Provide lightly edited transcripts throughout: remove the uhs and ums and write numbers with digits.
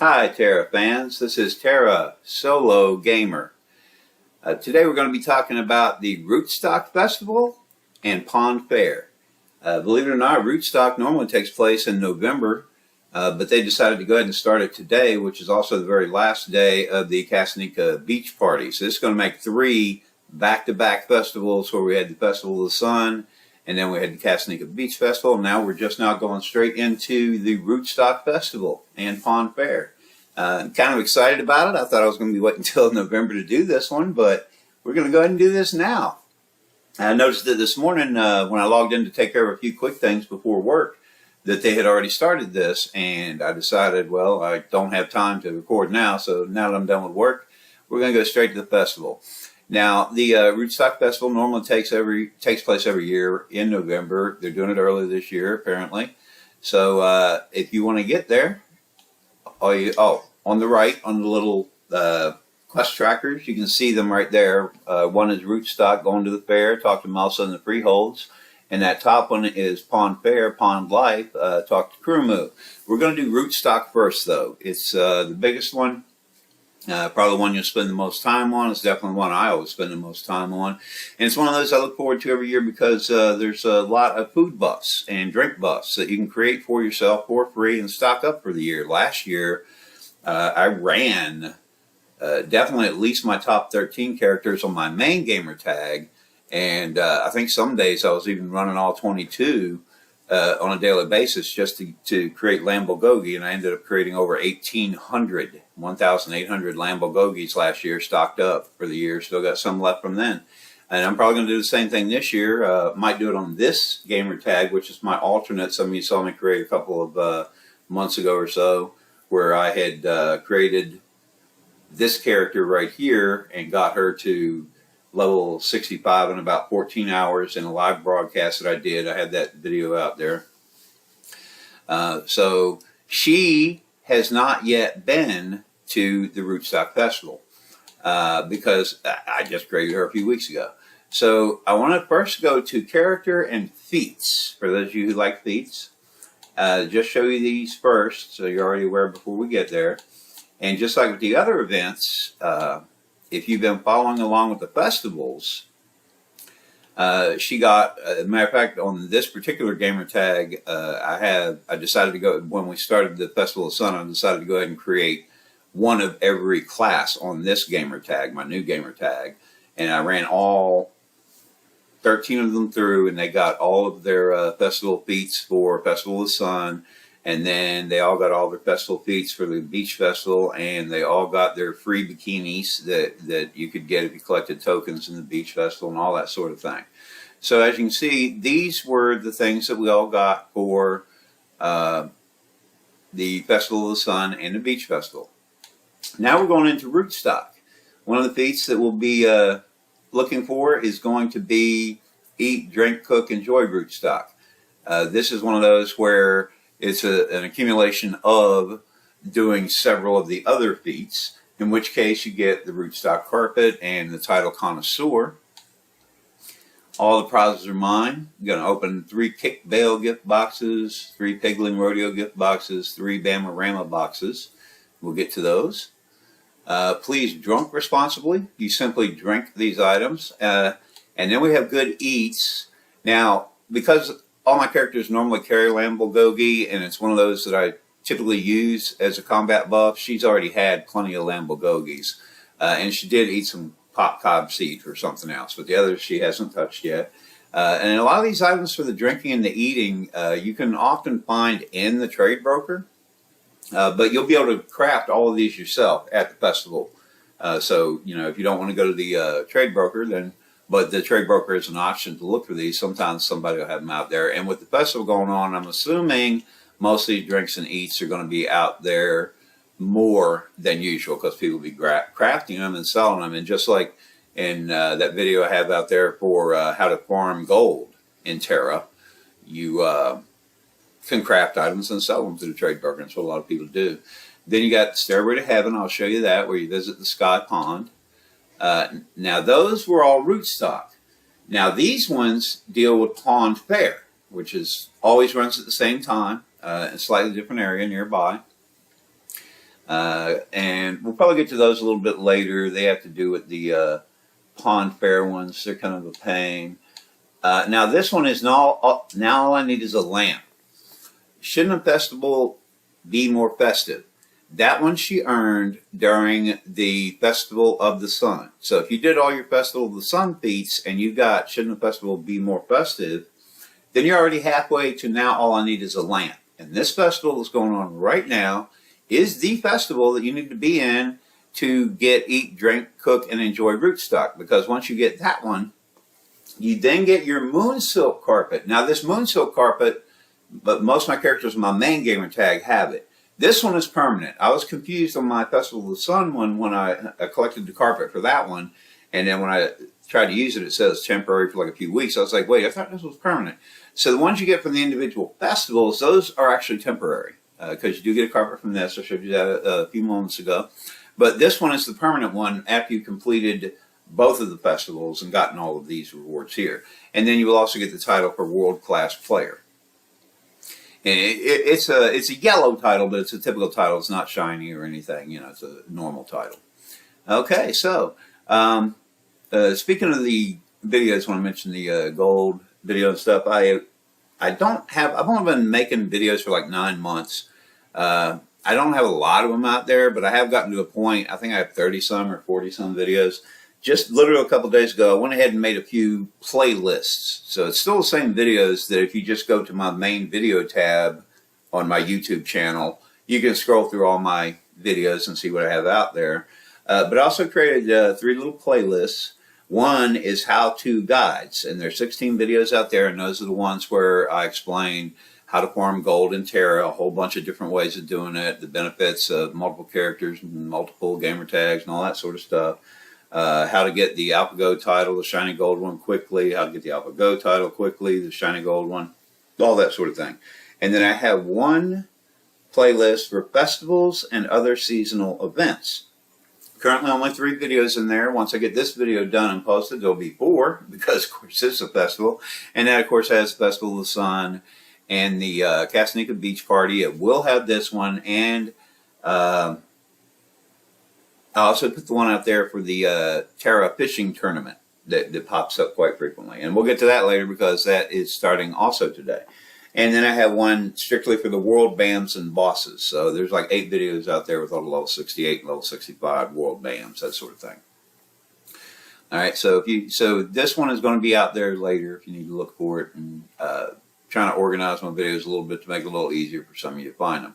Hi Tera fans, this is Tera Solo Gamer. Today we're going to be talking about the Rootstock Festival and Pond Faire. Believe it or not, Rootstock normally takes place in November, but they decided to go ahead and start it today, which is also the very last day of the Kasanika Beach Party. So this is going to make 3 back-to-back festivals where we had the Festival of the Sun, and then we had the Kasanika Beach Festival. Now we're just now going straight into the Rootstock Festival and Pond Faire. I'm kind of excited about it. I thought I was going to be waiting until November to do this one, but we're going to go ahead and do this now. I noticed that this morning when I logged in to take care of a few quick things before work that they had already started this, and I decided, well, I don't have time to record now, so now that I'm done with work, we're going to go straight to the festival. Now, the Rootstock Festival normally takes place every year in November. They're doing it early this year, apparently. So if you want to get there, on the right, on the little quest trackers, you can see them right there. One is Rootstock, going to the fair, talk to Melissa in the freeholds. And that top one is Pond Faire, Pond Life, talk to Kurumu. We're going to do Rootstock first, though. It's the biggest one. Probably the one you'll spend the most time on. It's definitely one I always spend the most time on. And it's one of those I look forward to every year because there's a lot of food buffs and drink buffs that you can create for yourself for free and stock up for the year. Last year, I ran definitely at least my top 13 characters on my main gamer tag. And I think some days I was even running all 22 on a daily basis just to create Lambogogi, and I ended up creating over 1,800 Lambogogis last year, stocked up for the year. Still got some left from then. And I'm probably going to do the same thing this year. Might do it on this gamer tag, which is my alternate. Some of you saw me create a couple of months ago or so, where I had created this character right here and got her to level 65 in about 14 hours in a live broadcast that I did. I had that video out there. So she has not yet been to the Rootstock Festival because I just created her a few weeks ago. So I want to first go to character and feats. For those of you who like feats, just show you these first so you're already aware before we get there. And just like with the other events, if you've been following along with the festivals, she got, as a matter of fact, on this particular gamer tag, I decided to go, when we started the Festival of Sun, I decided to go ahead and create one of every class on this gamer tag, my new gamer tag. And I ran all 13 of them through, and they got all of their festival feats for Festival of the Sun. And then they all got all their festival feats for the beach festival, and they all got their free bikinis that you could get if you collected tokens in the beach festival and all that sort of thing. So as you can see, these were the things that we all got for the Festival of the Sun and the beach festival. Now we're going into Rootstock. One of the feats that we'll be looking for is going to be eat, drink, cook, enjoy Rootstock. This is one of those where it's an accumulation of doing several of the other feats, in which case you get the Rootstock carpet and the title connoisseur. All the prizes are mine. I'm going to open 3 Kick Bale gift boxes, 3 Pigling Rodeo gift boxes, 3 Bamarama boxes. We'll get to those. Please drink responsibly. You simply drink these items. And then we have good eats. Now, because all my characters normally carry Lambogogi, and it's one of those that I typically use as a combat buff, she's already had plenty of Lambogogis. And she did eat some pop cob seed or something else, but the others she hasn't touched yet. And a lot of these items for the drinking and the eating, you can often find in the trade broker, but you'll be able to craft all of these yourself at the festival. So, you know, if you don't want to go to the trade broker, then but the trade broker is an option to look for these. Sometimes somebody will have them out there. And with the festival going on, I'm assuming most of these drinks and eats are going to be out there more than usual because people will be crafting them and selling them. And just like in that video I have out there for how to farm gold in Terra, you can craft items and sell them to the trade broker. That's what a lot of people do. Then you got Stairway to Heaven. I'll show you that, where you visit the Sky Pond. Now those were all Rootstock. Now these ones deal with Pond Faire, which is always runs at the same time, in a slightly different area nearby. And we'll probably get to those a little bit later. They have to do with the pond fair ones. They're kind of a pain. Now this one is now all I need is a lamp. Shouldn't a festival be more festive? That one she earned during the Festival of the Sun. So if you did all your Festival of the Sun feats and you got shouldn't a festival be more festive, then you're already halfway to now all I need is a lamp. And this festival that's going on right now is the festival that you need to be in to get, eat, drink, cook, and enjoy rootstock. Because once you get that one, you then get your moon silk carpet. Now this moon silk carpet, but most of my characters in my main gamer tag have it. This one is permanent. I was confused on my Festival of the Sun one when I collected the carpet for that one. And then when I tried to use it, it says temporary for like a few weeks. I was like, wait, I thought this was permanent. So the ones you get from the individual festivals, those are actually temporary. Because you do get a carpet from this. I showed you that a few moments ago. But this one is the permanent one after you completed both of the festivals and gotten all of these rewards here. And then you will also get the title for World Class Player. And it's a yellow title, but it's a typical title. It's not shiny or anything. You know, it's a normal title. Okay, so speaking of the videos, when I mentioned the gold video and stuff, I've only been making videos for like 9 months. I don't have a lot of them out there, but I have gotten to a point. I think I have 30 some or 40 some videos. Just literally a couple of days ago, I went ahead and made a few playlists. So it's still the same videos that if you just go to my main video tab on my YouTube channel, you can scroll through all my videos and see what I have out there. But I also created 3 little playlists. One is how-to guides, and there's 16 videos out there, and those are the ones where I explain how to farm gold in Terra, a whole bunch of different ways of doing it, the benefits of multiple characters and multiple gamer tags and all that sort of stuff. How to get the AlphaGo title, the shiny gold one, quickly, how to get the AlphaGo title quickly, the shiny gold one, all that sort of thing. And then I have one playlist for festivals and other seasonal events. Currently only 3 videos in there. Once I get this video done and posted, there'll be 4, because of course it's a festival. And that of course has Festival of the Sun and the Castanica Beach Party. It will have this one, and I also put the one out there for the Tera Fishing Tournament that pops up quite frequently. And we'll get to that later because that is starting also today. And then I have one strictly for the world BAMs and bosses. So there's like 8 videos out there with all the level 68 and level 65 world BAMs, that sort of thing. All right, so this one is going to be out there later if you need to look for it, and trying to organize my videos a little bit to make it a little easier for some of you to find them.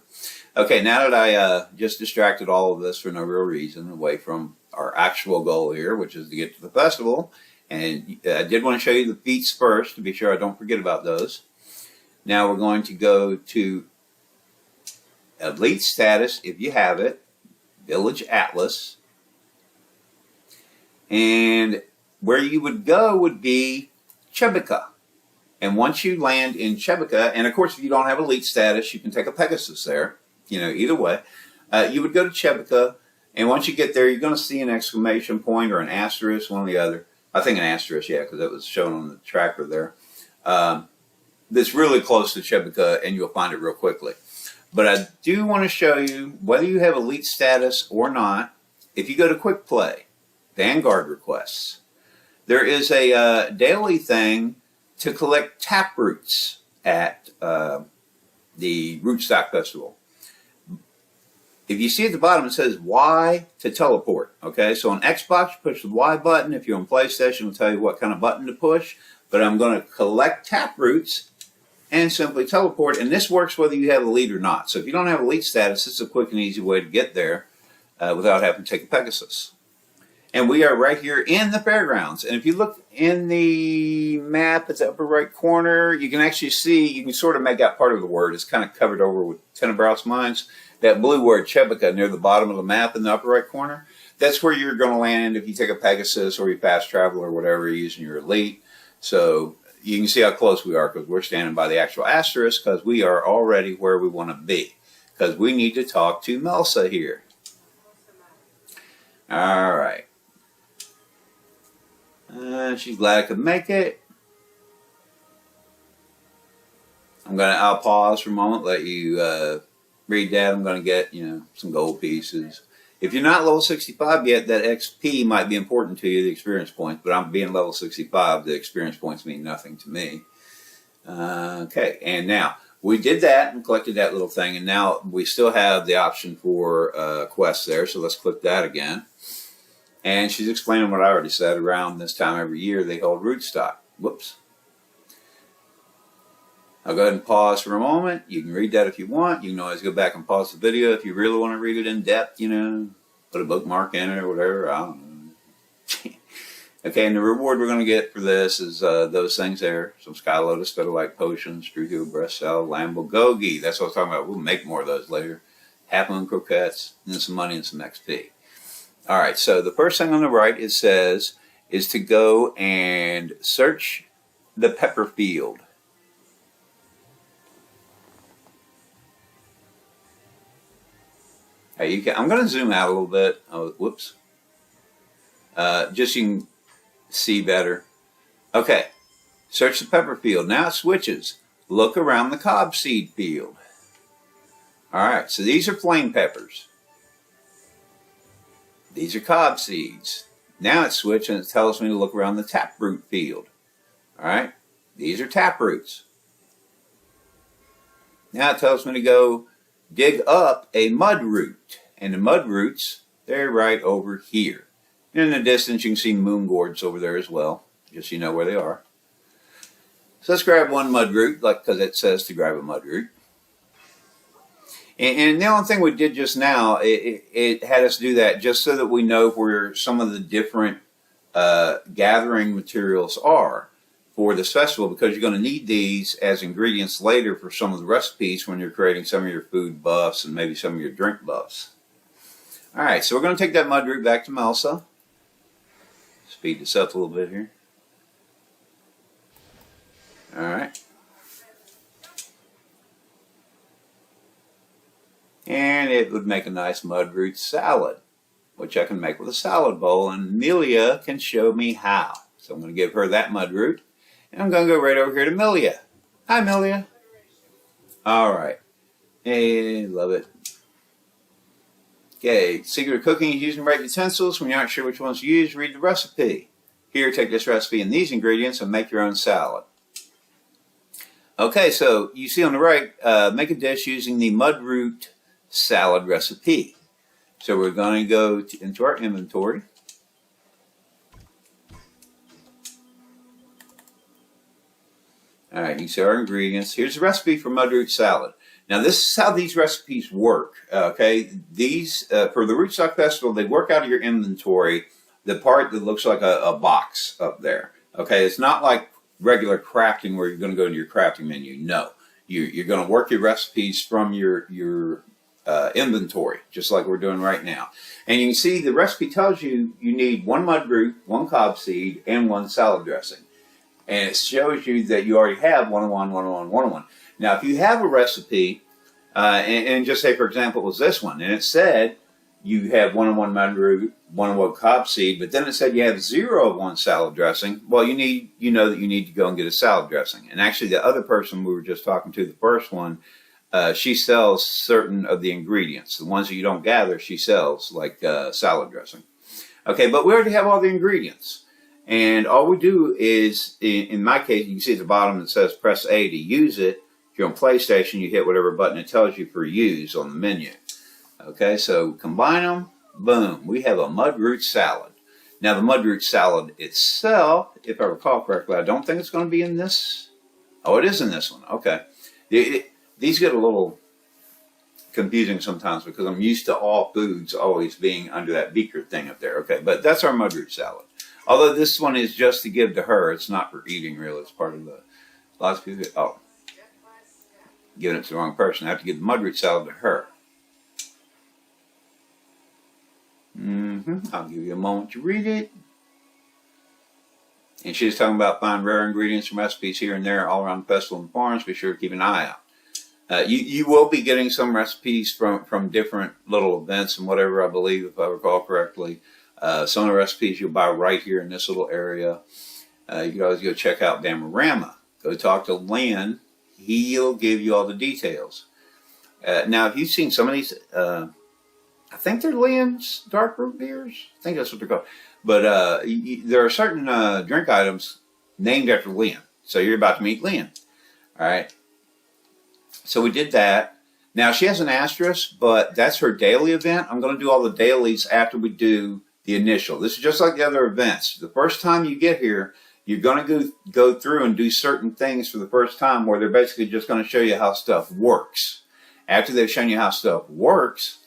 Okay, now that I just distracted all of this for no real reason away from our actual goal here, which is to get to the festival, and I did want to show you the feats first to be sure I don't forget about those. Now we're going to go to Elite Status, if you have it, Village Atlas, and where you would go would be Chebica. And once you land in Chebica, and of course if you don't have Elite Status, you can take a Pegasus there, you know, either way. You would go to Chebica, and once you get there, you're going to see an exclamation point or an asterisk, one or the other. I think an asterisk, yeah, because that was shown on the tracker there. That's really close to Chebica, and you'll find it real quickly. But I do want to show you, whether you have Elite Status or not, if you go to Quick Play, Vanguard Requests, there is a daily thing to collect taproots at the Rootstock Festival. If you see at the bottom, it says Y to teleport. Okay, so on Xbox, you push the Y button. If you're on PlayStation, it'll tell you what kind of button to push. But I'm going to collect taproots and simply teleport. And this works whether you have Elite or not. So if you don't have Elite status, it's a quick and easy way to get there without having to take a Pegasus. And we are right here in the fairgrounds. And if you look in the map at the upper right corner, you can actually see, you can sort of make out part of the word. It's kind of covered over with Tenebrous Mines. That blue word, Chebica, near the bottom of the map in the upper right corner, that's where you're going to land if you take a Pegasus or you fast travel or whatever you're using your Elite. So you can see how close we are because we're standing by the actual asterisk because we are already where we want to be. Because we need to talk to Melsa here. All right. She's glad I could make it. I'll pause for a moment, let you read that. I'm going to get, some gold pieces. If you're not level 65 yet, that XP might be important to you, the experience points. But I'm being level 65, the experience points mean nothing to me. Okay, and now we did that and collected that little thing, and now we still have the option for quests there. So let's click that again. And she's explaining what I already said. Around this time every year, they hold Rootstock. Whoops. I'll go ahead and pause for a moment. You can read that if you want. You can always go back and pause the video if you really want to read it in depth, put a bookmark in it or whatever. I don't know. Okay, and the reward we're going to get for this is those things there. Some Sky Lotus, Featherlight Potions, True Heel Breast Salad, Lamb Bulgogi. That's what I was talking about. We'll make more of those later. Half Moon Croquettes, and then some money and some XP. All right, so the first thing on the right, it says, is to go and search the pepper field. Hey, I'm going to zoom out a little bit. Oh, whoops. Just so you can see better. Okay, search the pepper field. Now it switches. Look around the cob seed field. All right, so these are flame peppers. These are cob seeds. Now it's switched and it tells me to look around the taproot field. All right, these are taproots. Now it tells me to go dig up a mud root. And the mud roots, they're right over here. And in the distance, you can see moon gourds over there as well, just so you know where they are. So let's grab one mud root, because it says to grab a mud root. And the only thing we did just now, it had us do that just so that we know where some of the different gathering materials are for this festival, because you're going to need these as ingredients later for some of the recipes when you're creating some of your food buffs and maybe some of your drink buffs. All right, so we're going to take that mud root back to Melsa. Speed this up a little bit here. All right. And it would make a nice mud root salad, which I can make with a salad bowl, and Amelia can show me how. So I'm going to give her that mud root, and I'm going to go right over here to Amelia. Hi, Amelia. All right. Hey, love it. Okay, secret of cooking is using the right utensils. When you're not sure which ones to use, read the recipe. Here, take this recipe and these ingredients and make your own salad. Okay, so you see on the right, make a dish using the mud root salad recipe. So we're going to go into our inventory. All right, you see our ingredients. Here's the recipe for mud root salad. Now this is how these recipes work. Okay, these for the Rootstock Festival, they work out of your inventory the part that looks like a box up there. Okay, it's not like regular crafting where you're going to go into your crafting menu. No, you're going to work your recipes from your inventory, just like we're doing right now. And you can see the recipe tells you you need one mud root, one cob seed, and one salad dressing. And it shows you that you already have 101, 101, 101. Now, if you have a recipe, and just say, for example, it was this one, and it said you have 101 mud root, 101 cob seed, but then it said you have 0 salad dressing, well, you know that you need to go and get a salad dressing. And actually, the other person we were just talking to, the first one, she sells certain of the ingredients. The ones that you don't gather, she sells, like salad dressing. Okay, but we already have all the ingredients. And all we do is, in my case, you can see at the bottom it says press A to use it. If you're on PlayStation, you hit whatever button it tells you for use on the menu. Okay, so combine them, boom, we have a mud root salad. Now the mud root salad itself, if I recall correctly, I don't think it's going to be in this. Oh, it is in this one, okay. These get a little confusing sometimes because I'm used to all foods always being under that beaker thing up there. Okay, but that's our mud root salad. Although this one is just to give to her, it's not for eating really. It's part of the, lots of people, oh, giving it to the wrong person. I have to give the mud root salad to her. I'll give you a moment to read it. And she's talking about find rare ingredients and recipes here and there all around the festival and farms. Be sure to keep an eye out. You will be getting some recipes from different little events and whatever, I believe, if I recall correctly. Some of the recipes you'll buy right here in this little area. You can always go check out Damorama. Go talk to Lynn. He'll give you all the details. Now, if you've seen some of these, I think they're Lynn's dark root beers. I think that's what they're called. But there are certain drink items named after Lynn. So you're about to meet Lynn. All right. So we did that. Now, she has an asterisk, but that's her daily event. I'm going to do all the dailies after we do the initial. This is just like the other events. The first time you get here, you're going to go through and do certain things for the first time where they're basically just going to show you how stuff works. After they've shown you how stuff works,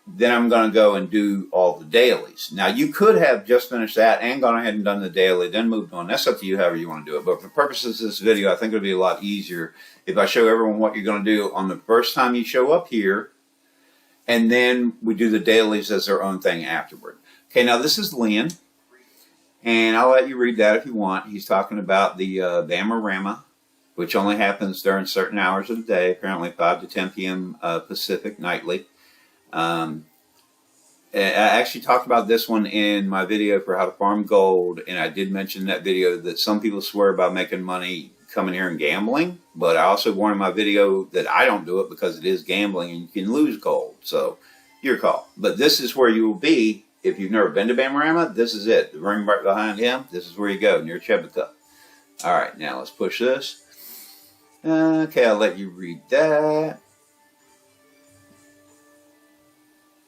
then I'm going to go and do all the dailies. Now, you could have just finished that and gone ahead and done the daily, then moved on. That's up to you, however you want to do it. But for purposes of this video, I think it'll be a lot easier if I show everyone what you're going to do on the first time you show up here, and then we do the dailies as their own thing afterward. Okay, now this is Lynn, and I'll let you read that if you want. He's talking about the Bamorama, which only happens during certain hours of the day, apparently 5 to 10 p.m. Pacific nightly. I actually talked about this one in my video for how to farm gold, and I did mention in that video that some people swear by making money coming here and gambling, but I also warned in my video that I don't do it because it is gambling and you can lose gold. So your call. But this is where you will be if you've never been to Bamorama. This is it. The ring right behind him. This is where you go, near Chebica. All right, now let's push this. Okay, I'll let you read that.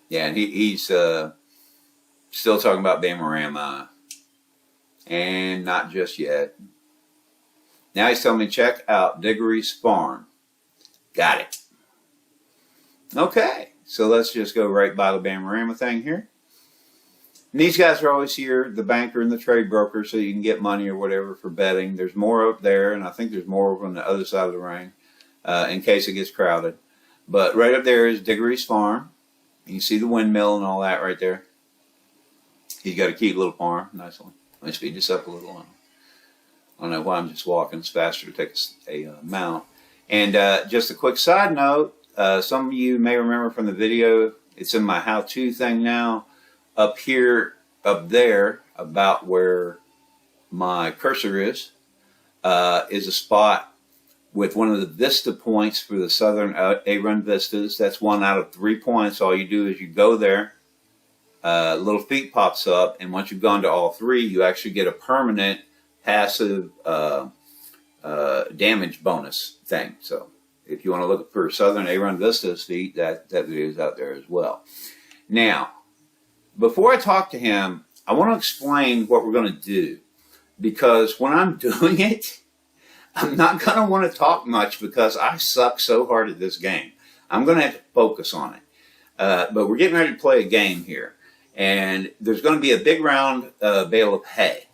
Yeah, and he's still talking about Bamorama, and not just yet. Now he's telling me check out Diggory's farm. Got it. Okay, so let's just go right by the Bamorama thing here. And these guys are always here, the banker and the trade broker, so you can get money or whatever for betting. There's more up there, and I think there's more over on the other side of the ring in case it gets crowded. But right up there is Diggory's farm. You can see the windmill and all that right there. He's got a cute little farm. Nice one. Let me speed this up a little. I don't know why I'm just walking. It's faster to take a mount. And just a quick side note, some of you may remember from the video, it's in my how-to thing now. Up here, up there, about where my cursor is a spot with one of the vista points for the southern A-run vistas. That's 1 out of 3 points. All you do is you go there, a little feat pops up, and once you've gone to all 3, you actually get a permanent passive damage bonus thing. So if you want to look for southern A-run vistas feat, that video is out there as well. Now, before I talk to him, I want to explain what we're going to do, because when I'm doing it, I'm not going to want to talk much because I suck so hard at this game. I'm going to have to focus on it. But we're getting ready to play a game here. And there's going to be a big round bale of hay.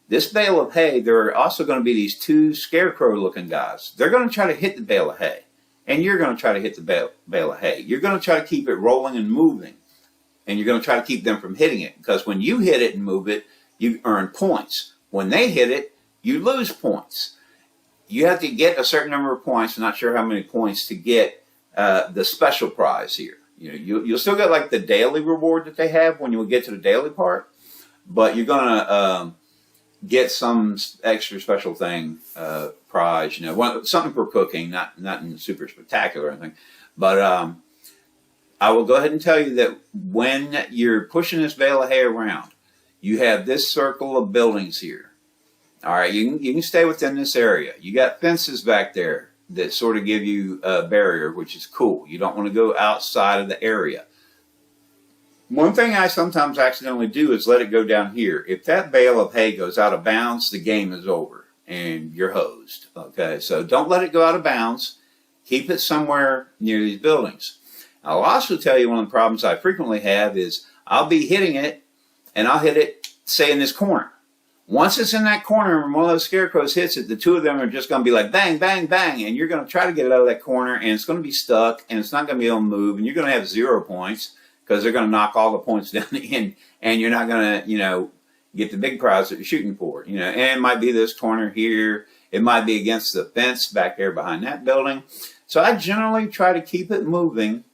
This bale of hay, there are also going to be these 2 scarecrow-looking guys. They're going to try to hit the bale of hay. And you're going to try to hit the bale of hay. You're going to try to keep it rolling and moving. And you're going to try to keep them from hitting it. Because when you hit it and move it, you earn points. When they hit it, you lose points. You have to get a certain number of points. I'm not sure how many points to get the special prize here. You know, you'll still get like the daily reward that they have when you get to the daily part, but you're gonna get some extra special thing prize. You know, something for cooking, not super spectacular or anything. But I will go ahead and tell you that when you're pushing this bale of hay around, you have this circle of buildings here. All right, you can stay within this area. You got fences back there that sort of give you a barrier, which is cool. You don't want to go outside of the area. One thing I sometimes accidentally do is let it go down here. If that bale of hay goes out of bounds, the game is over and you're hosed. Okay, so don't let it go out of bounds. Keep it somewhere near these buildings. I'll also tell you one of the problems I frequently have is I'll be hitting it, and I'll hit it, say, in this corner. Once it's in that corner and one of those scarecrows hits it, the 2 of them are just going to be like bang, bang, bang, and you're going to try to get it out of that corner, and it's going to be stuck, and it's not going to be able to move, and you're going to have 0 points because they're going to knock all the points down in, and you're not going to, you know, get the big prize that you're shooting for. You know, and it might be this corner here. It might be against the fence back there behind that building. So I generally try to keep it moving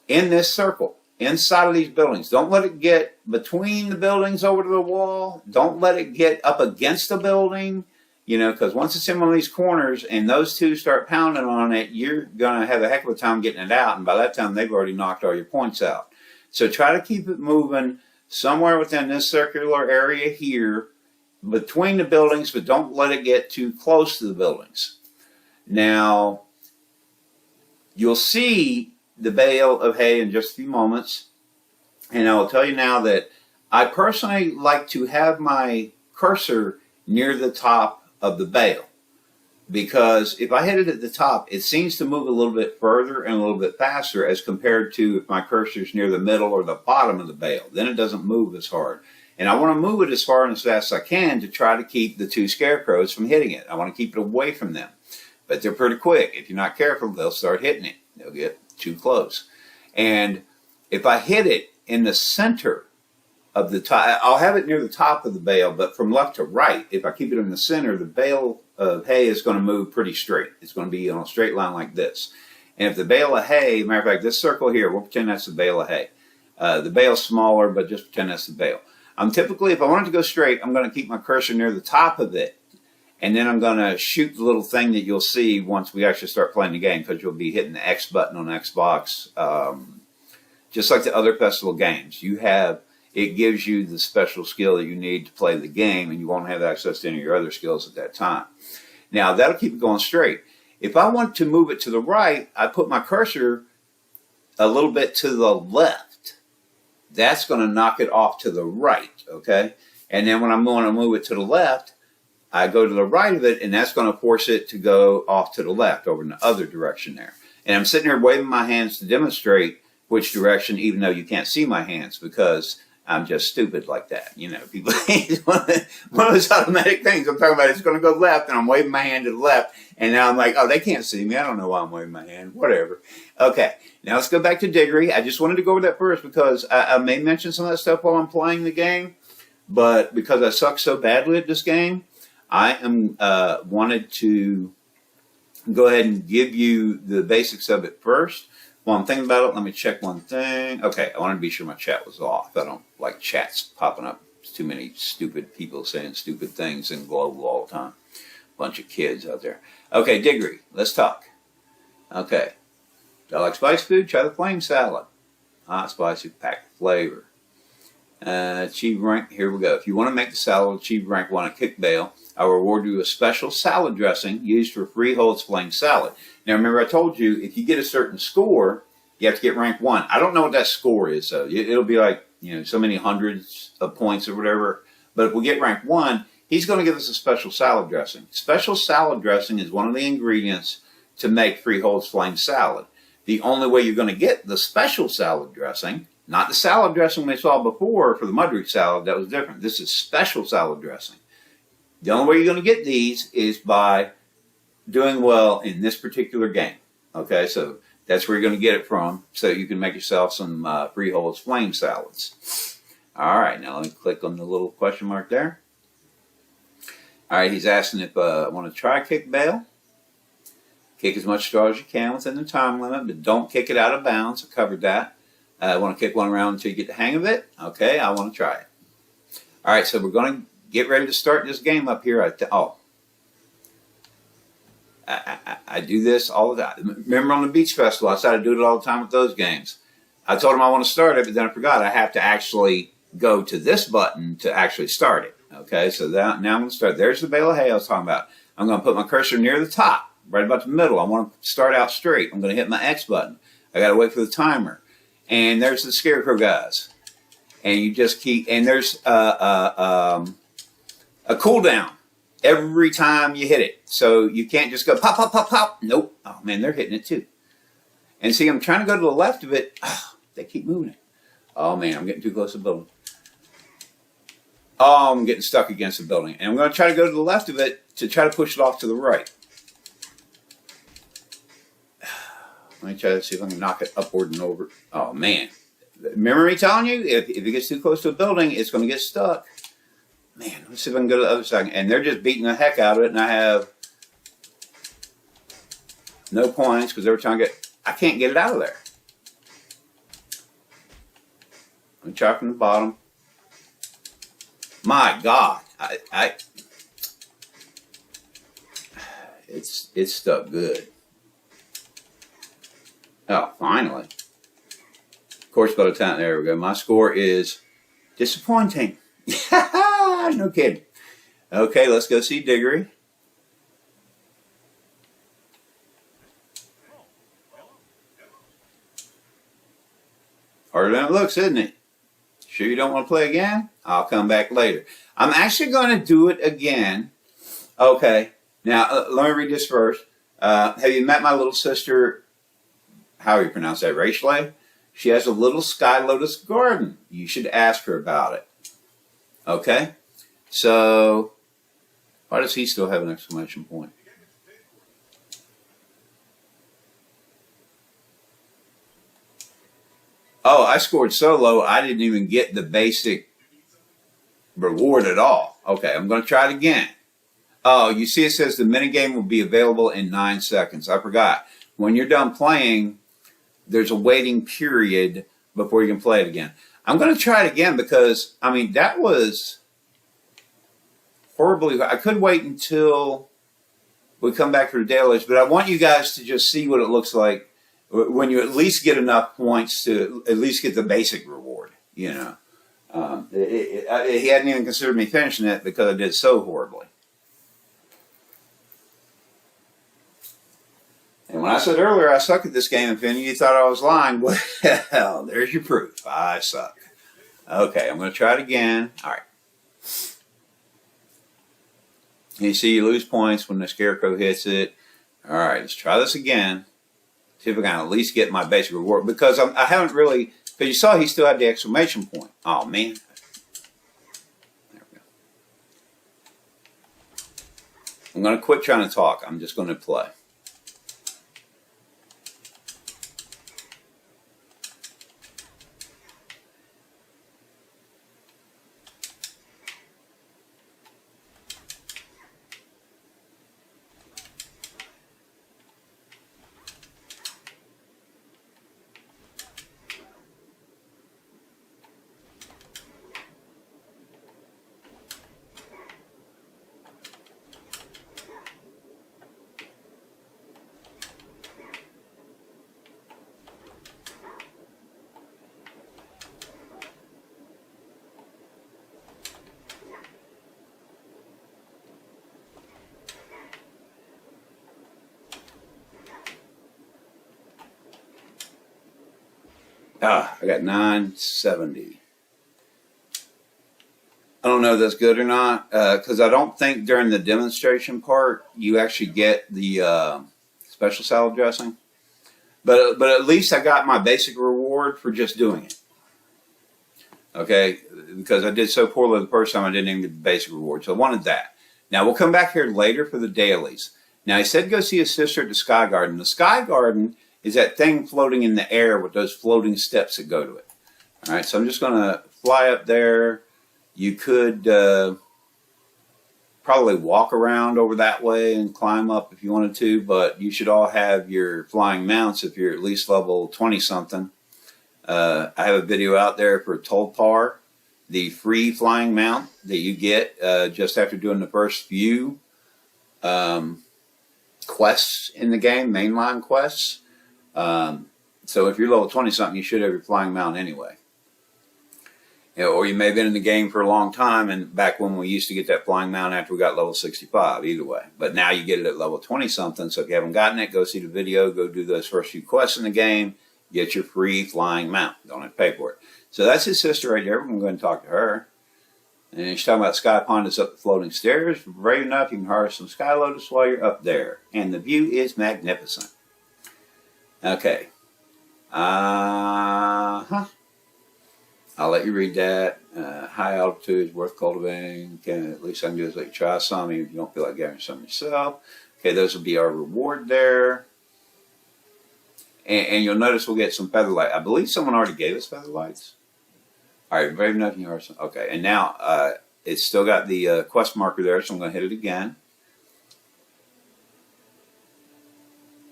in this circle. Inside of these buildings. Don't let it get between the buildings over to the wall. Don't let it get up against the building. You know, because once it's in one of these corners and those two start pounding on it, you're going to have a heck of a time getting it out. And by that time, they've already knocked all your points out. So try to keep it moving somewhere within this circular area here between the buildings, but don't let it get too close to the buildings. Now, you'll see the bale of hay in just a few moments. And I'll tell you now that I personally like to have my cursor near the top of the bale, because if I hit it at the top, it seems to move a little bit further and a little bit faster as compared to if my cursor's near the middle or the bottom of the bale. Then it doesn't move as hard. And I want to move it as far and as fast as I can to try to keep the two scarecrows from hitting it. I want to keep it away from them. But they're pretty quick. If you're not careful, they'll start hitting it. They'll get too close. And if I hit it in the center of the top, I'll have it near the top of the bale, but from left to right, if I keep it in the center, the bale of hay is going to move pretty straight. It's going to be on a straight line like this. And if the bale of hay, matter of fact, this circle here, we'll pretend that's the bale of hay. The bale's smaller, but just pretend that's the bale. I'm typically, if I want it to go straight, I'm going to keep my cursor near the top of it. And then I'm going to shoot the little thing that you'll see once we actually start playing the game, because you'll be hitting the X button on Xbox. Just like the other festival games. It gives you the special skill that you need to play the game, and you won't have access to any of your other skills at that time. Now, that'll keep it going straight. If I want to move it to the right, I put my cursor a little bit to the left. That's going to knock it off to the right, okay? And then when I'm going to move it to the left, I go to the right of it, and that's going to force it to go off to the left, over in the other direction there. And I'm sitting here waving my hands to demonstrate which direction, even though you can't see my hands, because I'm just stupid like that. You know, people, it's one of those automatic things. I'm talking about it's going to go left, and I'm waving my hand to the left, and now I'm like, oh, they can't see me. I don't know why I'm waving my hand. Whatever. Okay, now let's go back to Diggory. I just wanted to go over that first because I may mention some of that stuff while I'm playing the game, but because I suck so badly at this game, I am wanted to go ahead and give you the basics of it first. While I'm thinking about it, let me check one thing. Okay, I wanted to be sure my chat was off. I don't like chats popping up. There's too many stupid people saying stupid things in global all the time. Bunch of kids out there. Okay, Diggory, let's talk. Okay. Do I like spicy food? Try the flame salad. Hot, spicy, packed flavor. Achieve rank, here we go. If you want to make the salad achieve rank 1 at Kick Bale, I'll reward you a special salad dressing used for Freehold's flame salad. Now remember, I told you if you get a certain score, you have to get rank 1. I don't know what that score is, so it'll be like, you know, so many hundreds of points or whatever. But if we get rank 1, he's going to give us a special salad dressing. Special salad dressing is one of the ingredients to make Freehold's flame salad. The only way you're going to get the special salad dressing, not the salad dressing we saw before for the mudroot salad, that was different. This is special salad dressing. The only way you're going to get these is by doing well in this particular game. Okay, so that's where you're going to get it from, so you can make yourself some Freehold's flame salads. All right, now let me click on the little question mark there. All right, he's asking if I want to try Kick Bale. Kick as much straw as you can within the time limit, but don't kick it out of bounds. I covered that. I want to kick one around until you get the hang of it. Okay, I want to try it. All right, so we're going to get ready to start this game up here. I do this all the time. Remember on the beach festival, I started to do it all the time with those games. I told him I want to start it, but then I forgot I have to actually go to this button to actually start it. Okay, so now I'm going to start. There's the bale of hay I was talking about. I'm going to put my cursor near the top, right about the middle. I want to start out straight. I'm going to hit my X button. I got to wait for the timer. And there's the scarecrow guys. And you just keep, and there's a cooldown every time you hit it. So you can't just go pop, pop, pop, pop. Nope. Oh, man, they're hitting it too. And see, I'm trying to go to the left of it. Oh, they keep moving it. Oh, man, I'm getting too close to the building. Oh, I'm getting stuck against the building. And I'm going to try to go to the left of it to try to push it off to the right. Let me try to see if I can knock it upward and over. Oh, man. Remember me telling you, if it gets too close to a building, it's going to get stuck. Man, let's see if I can go to the other side. And they're just beating the heck out of it, and I have no points because every time I can't get it out of there. Let me try from the bottom. My God. it's stuck good. Oh, finally. Of course, by the time, there we go. My score is disappointing. No kidding. Okay, let's go see Diggory. Harder than it looks, isn't it? Sure you don't want to play again? I'll come back later. I'm actually going to do it again. Okay, now let me read this first. Have you met my little sister, how do you pronounce that, Rachel? She has a little sky lotus garden. You should ask her about it. Okay, so why does he still have an exclamation point? Oh, I scored so low I didn't even get the basic reward at all. Okay, I'm going to try it again. Oh, you see it says the minigame will be available in 9 seconds. I forgot. When you're done playing, there's a waiting period before you can play it again. I'm going to try it again because, I mean, that was horribly. I could wait until we come back to the dailies, but I want you guys to just see what it looks like when you at least get enough points to at least get the basic reward, you know. He hadn't even considered me finishing it because I did so horribly. And when I said earlier I suck at this game, if any of you thought I was lying, well, there's your proof. I suck. Okay, I'm going to try it again. All right. You see you lose points when the scarecrow hits it. All right, let's try this again. See if I can at least get my basic reward. Because I haven't really, because you saw he still had the exclamation point. Oh, man. There we go. I'm going to quit trying to talk. I'm just going to play. I got 970. I don't know if that's good or not, because I don't think during the demonstration part you actually get the special salad dressing. But at least I got my basic reward for just doing it. Okay, because I did so poorly the first time I didn't even get the basic reward, so I wanted that. Now we'll come back here later for the dailies. Now he said go see his sister at the Sky Garden. The Sky Garden is that thing floating in the air with those floating steps that go to it. All right, so I'm just going to fly up there. You could probably walk around over that way and climb up if you wanted to, but you should all have your flying mounts if you're at least level 20-something. I have a video out there for Tulpar, the free flying mount that you get just after doing the first few quests in the game, mainline quests. So if you're level 20-something, you should have your flying mount anyway. You know, or you may have been in the game for a long time, and back when we used to get that flying mount after we got level 65, either way. But now you get it at level 20-something, so if you haven't gotten it, go see the video, go do those first few quests in the game, get your free flying mount. Don't have to pay for it. So that's his sister right there. We're going to go and talk to her. And she's talking about Sky Pond is up the floating stairs. Brave enough, you can harvest some Sky Lotus while you're up there. And the view is magnificent. Okay. I'll let you read that. High altitude is worth cultivating. At least I can do is let you try some, even if you don't feel like gathering some yourself. Okay, those will be our reward there. And you'll notice we'll get some feather light. I believe someone already gave us feather lights. All right, brave enough, you are some. Okay, and now it's still got the quest marker there, so I'm going to hit it again.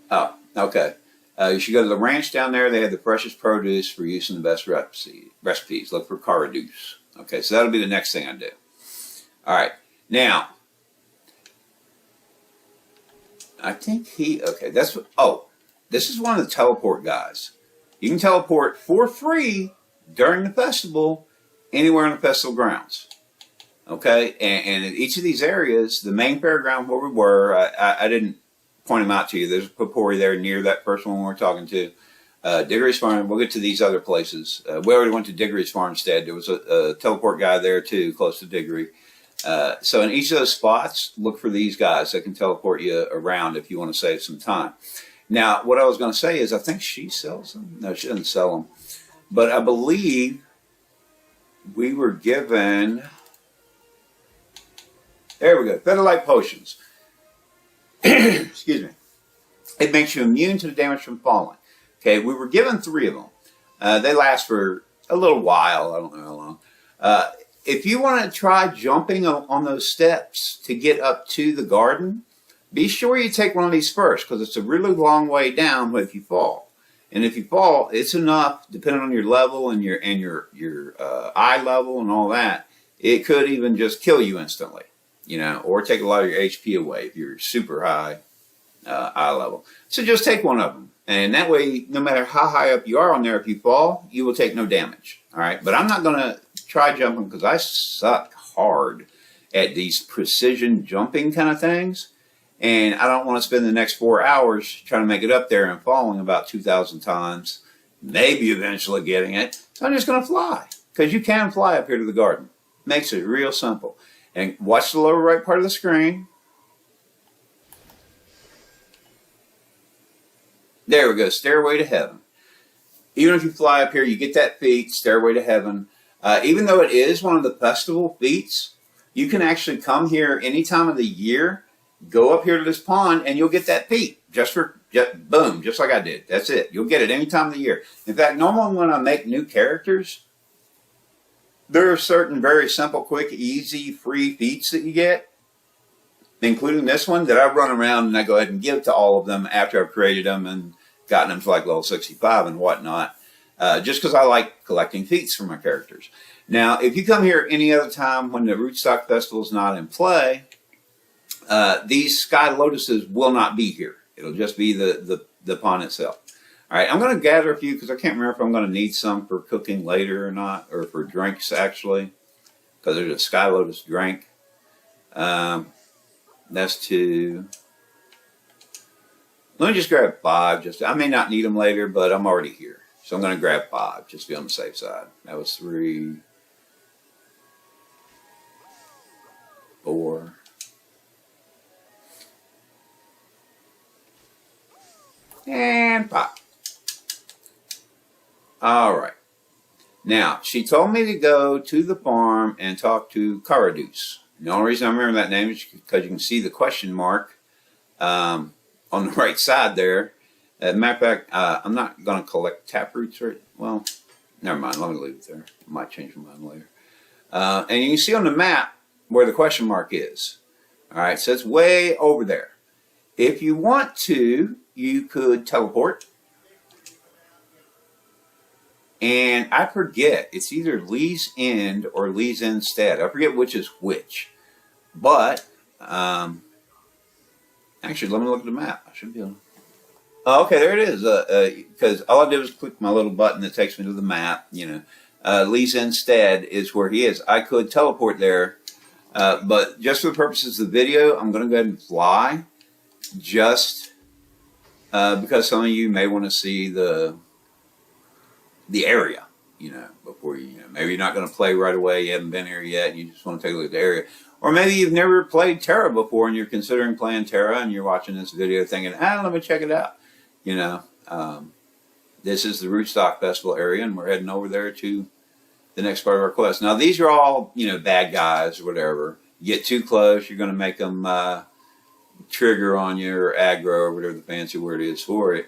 Oh, okay. You should go to the ranch down there. They have the freshest produce for use in the best recipes. Look for caradouse. Okay, so that'll be the next thing I do. All right, now, I think okay, that's what, oh, this is one of the teleport guys. You can teleport for free during the festival anywhere on the festival grounds. Okay, and in each of these areas, the main fairground where we were, I didn't point them out to you. There's a Papori there near that first one we're talking to. Diggory's Farm, we'll get to these other places. We already went to Diggory's Farmstead. There was a teleport guy there too, close to Diggory. So in each of those spots, look for these guys that can teleport you around if you want to save some time. Now, what I was going to say is I think she sells them. No, she doesn't sell them. But I believe we were given... There we go. Featherlight potions. Excuse me. It makes you immune to the damage from falling. Okay, we were given 3 of them. They last for a little while. I don't know how long. If you want to try jumping on those steps to get up to the garden, be sure you take one of these first, because it's a really long way down if you fall. And if you fall, it's enough, depending on your level and your eye level and all that, it could even just kill you instantly. You know, or take a lot of your HP away if you're super high eye level. So just take one of them. And that way, no matter how high up you are on there, if you fall, you will take no damage. All right. But I'm not going to try jumping because I suck hard at these precision jumping kind of things. And I don't want to spend the next 4 hours trying to make it up there and falling about 2,000 times. Maybe eventually getting it. So I'm just going to fly. Because you can fly up here to the garden. Makes it real simple. And watch the lower right part of the screen. There we go, Stairway to Heaven. Even if you fly up here, you get that feat, Stairway to Heaven. Even though it is one of the festival feats, you can actually come here any time of the year, go up here to this pond, and you'll get that feat. Just boom, just like I did. That's it. You'll get it any time of the year. In fact, normally when I make new characters, there are certain very simple, quick, easy, free feats that you get, including this one that I run around and I go ahead and give to all of them after I've created them and gotten them to like level 65 and whatnot, just because I like collecting feats for my characters. Now, if you come here any other time when the Rootstock Festival is not in play, these Sky Lotuses will not be here. It'll just be the pond itself. All right, I'm going to gather a few because I can't remember if I'm going to need some for cooking later or not, or for drinks actually, because there's a Sky Lotus drink. That's 2. Let me just grab 5. I may not need them later, but I'm already here. So I'm going to grab 5 just to be on the safe side. That was 3, 4. And 5. All right. Now, she told me to go to the farm and talk to Caradoose. The only reason I remember that name is because you can see the question mark on the right side there. Matter of fact, I'm not going to collect taproots. Well, never mind. Let me leave it there. I might change my mind later. And you can see on the map where the question mark is. All right, so it's way over there. If you want to, you could teleport. And I forget, it's either Lee's End or Lee's Instead. I forget which is which. But, actually, let me look at the map. I should be able to. Oh, okay, there it is. Because all I did was click my little button that takes me to the map. You know, Lee's Instead is where he is. I could teleport there. But just for the purposes of the video, I'm going to go ahead and fly. Just because some of you may want to see the area, you know, before you know, maybe you're not going to play right away, you haven't been here yet, and you just want to take a look at the area. Or maybe you've never played Tera before and you're considering playing Tera and you're watching this video thinking, let me check it out. You know, this is the Rootstock Festival area and we're heading over there to the next part of our quest. Now, these are all, you know, bad guys or whatever. You get too close, you're going to make them trigger on you or aggro or whatever the fancy word is for it.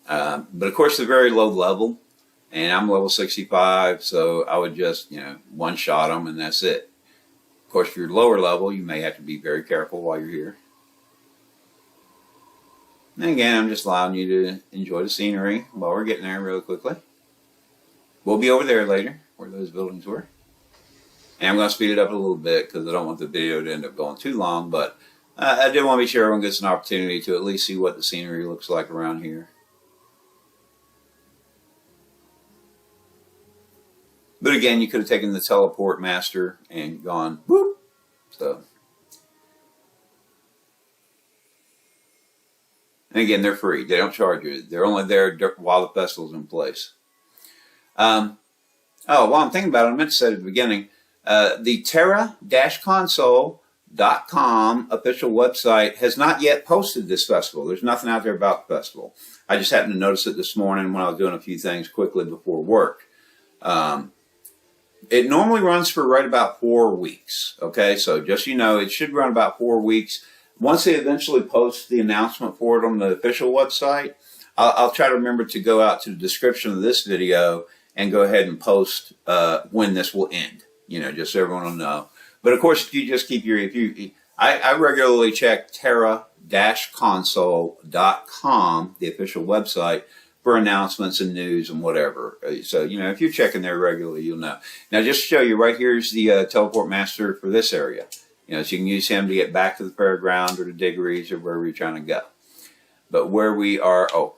But of course, they're very low level. And I'm level 65, so I would just, you know, one-shot them and that's it. Of course, if you're lower level, you may have to be very careful while you're here. And again, I'm just allowing you to enjoy the scenery while we're getting there really quickly. We'll be over there later, where those buildings were. And I'm going to speed it up a little bit because I don't want the video to end up going too long, but I do want to be sure everyone gets an opportunity to at least see what the scenery looks like around here. But again, you could have taken the teleport master and gone whoop. So, and again, they're free. They don't charge you. They're only there while the festival's in place. Oh, while I'm thinking about it, I meant to say at the beginning, the Tera-console.com official website has not yet posted this festival. There's nothing out there about the festival. I just happened to notice it this morning when I was doing a few things quickly before work. It normally runs for right about 4 weeks. Okay, so just so you know, it should run about 4 weeks. Once they eventually post the announcement for it on the official website, I'll try to remember to go out to the description of this video and go ahead and post when this will end. You know, just so everyone will know. But of course, if you just keep your, I regularly check Tera-console.com, the official website, for announcements and news and whatever. So, you know, if you're checking there regularly, you'll know. Now, just to show you, right here's the teleport master for this area. You know, so you can use him to get back to the fairground or the diggeries or wherever you're trying to go. But where we are, oh,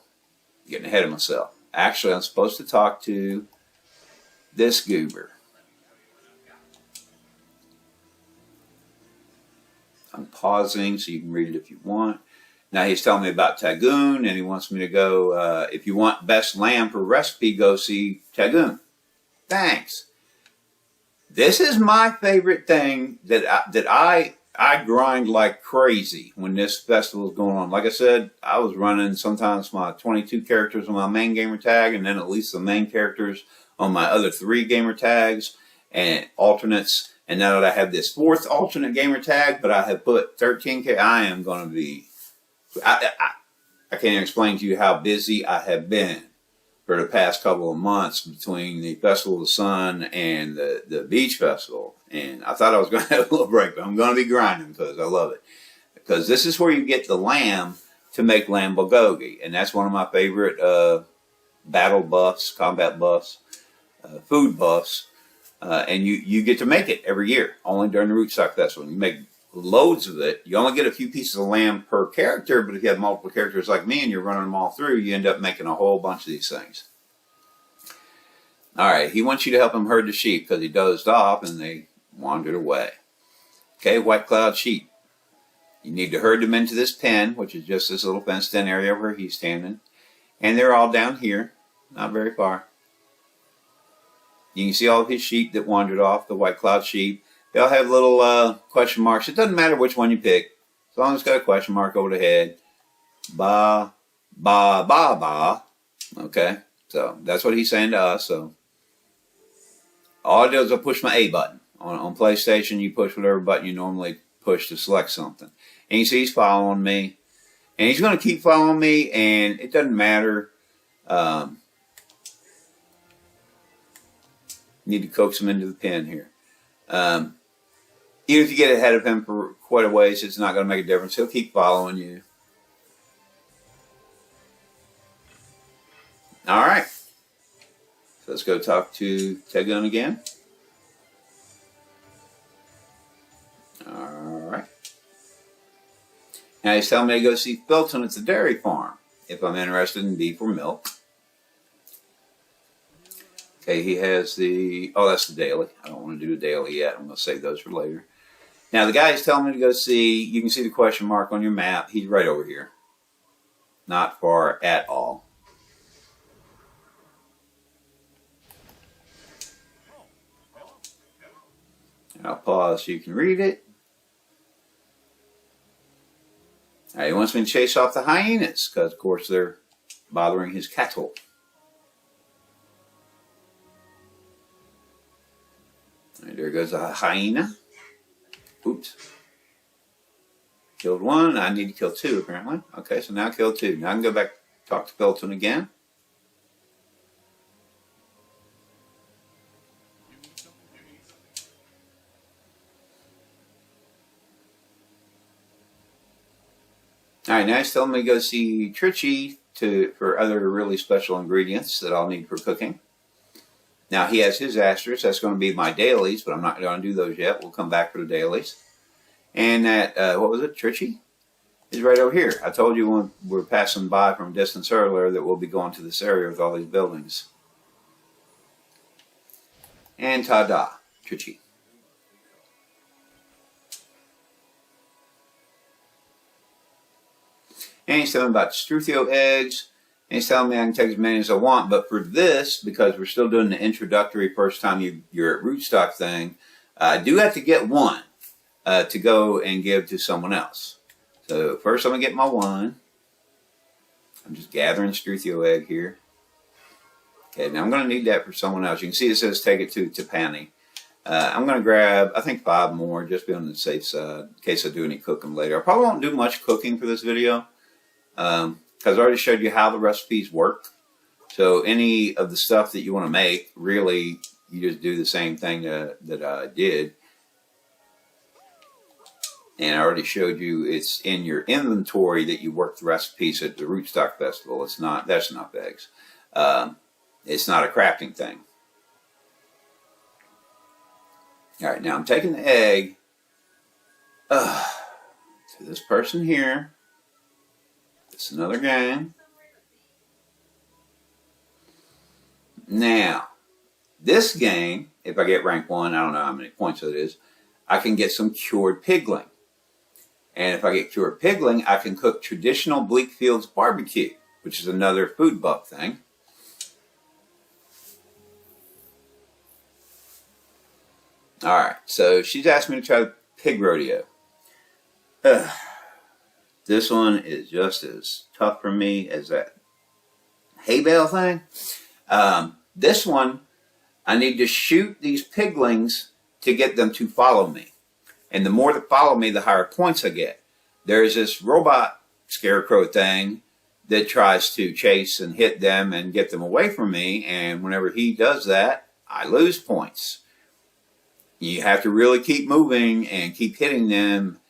getting ahead of myself. Actually, I'm supposed to talk to this goober. I'm pausing so you can read it if you want. Now he's telling me about Tagoon, and he wants me to go, if you want best lamb for recipe, go see Tagoon. Thanks. This is my favorite thing that I grind like crazy when this festival is going on. Like I said, I was running sometimes my 22 characters on my main gamer tag, and then at least the main characters on my other 3 gamer tags and alternates. And now that I have this 4th alternate gamer tag, but I have put 13K, I am going to be... I can't even explain to you how busy I have been for the past couple of months between the Festival of the Sun and the Beach Festival. And I thought I was going to have a little break, but I'm going to be grinding because I love it. Because this is where you get the lamb to make lamb bulgogi. And that's one of my favorite battle buffs, combat buffs, food buffs. And you get to make it every year, only during the Rootstock Festival. You make loads of it. You only get a few pieces of lamb per character, but if you have multiple characters like me and you're running them all through, you end up making a whole bunch of these things. Alright, he wants you to help him herd the sheep because he dozed off and they wandered away. Okay, white cloud sheep. You need to herd them into this pen, which is just this little fenced in area where he's standing. And they're all down here, not very far. You can see all of his sheep that wandered off, the white cloud sheep. They all have little question marks. It doesn't matter which one you pick, as long as it's got a question mark over the head. Ba, ba, ba, ba. Okay, so that's what he's saying to us. So all I do is I push my A button. On PlayStation, you push whatever button you normally push to select something. And you see he's following me. And he's going to keep following me, and it doesn't matter. Need to coax him into the pen here. Even if you get ahead of him for quite a ways, it's not going to make a difference. He'll keep following you. Alright. So let's go talk to Tagoon again. Alright. Now he's telling me to go see Felton at the dairy farm if I'm interested in beef or milk. Okay, he has the... Oh, that's the daily. I don't want to do the daily yet. I'm going to save those for later. Now, the guy is telling me to go see... You can see the question mark on your map. He's right over here. Not far at all. And I'll pause so you can read it. Now, he wants me to chase off the hyenas because, of course, they're bothering his cattle. And there goes a hyena. Oops. Killed one. I need to kill 2, apparently. Okay, so now I killed 2. Now I can go back and talk to Felton again. Alright, now he's telling me to go see Tritchy for other really special ingredients that I'll need for cooking. Now he has his asterisks. That's going to be my dailies, but I'm not going to do those yet. We'll come back for the dailies. And that, what was it, Trichy? Is right over here. I told you when we were passing by from a distance earlier that we'll be going to this area with all these buildings. And ta-da, Trichy. And he's telling me about Struthio eggs. And he's telling me I can take as many as I want. But for this, because we're still doing the introductory first time you're at Rootstock thing, I do have to get one to go and give to someone else. So first I'm going to get my one. I'm just gathering Struthio egg here. Okay, now I'm going to need that for someone else. You can see it says take it to Pani. I'm going to grab, I think, 5 more, just be on the safe side, in case I do any cooking later. I probably won't do much cooking for this video, because I already showed you how the recipes work. So any of the stuff that you want to make, really, you just do the same thing that I did. And I already showed you it's in your inventory that you work the recipes at the Rootstock Festival. It's not, that's not eggs. It's not a crafting thing. All right, now I'm taking the egg to this person here. It's another gang. Now, this gang, if I get rank 1, I don't know how many points it is, I can get some cured pigling. And if I get cured pigling, I can cook traditional Bleakfields barbecue, which is another food buff thing. Alright, so she's asked me to try the pig rodeo. This one is just as tough for me as that hay bale thing. This one, I need to shoot these piglings to get them to follow me. And the more that follow me, the higher points I get. There's this robot scarecrow thing that tries to chase and hit them and get them away from me. And whenever he does that, I lose points. You have to really keep moving and keep hitting them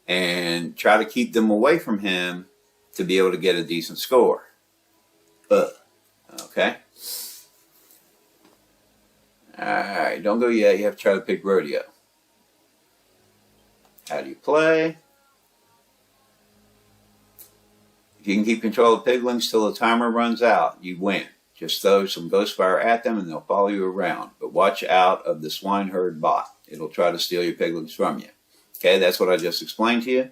and try to keep them away from him to be able to get a decent score. Okay. Alright, don't go yet. You have to try the pig rodeo. How do you play? If you can keep control of piglings till the timer runs out, you win. Just throw some ghost fire at them and they'll follow you around. But watch out of the swineherd bot. It'll try to steal your piglings from you. Okay, that's what I just explained to you.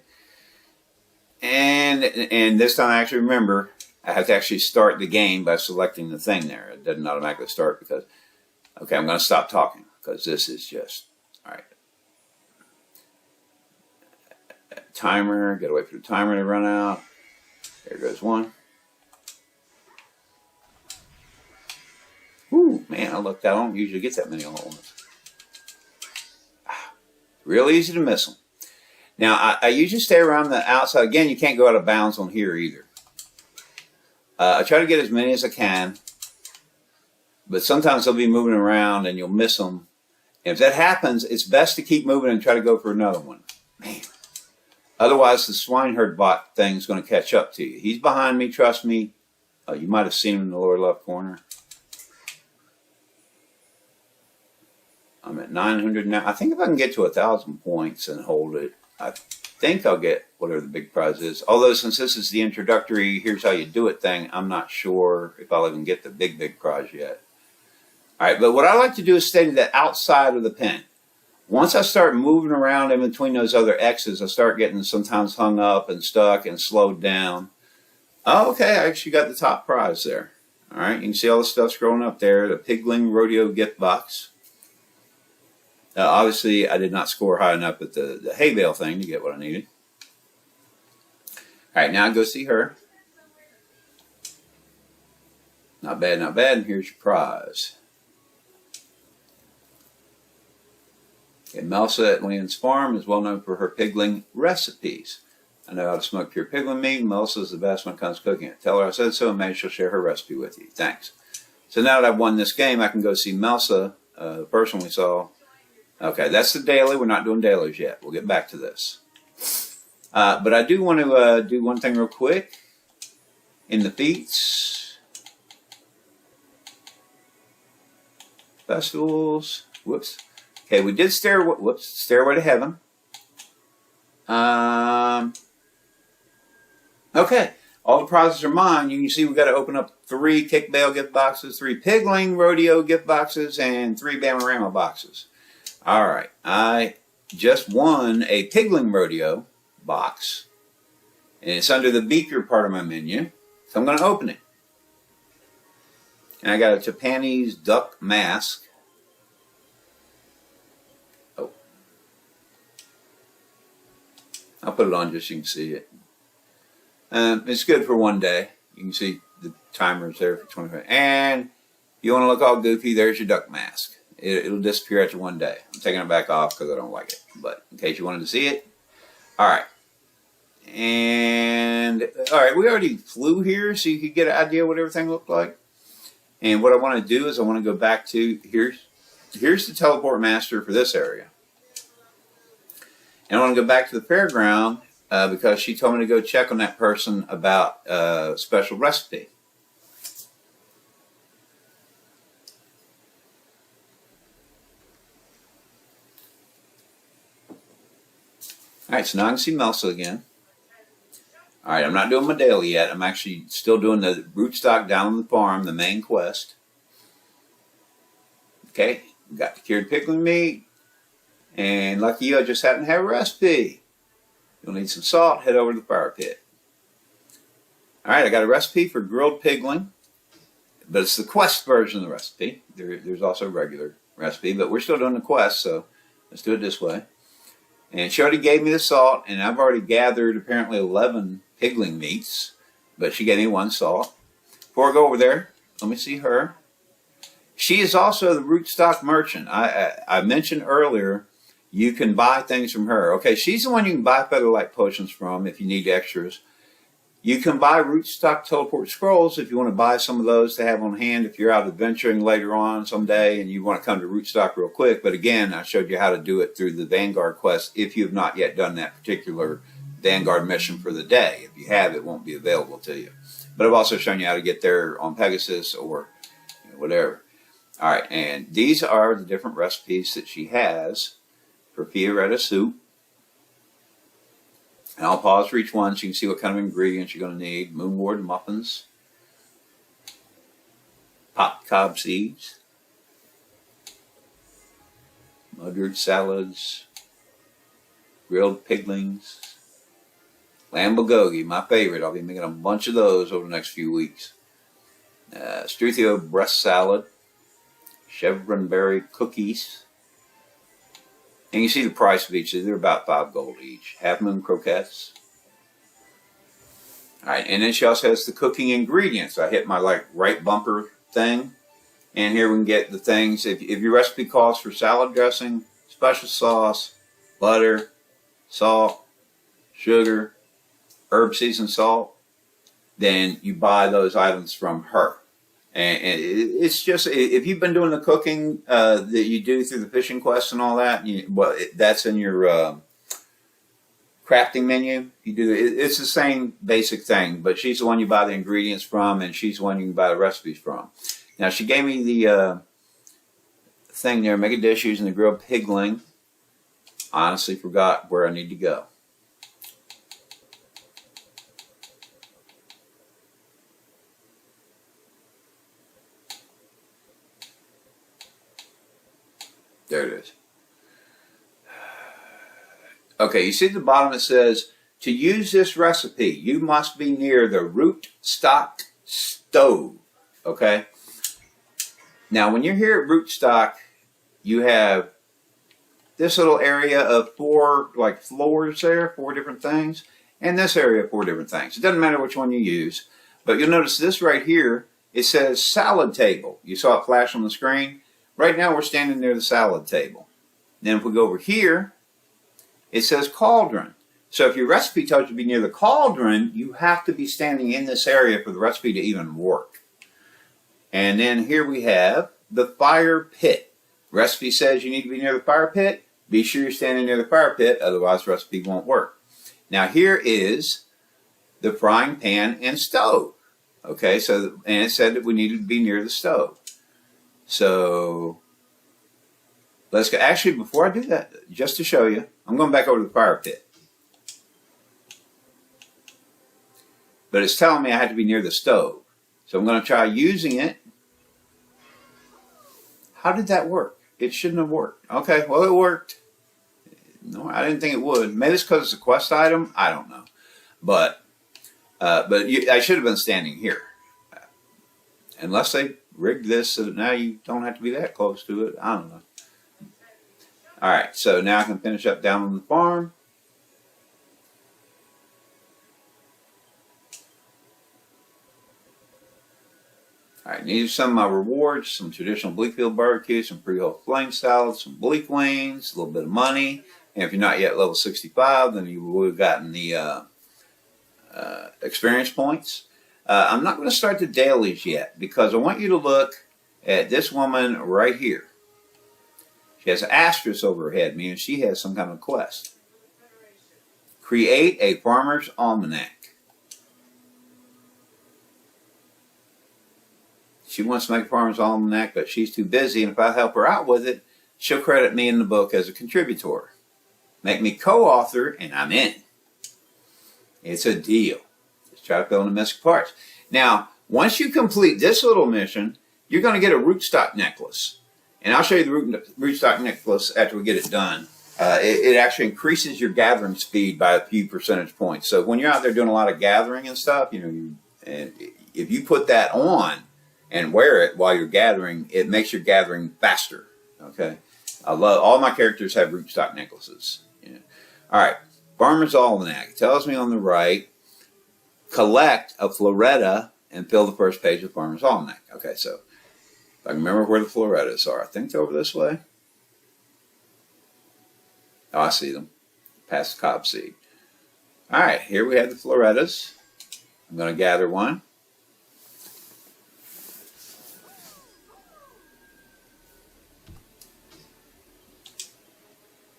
And this time I actually remember, I have to actually start the game by selecting the thing there. It doesn't automatically start because, okay, I'm going to stop talking because this is just, all right. Timer, gotta wait for the timer to run out. There goes one. Ooh, man, I looked out. I don't usually get that many on ones. Real easy to miss them. Now, I usually stay around the outside. Again, you can't go out of bounds on here either. I try to get as many as I can, but sometimes they'll be moving around and you'll miss them. And if that happens, it's best to keep moving and try to go for another one. Man. Otherwise, the swineherd bot thing is going to catch up to you. He's behind me, trust me. You might have seen him in the lower left corner. I'm at 900 now. I think if I can get to 1,000 points and hold it, I think I'll get whatever the big prize is. Although since this is the introductory, here's how you do it thing, I'm not sure if I'll even get the big prize yet. All right, but what I like to do is stay to the outside of the pen. Once I start moving around in between those other X's, I start getting sometimes hung up and stuck and slowed down. Oh, okay, I actually got the top prize there. All right, you can see all the stuff scrolling up there, the Pigling Rodeo gift box. Obviously, I did not score high enough at the hay bale thing to get what I needed. All right, now go see her. Not bad, not bad. And here's your prize. Okay, Melsa at Leon's Farm is well known for her pigling recipes. I know how to smoke pure pigling meat. Melsa is the best when it comes to cooking it. Tell her I said so and maybe she'll share her recipe with you. Thanks. So now that I've won this game, I can go see Melsa, the person we saw. Okay, that's the daily. We're not doing dailies yet. We'll get back to this. But I do want to do one thing real quick. In the Feats festivals. Whoops. Okay, we did Stairway to Heaven. Okay, all the prizes are mine. You can see we've got to open up 3 Kick Bale gift boxes, 3 Pigling Rodeo gift boxes, and 3 Bamarama boxes. All right, I just won a Pigling Rodeo box, and it's under the beaker part of my menu, so I'm going to open it. And I got a Japanese duck mask. Oh, I'll put it on just so you can see it. It's good for one day. You can see the timer's there for 25. And if you want to look all goofy, there's your duck mask. It'll disappear after one day. I'm taking it back off because I don't like it. But in case you wanted to see it. Alright. And, alright, we already flew here so you could get an idea what everything looked like. And what I want to do is I want to go back to, here's the teleport master for this area. And I want to go back to the fairground because she told me to go check on that person about a special recipe. Alright, so now I can see Melsa again. Alright, I'm not doing my daily yet. I'm actually still doing the rootstock down on the farm, the main quest. Okay, got the cured pickling meat. And lucky you, I just happen to have a recipe. You'll need some salt, head over to the fire pit. Alright, I got a recipe for grilled pigling. But it's the quest version of the recipe. There's also a regular recipe, but we're still doing the quest, so let's do it this way. And she already gave me the salt, and I've already gathered apparently 11 pigling meats, but she gave me 1 salt. Before I go over there, let me see her. She is also the rootstock merchant. I mentioned earlier you can buy things from her. Okay, she's the one you can buy featherlight potions from if you need extras. You can buy rootstock teleport scrolls if you want to buy some of those to have on hand if you're out adventuring later on someday and you want to come to rootstock real quick. But again, I showed you how to do it through the Vanguard quest if you have not yet done that particular Vanguard mission for the day. If you have, it won't be available to you. But I've also shown you how to get there on Pegasus or whatever. All right, and these are the different recipes that she has for Fioretta soup. And I'll pause for each one so you can see what kind of ingredients you're going to need. Moonward muffins, popped cob seeds, mudroot salads, grilled piglings, lamb bulgogi, my favorite. I'll be making a bunch of those over the next few weeks. Struthio breast salad, chevron berry cookies. And you see the price of each. They're about 5 gold each. Half moon croquettes. Alright, and then she also has the cooking ingredients. I hit my right bumper thing. And here we can get the things. If your recipe calls for salad dressing, special sauce, butter, salt, sugar, herb seasoned salt, then you buy those items from her. And it's just, if you've been doing the cooking that you do through the fishing quest and all that, that's in your crafting menu. You do it's the same basic thing, but she's the one you buy the ingredients from, and she's the one you can buy the recipes from. Now she gave me the thing there, make a dish using the grilled pigling. I honestly forgot where I need to go. There it is. Okay, you see at the bottom it says, to use this recipe, you must be near the rootstock stove. Okay? Now, when you're here at rootstock, you have this little area of 4 floors there, 4 different things, and this area 4 different things. It doesn't matter which one you use, but you'll notice this right here, it says salad table. You saw it flash on the screen. Right now we're standing near the salad table. Then if we go over here, it says cauldron. So if your recipe tells you to be near the cauldron, you have to be standing in this area for the recipe to even work. And then here we have the fire pit. Recipe says you need to be near the fire pit. Be sure you're standing near the fire pit, otherwise the recipe won't work. Now here is the frying pan and stove. Okay, so and it said that we needed to be near the stove. So let's go. Actually, before I do that, just to show you, I'm going back over to the fire pit. but it's telling me I had to be near the stove. So I'm going to try using it. How did that work? It shouldn't have worked. Okay, well, it worked. No, I didn't think it would. Maybe it's because it's a quest item. I don't know. But I should have been standing here. Unless they rigged this so that now you don't have to be that close to it. I don't know. Alright, so now I can finish up down on the farm. Alright, these are some of my rewards. Some traditional Bleakfield barbecue, some pre-whole flame salad, some bleak wings, a little bit of money. And if you're not yet level 65, then you would have gotten the experience points. I'm not going to start the dailies yet because I want you to look at this woman right here. She has an asterisk over her head, meaning she has some kind of quest. Create a farmer's almanac. She wants to make a farmer's almanac, but she's too busy, and if I help her out with it, she'll credit me in the book as a contributor. Make me co-author, and I'm in. It's a deal. Just try to fill in the missing parts. Now, once you complete this little mission, you're going to get a rootstock necklace. And I'll show you the rootstock necklace after we get it done. It actually increases your gathering speed by a few percentage points. So when you're out there doing a lot of gathering and stuff, if you put that on and wear it while you're gathering, it makes your gathering faster. Okay, I love all my characters have rootstock necklaces. Yeah. All right, Farmer's Almanac. It tells me on the right, collect a Floretta and fill the first page of Farmer's Almanac. Okay, so if I can remember where the Florettas are. I think they're over this way. Oh, I see them. Past the cob seed. All right, here we have the Florettas. I'm going to gather one.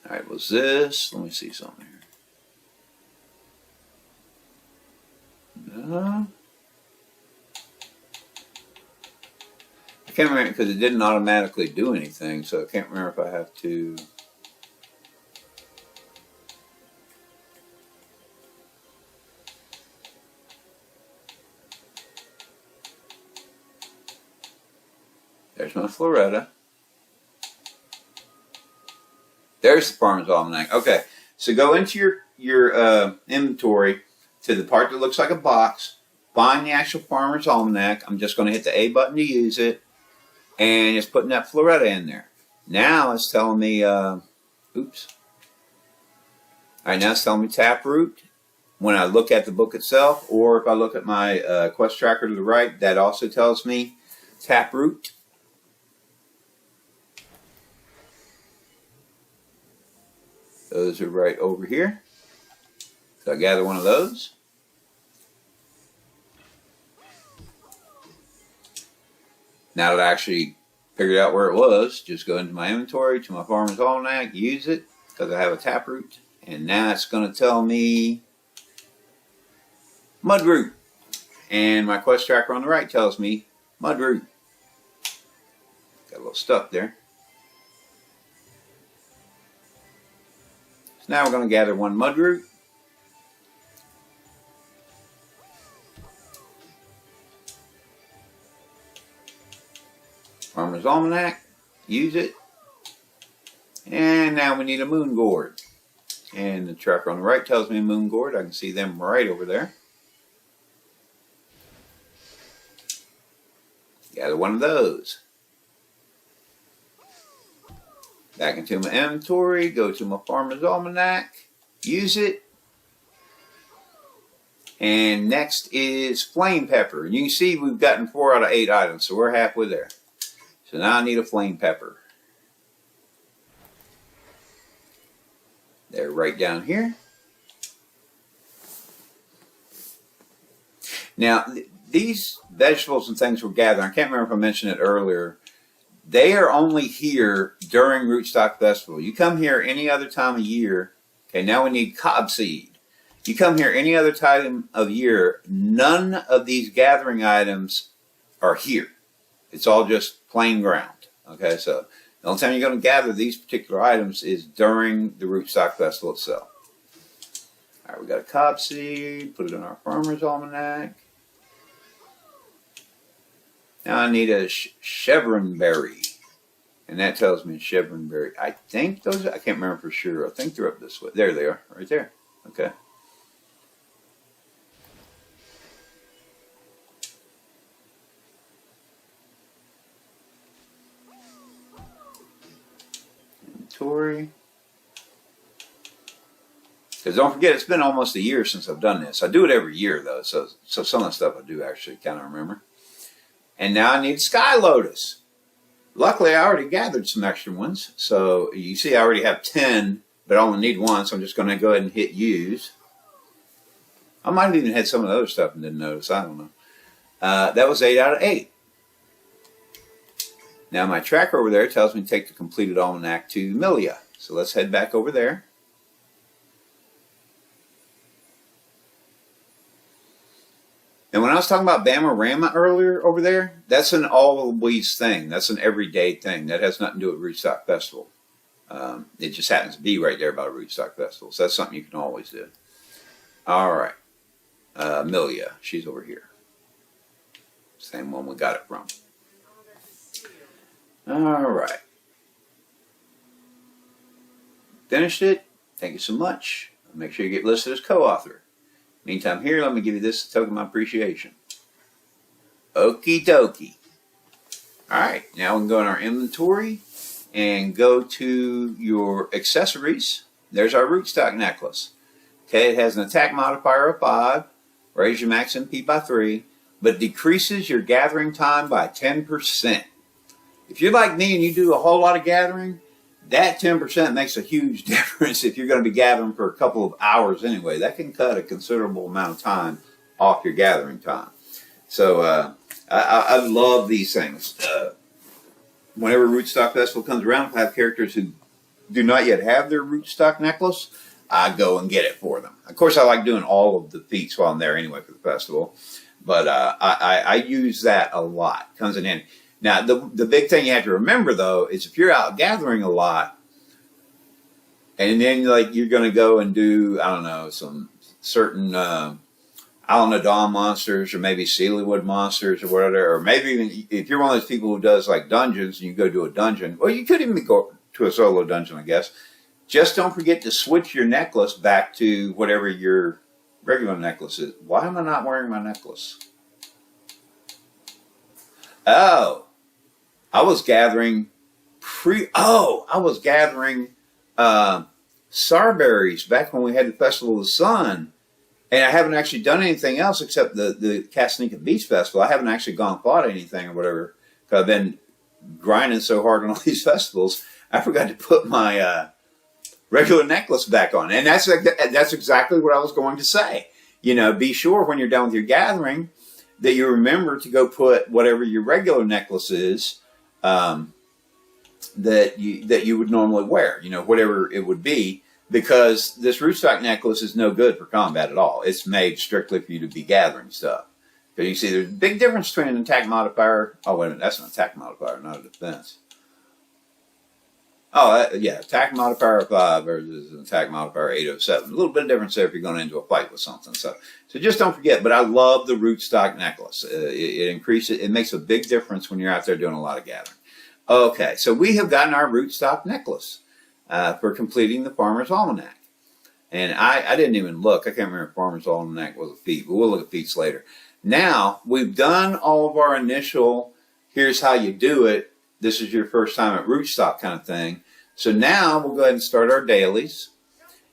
All right, was this? Let me see something here. No. I can't remember because it didn't automatically do anything, so I can't remember if I have to. There's my Floretta. There's the Farmer's Almanac. Okay, so go into your inventory to the part that looks like a box. Find the actual Farmer's Almanac. I'm just going to hit the A button to use it. And it's putting that Floretta in there. Now it's telling me, oops. Alright, now it's telling me taproot. When I look at the book itself, or if I look at my quest tracker to the right, that also tells me taproot. Those are right over here. So I gather one of those. Now that I actually figured out where it was, just go into my inventory, to my Farmer's Almanac, use it, because I have a taproot. And now it's going to tell me mudroot. And my quest tracker on the right tells me mudroot. Got a little stuck there. So now we're going to gather one mudroot. Farmer's Almanac, use it. And now we need a moon gourd. And the tracker on the right tells me moon gourd. I can see them right over there. Gather one of those. Back into my inventory, go to my Farmer's Almanac, use it. And next is flame pepper. And you can see we've gotten 4 out of 8 items, so we're halfway there. So now I need a flame pepper. They're right down here. Now, these vegetables and things we're gathering, I can't remember if I mentioned it earlier, they are only here during Rootstock Festival. You come here any other time of year. Okay, now we need cobseed. You come here any other time of year, none of these gathering items are here. It's all just plain ground. Okay, so the only time you're going to gather these particular items is during the Rootstock Festival itself. Alright, we got a cob seed. Put it in our farmer's almanac. Now I need a chevron berry. And that tells me chevron berry. I think those, I can't remember for sure. I think they're up this way. There they are, right there. Okay. Inventory. Because don't forget, it's been almost a year since I've done this. I do it every year though, so some of the stuff I do actually kind of remember. And now I need Sky Lotus. Luckily, I already gathered some extra ones. So you see I already have 10, but I only need one, so I'm just going to go ahead and hit use. I might have even had some of the other stuff and didn't notice. I don't know. That was 8 out of 8. Now my tracker over there tells me to take the completed almanac to Milia. So let's head back over there. And when I was talking about Bamorama earlier over there, that's an always thing. That's an everyday thing. That has nothing to do with Rootstock Festival. It just happens to be right there by Rootstock Festival. So that's something you can always do. All right. Milia, she's over here. Same one we got it from. All right. Finished it. Thank you so much. Make sure you get listed as co-author. Meantime, here, let me give you this token of my appreciation. Okie dokie. Alright, now we can go in our inventory and go to your accessories. There's our rootstock necklace. Okay, it has an attack modifier of 5, raise your max MP by 3, but decreases your gathering time by 10%. If you're like me and you do a whole lot of gathering, that 10% makes a huge difference if you're going to be gathering for a couple of hours anyway. That can cut a considerable amount of time off your gathering time. So I love these things. Whenever Rootstock Festival comes around, if I have characters who do not yet have their Rootstock necklace, I go and get it for them. Of course, I like doing all of the feats while I'm there anyway for the festival. But I use that a lot. Comes in handy. Now, the big thing you have to remember, though, is if you're out gathering a lot, and then like you're going to go and do, I don't know, some certain Dawn monsters, or maybe Sealywood monsters, or whatever, or maybe even if you're one of those people who does like dungeons, and you go to a dungeon, or you could even go to a solo dungeon, I guess. Just don't forget to switch your necklace back to whatever your regular necklace is. Why am I not wearing my necklace? Oh. I was gathering Sarberries back when we had the Festival of the Sun, and I haven't actually done anything else except the Kastanika Beach Festival. I haven't actually gone and fought anything or whatever, because I've been grinding so hard on all these festivals. I forgot to put my regular necklace back on, and that's exactly what I was going to say. You know, be sure when you're done with your gathering that you remember to go put whatever your regular necklace is. That you would normally wear, you know, whatever it would be, because this rootstock necklace is no good for combat at all. It's made strictly for you to be gathering stuff. Because you see, there's a big difference between an attack modifier. Oh, wait a minute, that's an attack modifier, not a defense. Oh, yeah, attack modifier 5 versus an attack modifier 807. A little bit of difference there if you're going into a fight with something. So just don't forget. But I love the rootstock necklace. It increases. It makes a big difference when you're out there doing a lot of gathering. Okay, so we have gotten our rootstock necklace for completing the Farmer's Almanac. And I didn't even look. I can't remember if Farmer's Almanac was a feat, but we'll look at feats later. Now, we've done all of our initial, here's how you do it. This is your first time at rootstock kind of thing. So now we'll go ahead and start our dailies.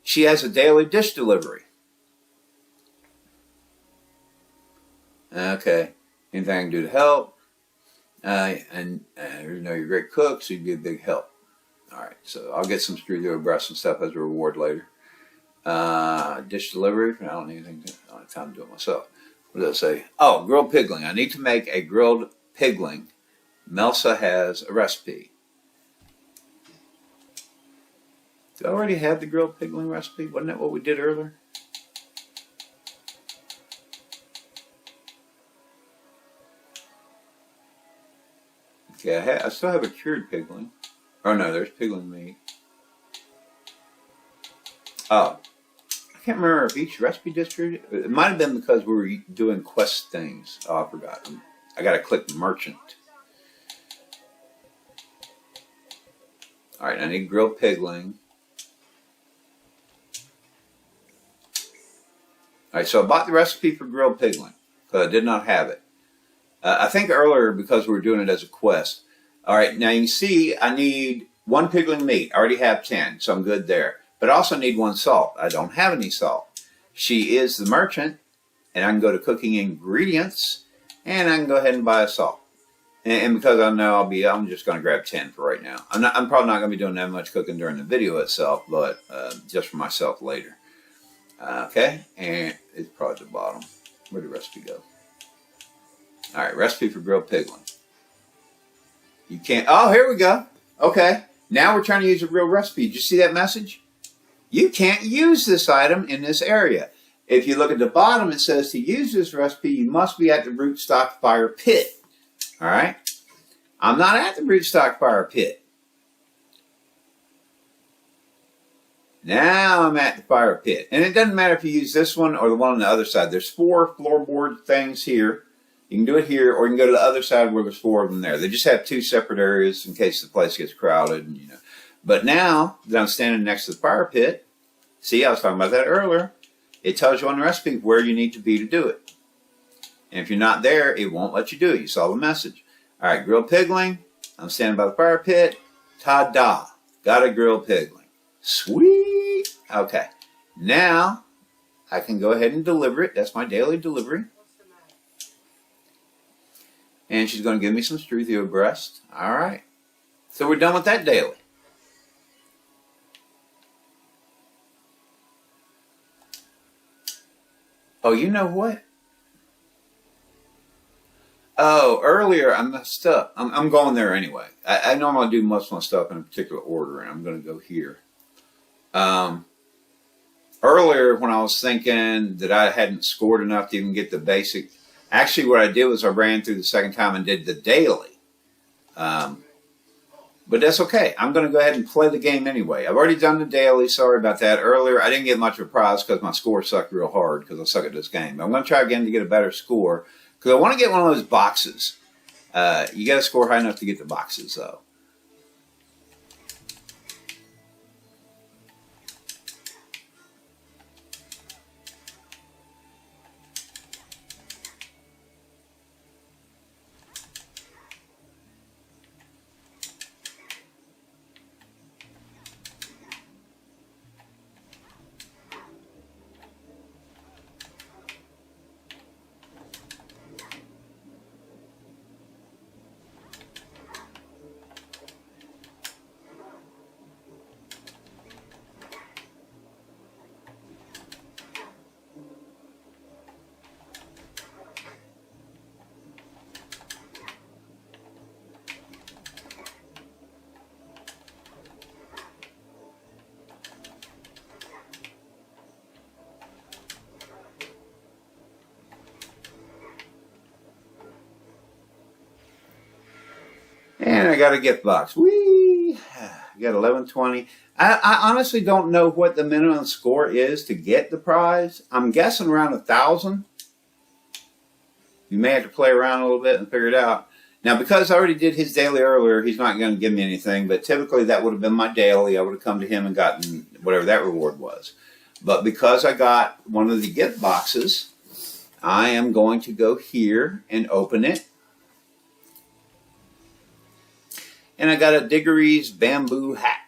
She has a daily dish delivery. Okay, anything I can do to help? And you know, you're a great cook, so you'd be a big help. All right, so I'll get some screwdriver breasts and stuff as a reward later. Dish delivery. I don't need anything. I don't have time to do it myself. What does it say? Oh, grilled pigling. I need to make a grilled pigling. Melsa has a recipe. Do I already have the grilled pigling recipe? Wasn't that what we did earlier? Okay, I still have a cured pigling. Oh no, there's pigling meat. Oh, I can't remember if each recipe distributed. It might have been because we were doing quest things. Oh, I forgot. I got to click merchant. All right, I need grilled pigling. All right, so I bought the recipe for grilled pigling because I did not have it. I think earlier because we were doing it as a quest. All right, now you can see I need 1 pigling meat. I already have 10, so I'm good there. But I also need 1 salt. I don't have any salt. She is the merchant, and I can go to cooking ingredients, and I can go ahead and buy a salt. And because I know I'm just going to grab 10 for right now. I'm probably not going to be doing that much cooking during the video itself, but just for myself later. Okay, and it's probably at the bottom. Where'd the recipe go? All right, recipe for grilled pigling. You can't, oh, here we go. Okay, now we're trying to use a real recipe. Did you see that message? You can't use this item in this area. If you look at the bottom, it says to use this recipe, you must be at the Rootstock Fire Pit. All right, I'm not at the Rootstock Fire Pit. Now I'm at the fire pit. And it doesn't matter if you use this one or the one on the other side. There's 4 floorboard things here. You can do it here, or you can go to the other side where there's 4 of them there. They just have 2 separate areas in case the place gets crowded. And, But now that I'm standing next to the fire pit, see, I was talking about that earlier. It tells you on the recipe where you need to be to do it. And if you're not there, it won't let you do it. You saw the message. All right, grilled pigling. I'm standing by the fire pit. Ta-da. Got a grilled pigling. Sweet. Okay. Now, I can go ahead and deliver it. That's my daily delivery. And she's going to give me some struthio breast. All right. So we're done with that daily. Oh, you know what? Oh, earlier I messed up. I'm going there anyway. I normally do most of my stuff in a particular order, and I'm going to go here. Earlier when I was thinking that I hadn't scored enough to even get the basic, actually what I did was I ran through the second time and did the daily. But that's okay. I'm going to go ahead and play the game anyway. I've already done the daily. Sorry about that. Earlier I didn't get much of a prize because my score sucked real hard because I suck at this game. But I'm going to try again to get a better score because I want to get one of those boxes. You got to score high enough to get the boxes though. And I got a gift box. Whee! I got 1120. I honestly don't know what the minimum score is to get the prize. I'm guessing around 1,000. You may have to play around a little bit and figure it out. Now, because I already did his daily earlier, he's not going to give me anything. But typically, that would have been my daily. I would have come to him and gotten whatever that reward was. But because I got one of the gift boxes, I am going to go here and open it. And I got a Diggory's bamboo hat.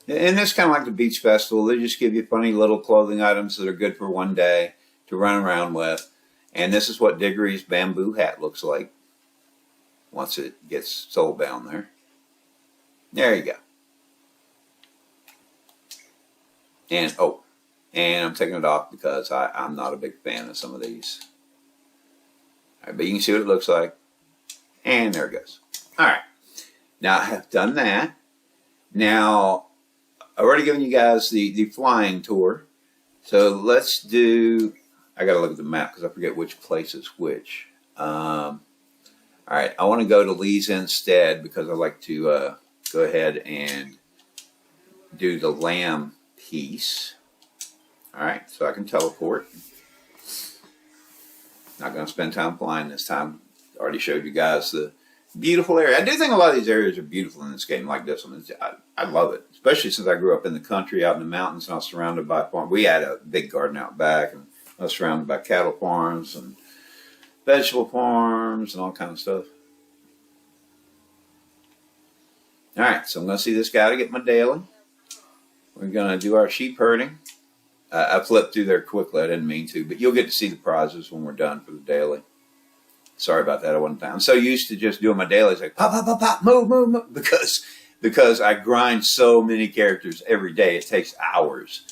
And it's kind of like the beach festival. They just give you funny little clothing items that are good for one day to run around with. And this is what Diggory's bamboo hat looks like once it gets sold down there. There you go. And, oh, and I'm taking it off because I'm not a big fan of some of these. All right, but you can see what it looks like. And there it goes. All right. Now I have done that. Now, I've already given you guys the flying tour. So let's do, I got to look at the map because I forget which place is which. All right. I want to go to Lee's instead because I like to go ahead and do the lamb piece. Alright, so I can teleport. Not going to spend time flying this time. Already showed you guys the beautiful area. I do think a lot of these areas are beautiful in this game, like this one. I love it, especially since I grew up in the country, out in the mountains, and I was surrounded by farms. We had a big garden out back, and I was surrounded by cattle farms and vegetable farms and all kinds of stuff. Alright, so I'm going to see this guy to get my daily. We're going to do our sheep herding. I flipped through there quickly. I didn't mean to, but you'll get to see the prizes when we're done for the daily. Sorry about that. I wasn't. I'm so used to just doing my dailies like pop, pop, pop, pop, move, move, move, because I grind so many characters every day. It takes hours,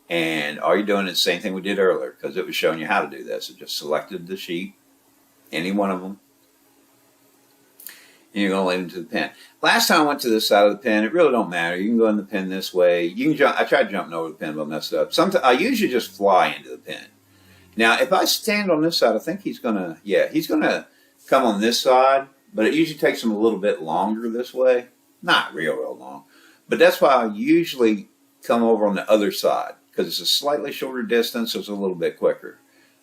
and all you're doing is the same thing we did earlier, because it was showing you how to do this. It just selected the sheep, any one of them, and you're going to lead them to the pen. Last time I went to this side of the pen, it really don't matter. You can go in the pen this way. You can jump. I tried jumping over the pen, but I messed up. Sometimes I usually just fly into the pen. Now, if I stand on this side, I think he's gonna come on this side, but it usually takes him a little bit longer this way. Not real long, but that's why I usually come over on the other side, because it's a slightly shorter distance, so it's a little bit quicker.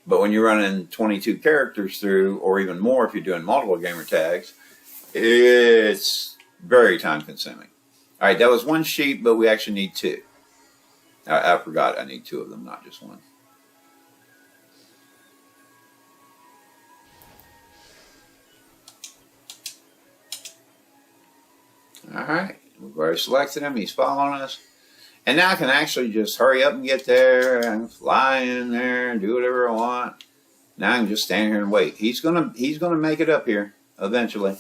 But when you're running 22 characters through, or even more if you're doing multiple gamer tags, it's very time consuming. All right, that was one sheep, but we actually need two. I forgot I need two of them, not just one. All right, we've already selected him. He's following us. And now I can actually just hurry up and get there and fly in there and do whatever I want. Now I can just stand here and wait. He's gonna make it up here eventually.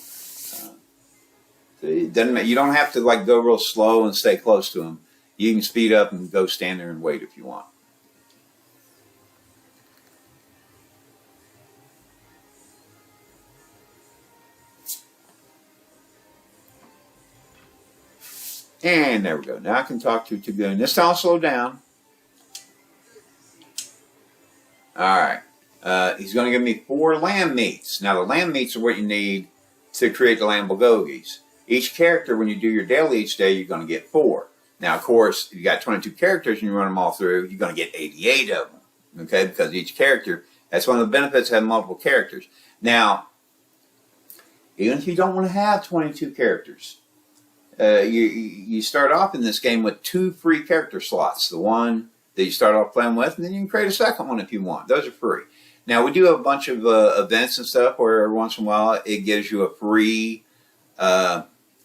It doesn't. You don't have to like go real slow and stay close to him. You can speed up and go stand there and wait if you want. And there we go. Now I can talk to Tagoon. This time I'll slow down. Alright. He's going to give me 4 lamb meats. Now the lamb meats are what you need to create the lamb bulgogis. Each character, when you do your daily each day, you're going to get 4. Now, of course, if you got 22 characters and you run them all through, you're going to get 88 of them. Okay? Because each character, that's one of the benefits of having multiple characters. Now, even if you don't want to have 22 characters, you start off in this game with 2 free character slots. The one that you start off playing with, and then you can create a second one if you want. Those are free. Now, we do have a bunch of events and stuff where every once in a while it gives you a free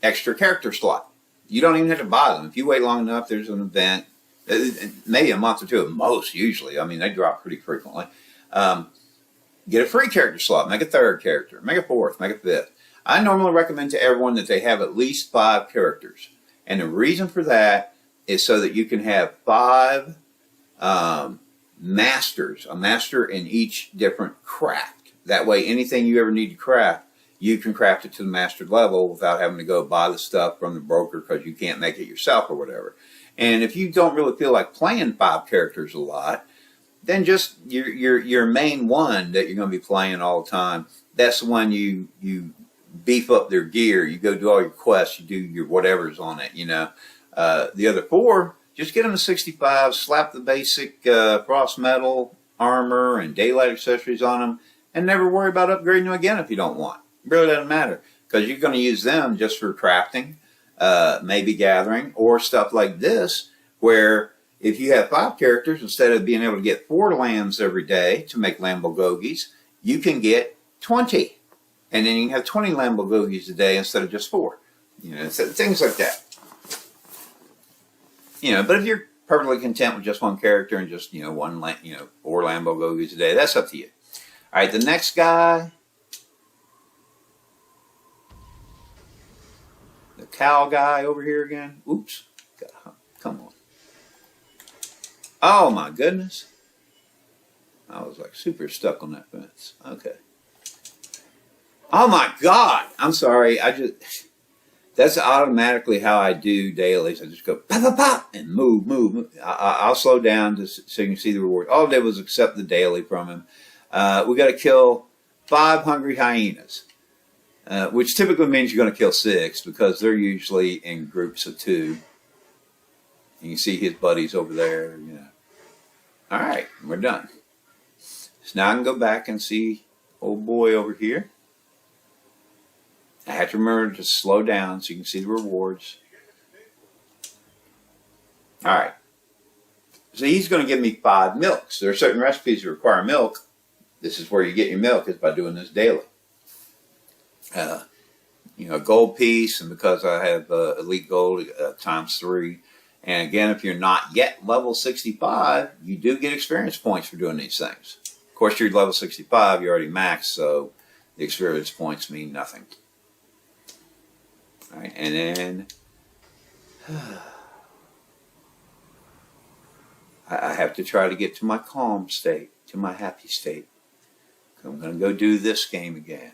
extra character slot. You don't even have to buy them. If you wait long enough, there's an event, maybe a month or two at most, usually. I mean, they drop pretty frequently. Get a free character slot. Make a 3rd character. Make a 4th. Make a 5th. I normally recommend to everyone that they have at least 5 characters. And the reason for that is so that you can have 5 masters, a master in each different craft. That way, anything you ever need to craft, you can craft it to the mastered level without having to go buy the stuff from the broker because you can't make it yourself or whatever. And if you don't really feel like playing 5 characters a lot, then just your main one that you're going to be playing all the time, that's the one you beef up their gear. You go do all your quests, you do your whatever's on it, you know. The other 4, just get them to 65, slap the basic frost metal armor and daylight accessories on them, and never worry about upgrading them again if you don't want. It really doesn't matter, because you're going to use them just for crafting, maybe gathering, or stuff like this, where if you have 5 characters, instead of being able to get 4 lambs every day to make lamb bulgogis, you can get 20. And then you can have 20 lamb bulgogis a day instead of just 4. You know, so things like that. You know, but if you're perfectly content with just 1 character and just, 4 lamb bulgogis a day, that's up to you. All right, the next guy, the cow guy over here again. Oops, come on. Oh my goodness. I was like super stuck on that fence. Okay. Oh my God! I'm sorry. That's automatically how I do dailies. I just go pop, pop, pop, and move. I'll slow down so you can see the reward. All I did was accept the daily from him. We got to kill 5 hungry hyenas, which typically means you're going to kill 6 because they're usually in groups of 2. You can see his buddies over there. You know. All right, we're done. So now I can go back and see old boy over here. I have to remember to slow down so you can see the rewards. All right. So he's going to give me 5 milks. There are certain recipes that require milk. This is where you get your milk, is by doing this daily. You know, gold piece, and because I have elite gold ×3. And again, if you're not yet level 65, you do get experience points for doing these things. Of course, you're level 65, you're already maxed, so the experience points mean nothing. All right, and then I have to try to get to my calm state, to my happy state. I'm going to go do this game again.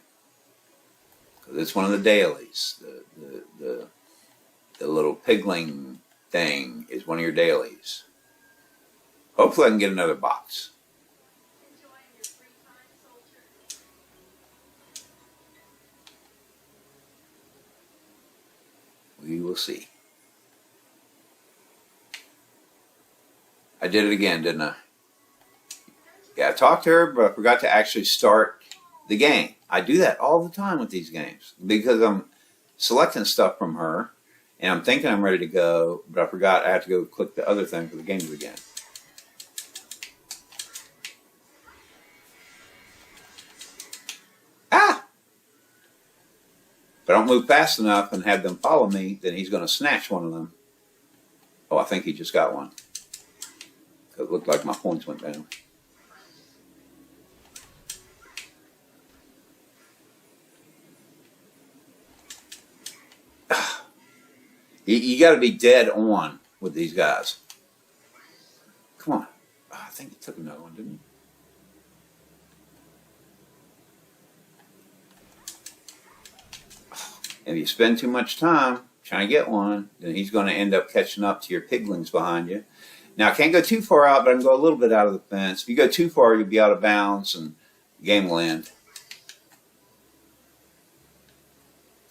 Because it's one of the dailies. The little pigling thing is one of your dailies. Hopefully I can get another box. We will see. I did it again, didn't I? Yeah, I talked to her, but I forgot to actually start the game. I do that all the time with these games because I'm selecting stuff from her and I'm thinking I'm ready to go, but I forgot I have to go click the other thing for the game to begin. Ah! If I don't move fast enough and have them follow me, then he's going to snatch one of them. Oh, I think he just got one. It looked like my points went down. You got to be dead on with these guys. Come on. Oh, I think he took another one, didn't he? If you spend too much time trying to get one, then he's going to end up catching up to your piglings behind you. Now, I can't go too far out, but I can go a little bit out of the fence. If you go too far, you'll be out of bounds and the game will end.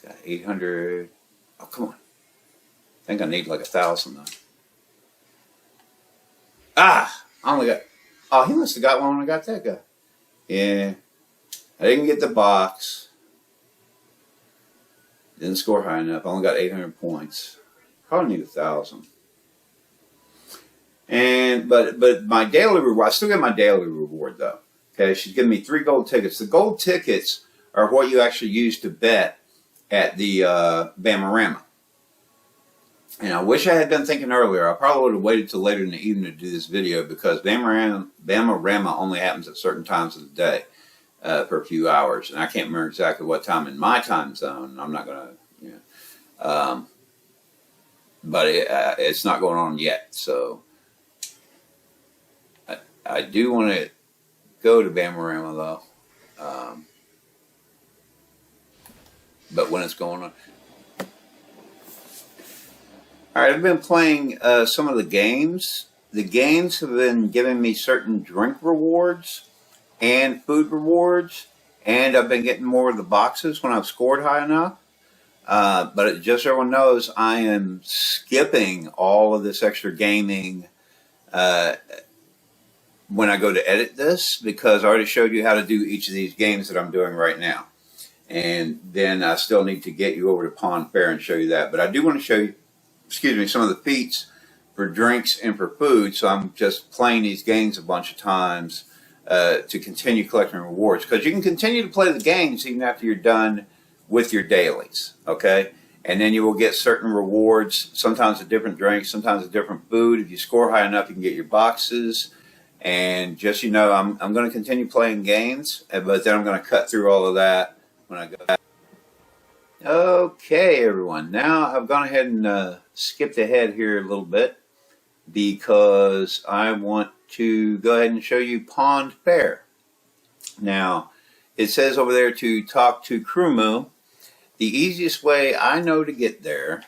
Got 800. Oh, come on. I think I need like 1,000 though. Ah! I only got... Oh, he must have got one when I got that guy. Yeah. I didn't get the box. Didn't score high enough. I only got 800 points. Probably need 1,000. And but my daily reward, I still get my daily reward though. Okay, she's giving me 3 gold tickets. The gold tickets are what you actually use to bet at the Bamorama. And I wish I had been thinking earlier. I probably would have waited till later in the evening to do this video because Bamorama only happens at certain times of the day for a few hours, and I can't remember exactly what time in my time zone. I'm not gonna, you know, but it's not going on yet, so. I do want to go to Bamorama though, but when it's going on. All right, I've been playing some of the games. The games have been giving me certain drink rewards and food rewards, and I've been getting more of the boxes when I've scored high enough. But just so everyone knows, I am skipping all of this extra gaming when I go to edit this, because I already showed you how to do each of these games that I'm doing right now. And then I still need to get you over to Faire and show you that. But I do want to show you, excuse me, some of the feats for drinks and for food. So I'm just playing these games a bunch of times to continue collecting rewards. Because you can continue to play the games even after you're done with your dailies, okay? And then you will get certain rewards, sometimes a different drink, sometimes a different food. If you score high enough, you can get your boxes. And just, you know, I'm going to continue playing games, but then I'm going to cut through all of that when I go back. Okay, everyone. Now I've gone ahead and skipped ahead here a little bit because I want to go ahead and show you Faire. Now, it says over there to talk to Krumu. The easiest way I know to get there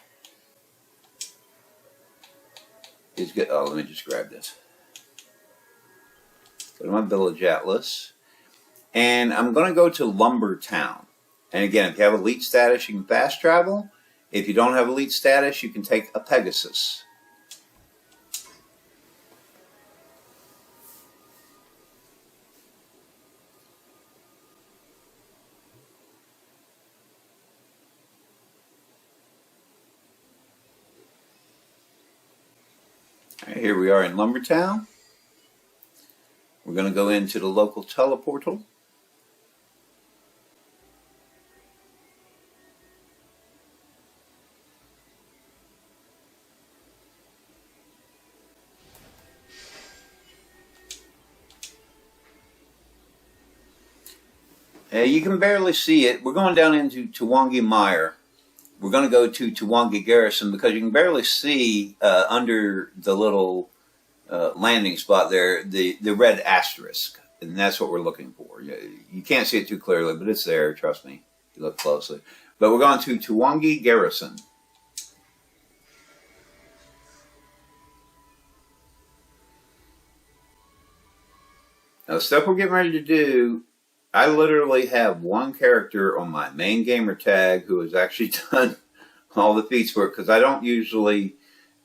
is get. Oh, let me just grab this. Go to my village atlas, and I'm going to go to Lumber Town. And again, if you have elite status, you can fast travel. If you don't have elite status, you can take a Pegasus. All right, here we are in Lumbertown. We're going to go into the local teleportal. You can barely see it. We're going down into Twangi Mire. We're going to go to Twangi Garrison because you can barely see under the little landing spot there the red asterisk, and that's what we're looking for. You can't see it too clearly, but it's there. Trust me, if you look closely. But we're going to Twangi Garrison. Now, the stuff we're getting ready to do, I literally have one character on my main gamer tag who has actually done all the feats for it, because I don't usually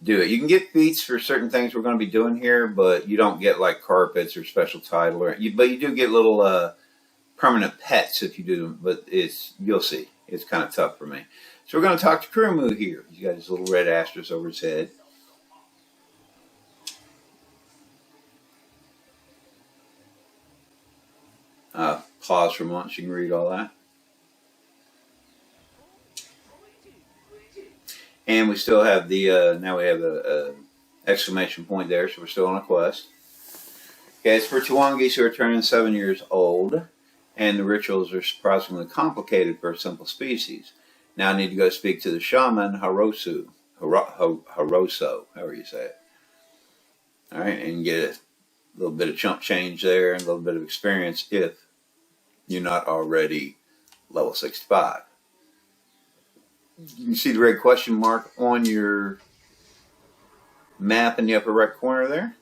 do it. You can get feats for certain things we're going to be doing here, but you don't get like carpets or special title, but you do get little permanent pets if you do them. But you'll see, it's kind of tough for me. So we're going to talk to Kurumu here. He's got his little red asterisk over his head. Pause for a moment so you can read all that. And we still have the, now we have a exclamation point there, so we're still on a quest. Okay, it's for Twangis who are turning 7 years old, and the rituals are surprisingly complicated for a simple species. Now I need to go speak to the shaman Haroso, however you say it. Alright, and get a little bit of chump change there, and a little bit of experience if you're not already level 65. You can see the red question mark on your map in the upper right corner there.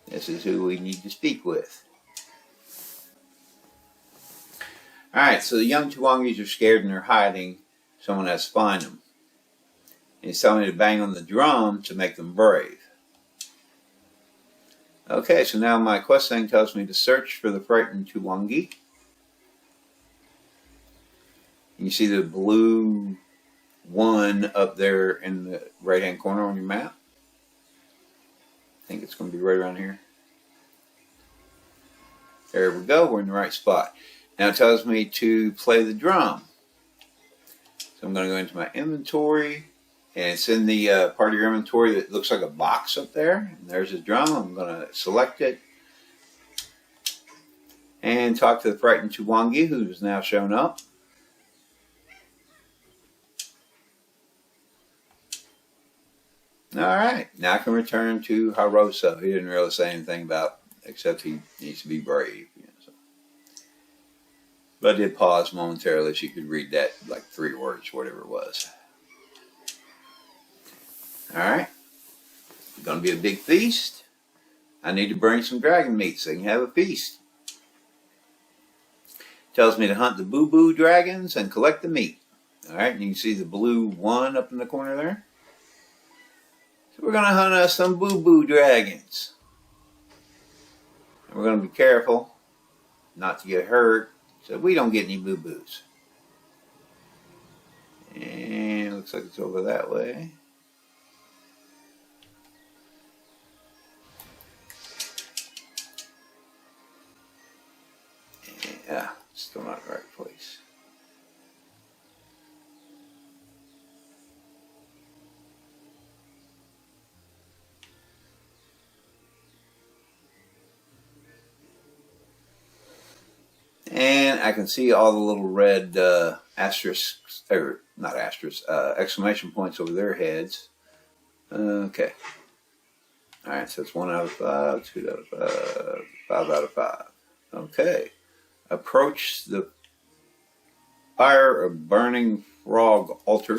This is who we need to speak with. Alright, so the young Twangis are scared and they're hiding. Someone has to find them. And he's telling me to bang on the drum to make them brave. Okay, so now my quest thing tells me to search for the frightened Twangi. You see the blue one up there in the right hand corner on your map? I think it's going to be right around here. There we go, we're in the right spot. Now it tells me to play the drum. So I'm going to go into my inventory, and it's in the part of your inventory that looks like a box up there. And there's the drum. I'm going to select it and talk to the frightened Twangi, who's now shown up. Alright, now I can return to Haroso. He didn't really say anything about, except he needs to be brave. So. But I did pause momentarily so you could read that, like 3 words, whatever it was. Alright, it's going to be a big feast. I need to bring some dragon meat so I can have a feast. Tells me to hunt the boo-boo dragons and collect the meat. Alright, and you can see the blue one up in the corner there. So we're going to hunt us some boo-boo dragons. And we're going to be careful not to get hurt so we don't get any boo-boos. And it looks like it's over that way. Yeah, still not the right place. And I can see all the little red asterisks, or not asterisks, exclamation points over their heads. Okay. Alright, so it's 1 out of 5, 2 out of 5, 5 out of 5. Okay. Approach the fire of burning frog altar.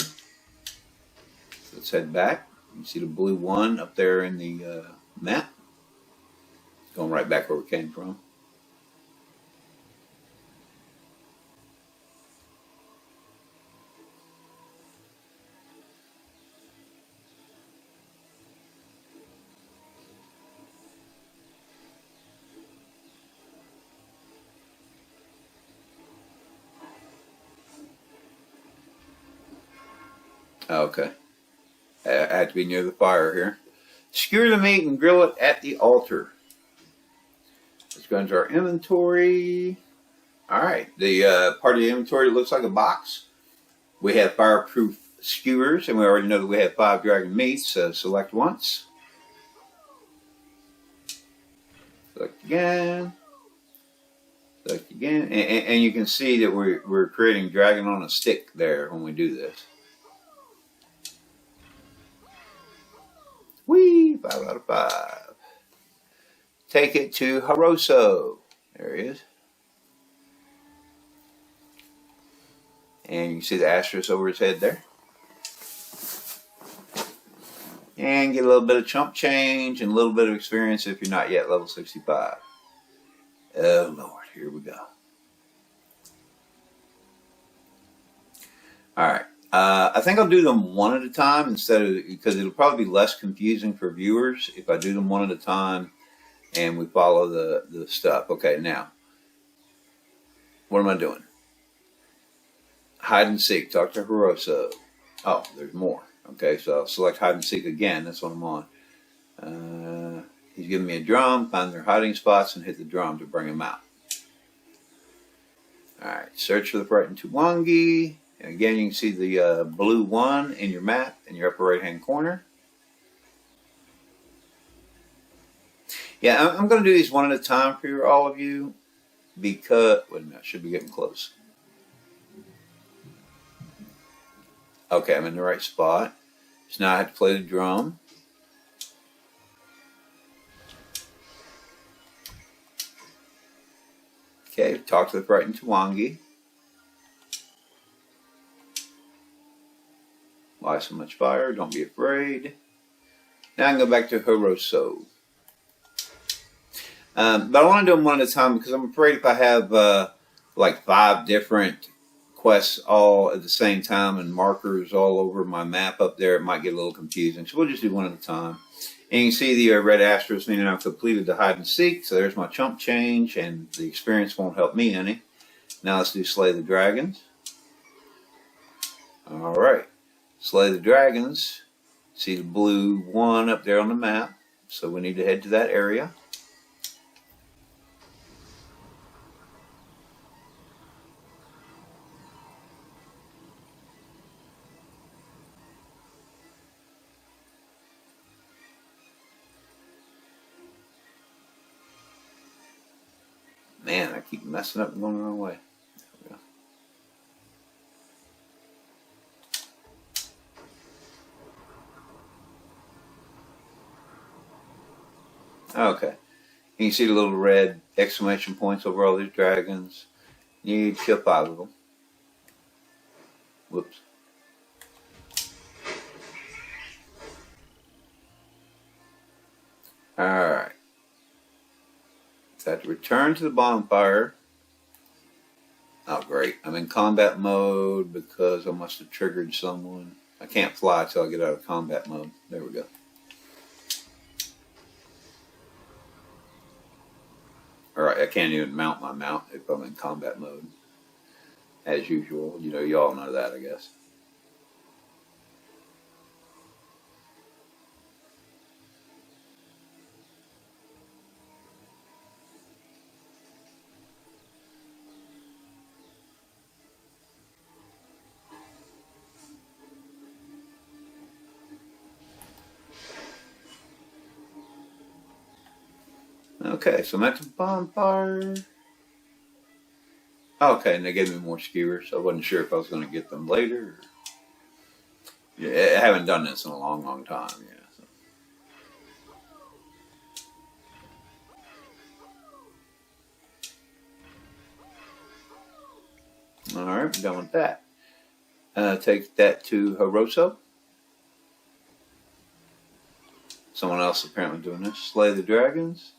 Let's head back. You see the blue one up there in the map. Going right back where we came from. Okay. I had to be near the fire here. Skewer the meat and grill it at the altar. Let's go into our inventory. Alright, the part of the inventory looks like a box. We have fireproof skewers, and we already know that we have 5 dragon meats, so select once. Select again. Select again. And you can see that we're creating dragon on a stick there when we do this. Whee! 5 out of 5. Take it to Haroso. There he is. And you can see the asterisk over his head there. And get a little bit of chump change and a little bit of experience if you're not yet level 65. Oh Lord, here we go. Alright, I think I'll do them one at a time instead of, because it'll probably be less confusing for viewers if I do them one at a time and we follow the stuff. Okay, now, what am I doing? Hide and seek, talk to Haroso. Oh, there's more. Okay, so I'll select hide and seek again, that's what I'm on. He's giving me a drum, find their hiding spots and hit the drum to bring them out. Alright, search for the frightened Tuwangi. And again, you can see the blue 1 in your map in your upper right hand corner. Yeah, I'm going to do these one at a time for all of you because, wait a minute, I should be getting close. Okay, I'm in the right spot. So now I have to play the drum. Okay, talk to the frightened Tuwangi. Why so much fire? Don't be afraid. Now I can go back to Haroso. But I want to do them one at a time because I'm afraid if I have like 5 different quests all at the same time and markers all over my map up there, it might get a little confusing. So we'll just do one at a time. And you can see the red asterisk meaning I've completed the hide and seek. So there's my chump change and the experience won't help me any. Now let's do slay the dragons. Alright. Slay the dragons. See the blue 1 up there on the map. So we need to head to that area. Man, I keep messing up and going the wrong way. There we go. Okay. You can see the little red exclamation points over all these dragons. You need to kill 5 of them. Whoops. Alright. So I have to return to the bonfire. Oh great, I'm in combat mode because I must have triggered someone. I can't fly till I get out of combat mode. There we go. Alright, I can't even mount my mount if I'm in combat mode. As usual, you know, you all know that, I guess. Okay, so I'm at the bonfire. Okay, and they gave me more skewers, so I wasn't sure if I was going to get them later. Yeah, I haven't done this in a long, long time. Yeah. So. All right, we're done with that. Take that to Haroso. Someone else apparently doing this. Slay the dragons.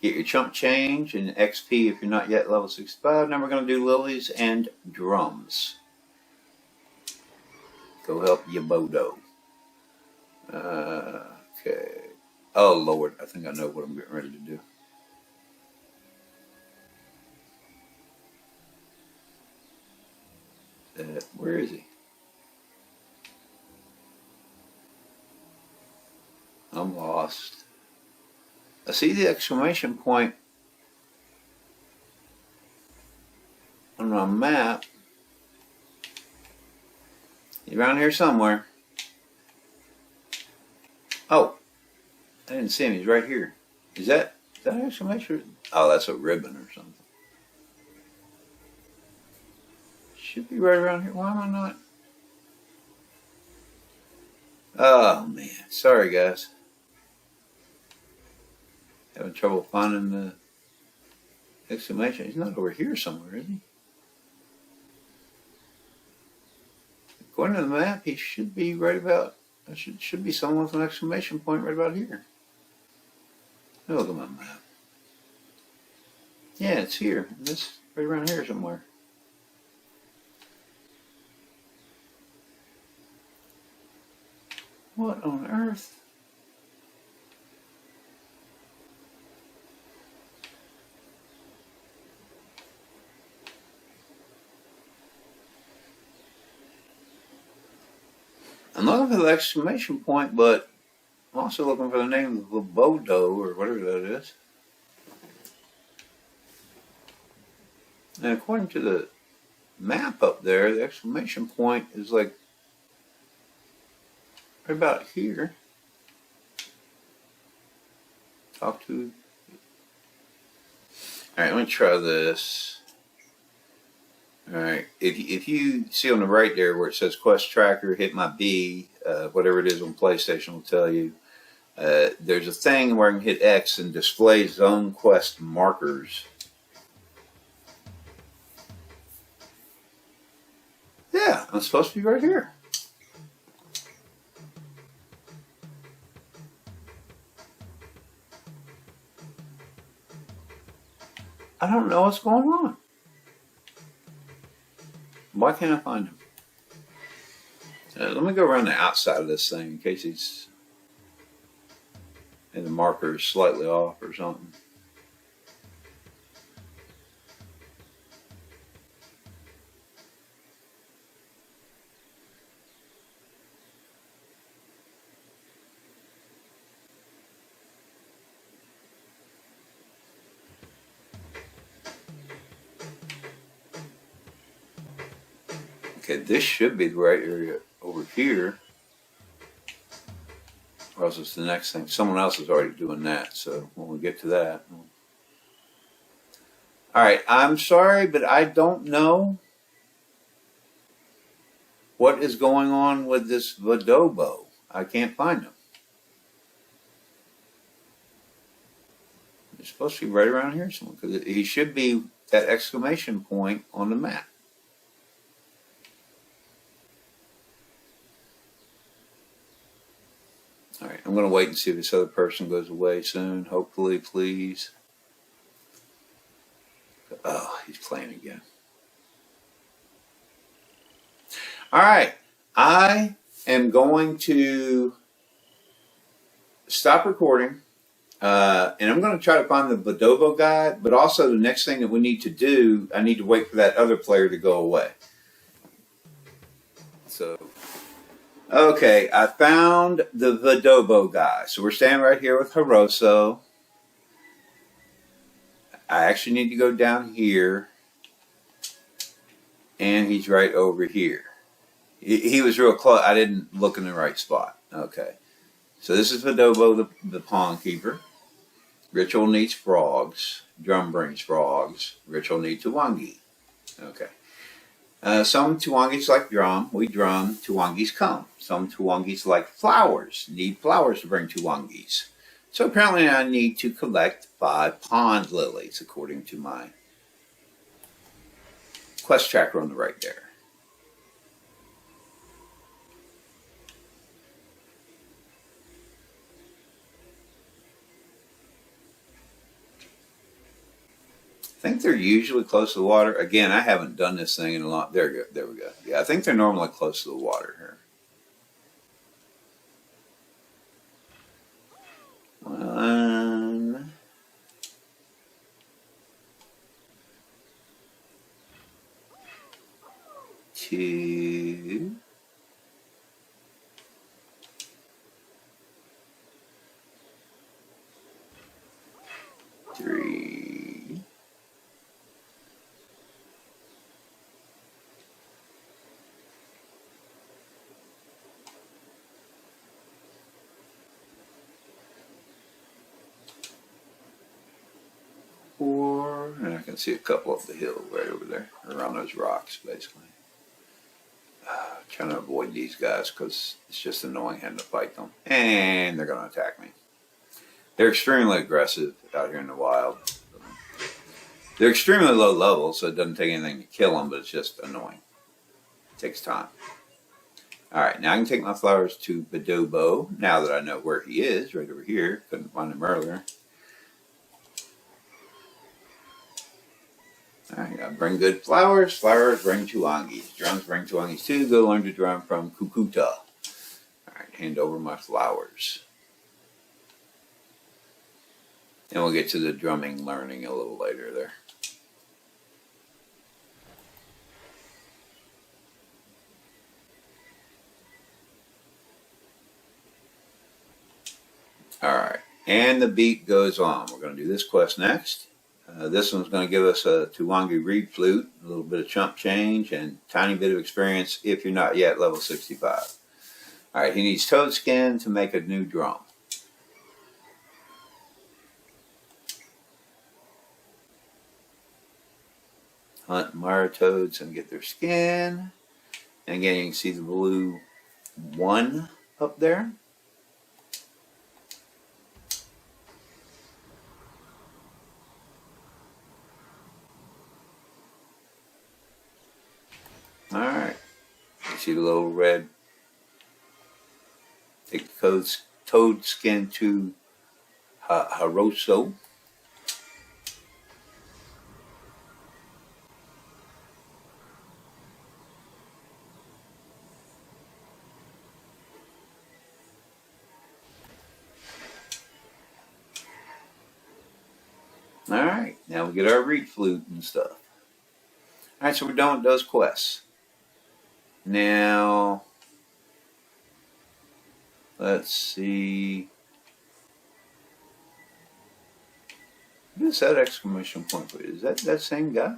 Get your chump change and XP if you're not yet level 65. Now we're going to do lilies and drums. Go help Yabodo. Okay. Oh Lord, I think I know what I'm getting ready to do. Where is he? I'm lost. I see the exclamation point on my map. He's around here somewhere. Oh, I didn't see him. He's right here. Is that an exclamation? Oh, that's a ribbon or something. Should be right around here. Why am I not? Oh, man. Sorry, guys. Having trouble finding the exclamation. He's not over here somewhere, is he? According to the map, he should be right about... There should be someone with an exclamation point right about here. Look at my map. Yeah, it's here. This right around here somewhere. What on earth? I'm looking for the exclamation point, but I'm also looking for the name of the Bodo or whatever that is. And according to the map up there, the exclamation point is like right about here. Talk to. Alright, let me try this. Alright, if you see on the right there where it says Quest Tracker, hit my B, whatever it is on PlayStation will tell you. There's a thing where I can hit X and display zone quest markers. Yeah, I'm supposed to be right here. I don't know what's going on. Why can't I find him? Let me go around the outside of this thing in case he's and the marker is slightly off or something. Okay, this should be the right area over here. Or else it's the next thing. Someone else is already doing that, so when we get to that. Alright, I'm sorry, but I don't know what is going on with this Vadobo. I can't find him. He's supposed to be right around here somewhere, because he should be that exclamation point on the map. Alright, I'm going to wait and see if this other person goes away soon. Hopefully, please. Oh, he's playing again. Alright, I am going to stop recording. And I'm going to try to find the Vadobo guy, but also the next thing that we need to do, I need to wait for that other player to go away. So... okay, I found the Vadobo guy. So we're standing right here with Hiroso. I actually need to go down here. And he's right over here. He was real close. I didn't look in the right spot. Okay. So this is Vadobo, the pond keeper. Ritual needs frogs. Drum brings frogs. Ritual needs Tuwangi. Okay. Some Tuwangis like drum. We drum. Tuwangis come. Some Tuwangis like flowers. Need flowers to bring Tuwangis. So apparently I need to collect 5 pond lilies according to my quest tracker on the right there. I think they're usually close to the water. Again, I haven't done this thing in a long... There we go. Yeah, I think they're normally close to the water here. 1, 2, can see a couple up the hill right over there, around those rocks, basically. Trying to avoid these guys because it's just annoying having to fight them. And they're going to attack me. They're extremely aggressive out here in the wild. They're extremely low level, so it doesn't take anything to kill them, but it's just annoying. It takes time. Alright, now I can take my flowers to Badobo, now that I know where he is, right over here. Couldn't find him earlier. Alright, gotta bring good flowers. Flowers bring Tuangis. Drums bring Tuangis too. Go learn to drum from Kukuta. Alright, hand over my flowers. And we'll get to the drumming learning a little later there. Alright, and the beat goes on. We're going to do this quest next. This one's going to give us a Tuangi reed flute, a little bit of chump change, and a tiny bit of experience if you're not yet level 65. Alright, he needs toad skin to make a new drum. Hunt mire toads and get their skin. And again, you can see the blue 1 up there. Alright, you see the little red. Take the toad skin to Haroso. Alright, now we get our reed flute and stuff. Alright, so we're done with those quests. Now, let's see. What is that exclamation point for? Is that that same guy?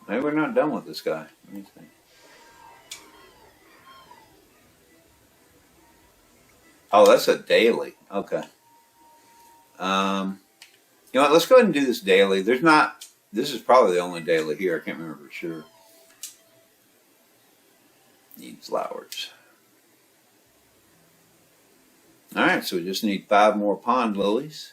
Maybe we're not done with this guy. Let me think. Oh, that's a daily. Okay. You know what? Let's go ahead and do this daily. There's not. This is probably the only daily here. I can't remember for sure. Need flowers. Alright, so we just need 5 more pond lilies.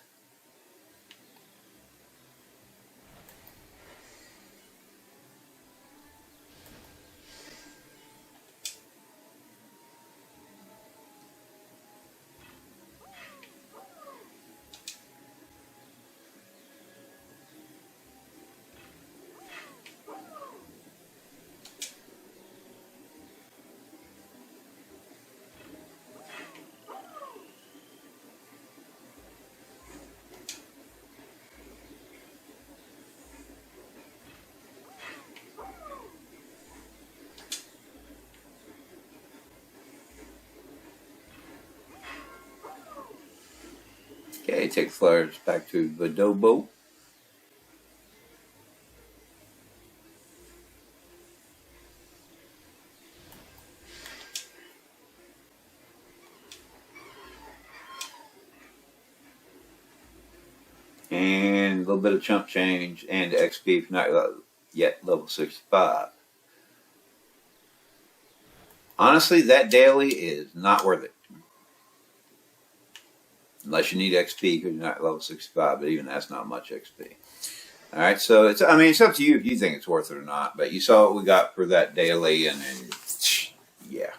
Okay, take flowers back to Badobo. And a little bit of chump change and XP if not yet level 65. Honestly, that daily is not worth it. Unless you need XP because you're not level 65, but even that's not much XP. Alright, so it's up to you if you think it's worth it or not, but you saw what we got for that daily and yeah.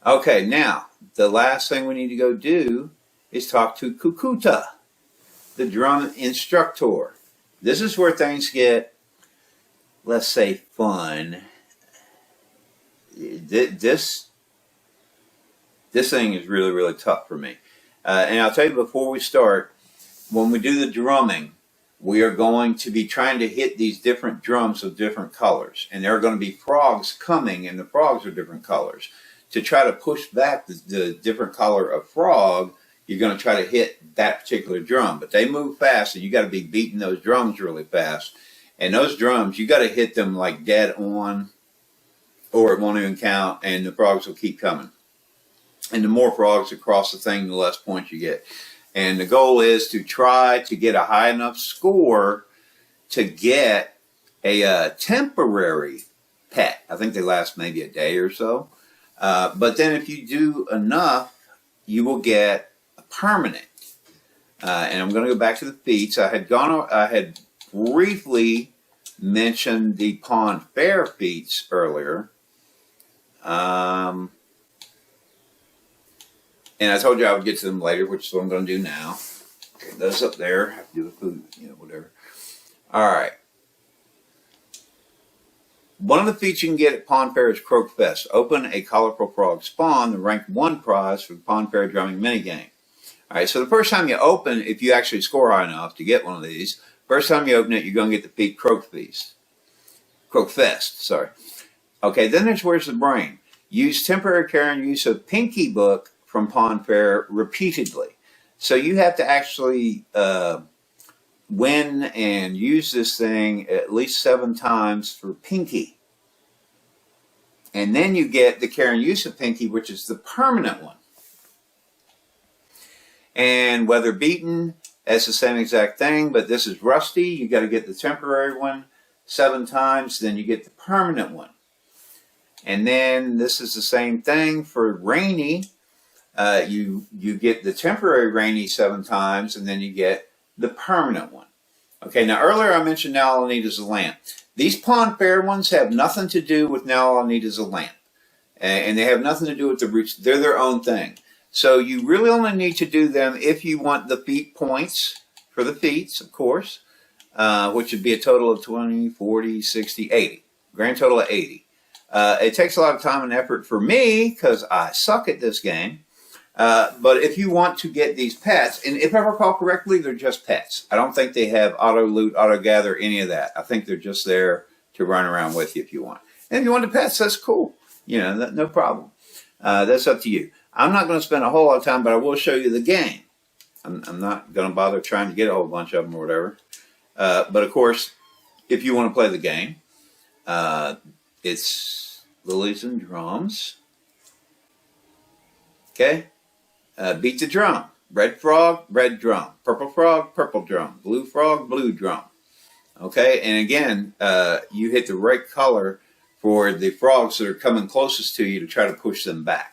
Okay, now, the last thing we need to go do is talk to Kukuta, the drum instructor. This is where things get, let's say, fun. This thing is really, really tough for me. And I'll tell you before we start, when we do the drumming, we are going to be trying to hit these different drums of different colors. And there are going to be frogs coming, and the frogs are different colors. To try to push back the different color of frog, you're going to try to hit that particular drum. But they move fast, and you got to be beating those drums really fast. And those drums, you got to hit them like dead on, or it won't even count, and the frogs will keep coming. And the more frogs across the thing, the less points you get. And the goal is to try to get a high enough score to get a temporary pet. I think they last maybe a day or so. But then if you do enough, you will get a permanent. And I'm going to go back to the feats. I had briefly mentioned the Faire feats earlier. And I told you I would get to them later, which is what I'm going to do now. Okay, those up there have to do with food, whatever. All right. One of the feats you can get at Faire is Croak Fest. Open a colorful frog spawn, the rank 1 prize for the Faire drumming minigame. All right, so the first time you open, if you actually score high enough to get one of these, first time you open it, you're going to get the feat Croak Fest, sorry. Okay, then there's Where's the Brain. Use temporary care and use of Pinky Book from Faire repeatedly. So you have to actually win and use this thing at least 7 times for Pinky. And then you get the care and use of Pinky, which is the permanent one. And Weather Beaten, that's the same exact thing, but this is Rusty. You got to get the temporary one 7 times, then you get the permanent one. And then this is the same thing for Rainy. You get the temporary Rainy 7 times, and then you get the permanent one. Okay, now earlier I mentioned Now All I Need Is a Lamp. These Faire ones have nothing to do with Now All I Need Is a Lamp. And they have nothing to do with the roots. They're their own thing. So you really only need to do them if you want the feat points for the feats, of course, which would be a total of 20, 40, 60, 80. Grand total of 80. It takes a lot of time and effort for me because I suck at this game. But if you want to get these pets, and if I recall correctly, they're just pets. I don't think they have auto loot, auto gather, any of that. I think they're just there to run around with you if you want. And if you want the pets, that's cool. No problem. That's up to you. I'm not going to spend a whole lot of time, but I will show you the game. I'm not going to bother trying to get a whole bunch of them or whatever. But of course, if you want to play the game, it's Lilies and Drums. Okay? Beat the drum. Red frog, red drum. Purple frog, purple drum. Blue frog, blue drum. Okay? And again, you hit the right color for the frogs that are coming closest to you to try to push them back.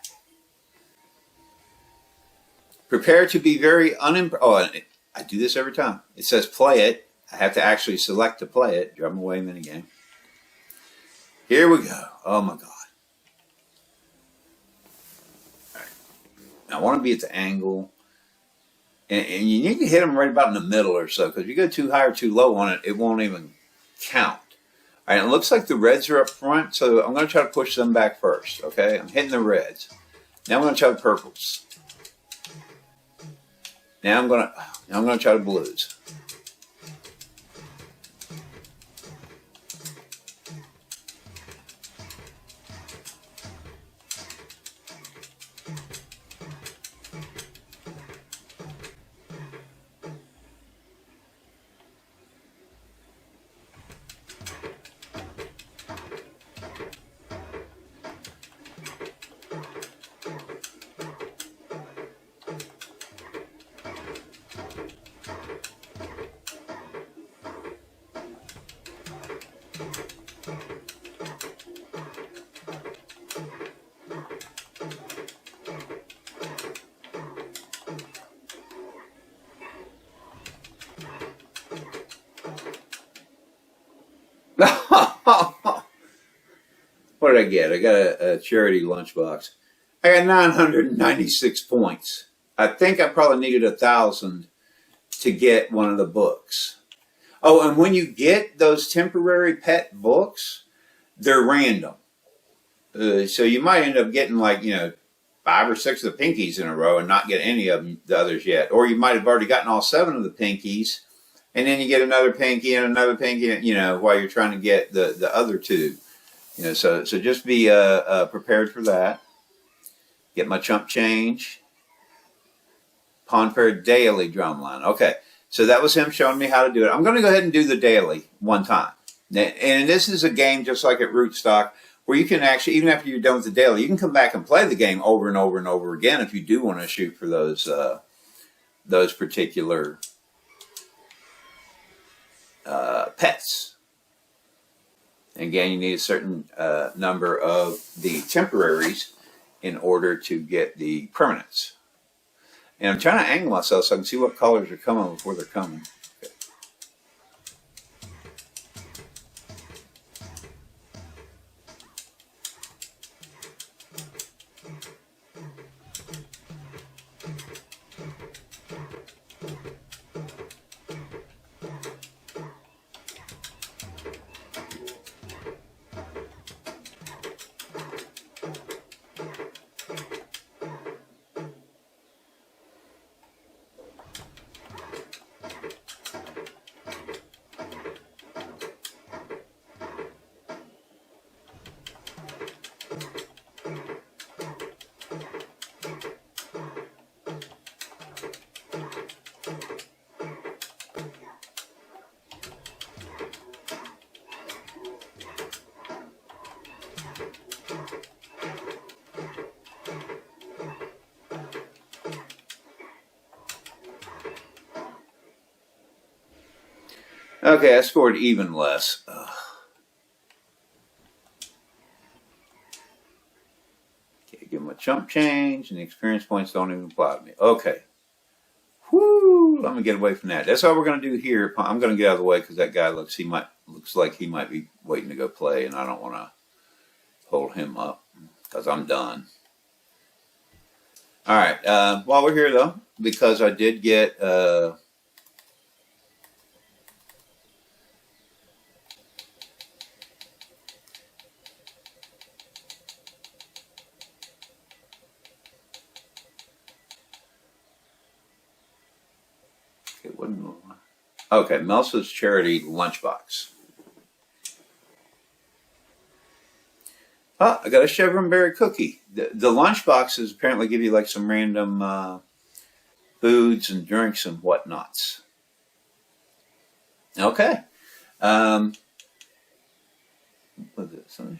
Prepare to be very Oh, I do this every time. It says play it. I have to actually select to play it. Drum away minigame. Here we go. Oh my God. All right. Now, I want to be at the angle. And you need to hit them right about in the middle or so, because if you go too high or too low on it, it won't even count. All right, it looks like the reds are up front, so I'm going to try to push them back first. Okay, I'm hitting the reds. Now I'm going to try the purples. Now I'm going to try the blues. What did I get? I got a charity lunchbox. I got 996 points. I think I probably needed 1,000 to get one of the books. Oh, and when you get those temporary pet books, they're random. So you might end up getting 5 or 6 of the pinkies in a row and not get any of the others yet. Or you might have already gotten all 7 of the pinkies, and then you get another pinky and another pinky, while you're trying to get the other 2. So just be prepared for that. Get my chump change. Faire daily drumline. Okay, so that was him showing me how to do it. I'm going to go ahead and do the daily one time. And this is a game just like at Rootstock, where you can actually, even after you're done with the daily, you can come back and play the game over and over and over again if you do want to shoot for those those particular pets. Again, you need a certain number of the temporaries in order to get the permanents. And I'm trying to angle myself so I can see what colors are coming before they're coming. Okay, I scored even less. Ugh. Okay, give them a chump change, and the experience points don't even apply to me. Okay. Whoo! Let me get away from that. That's all we're going to do here. I'm going to get out of the way because that guy looks like he might be waiting to go play, and I don't want to hold him up because I'm done. All right. While we're here, though, because I did get... Okay, Melsa's Charity Lunchbox. Oh, I got a chevron berry cookie. The lunchboxes apparently give you like some random foods and drinks and whatnots. Okay. What is it?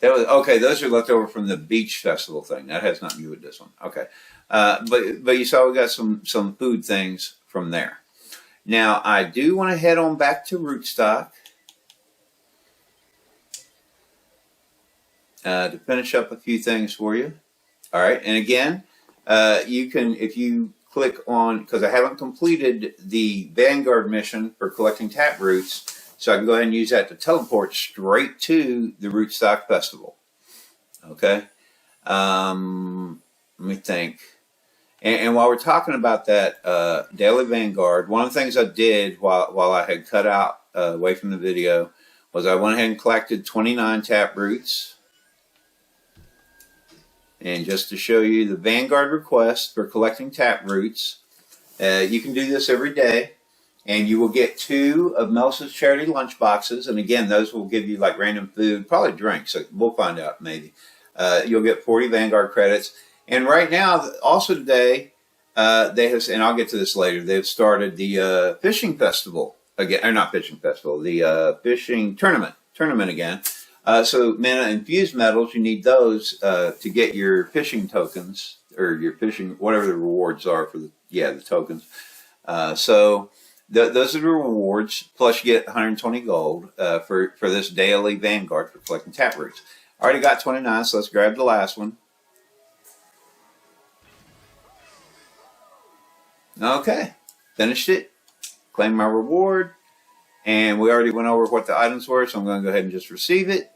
That was, okay, those are left over from the beach festival thing. That has nothing to do with this one. Okay. But you saw we got some food things from there. Now, I do want to head on back to Rootstock to finish up a few things for you. All right. And again, you can, if you click on, because I haven't completed the Vanguard mission for collecting tap roots, so I can go ahead and use that to teleport straight to the Rootstock Festival. Okay. Let me think. And while we're talking about that Daily Vanguard, one of the things I did while I had cut out away from the video was I went ahead and collected 29 tap roots. And just to show you the Vanguard request for collecting tap roots, you can do this every day. And you will get 2 of Melsa's Charity lunch boxes. And again, those will give you like random food, probably drinks. So we'll find out maybe. You'll get 40 Vanguard credits. And right now, also today, they have, and I'll get to this later, they've started the fishing festival again, or not fishing festival, the fishing tournament again. So mana infused metals, you need those to get your fishing tokens, or your fishing, whatever the rewards are for the tokens. Those are the rewards, plus you get 120 gold for this daily Vanguard for collecting tap roots. I already got 29, so let's grab the last one. Okay, finished it, claim my reward, and we already went over what the items were, so I'm going to go ahead and just receive it.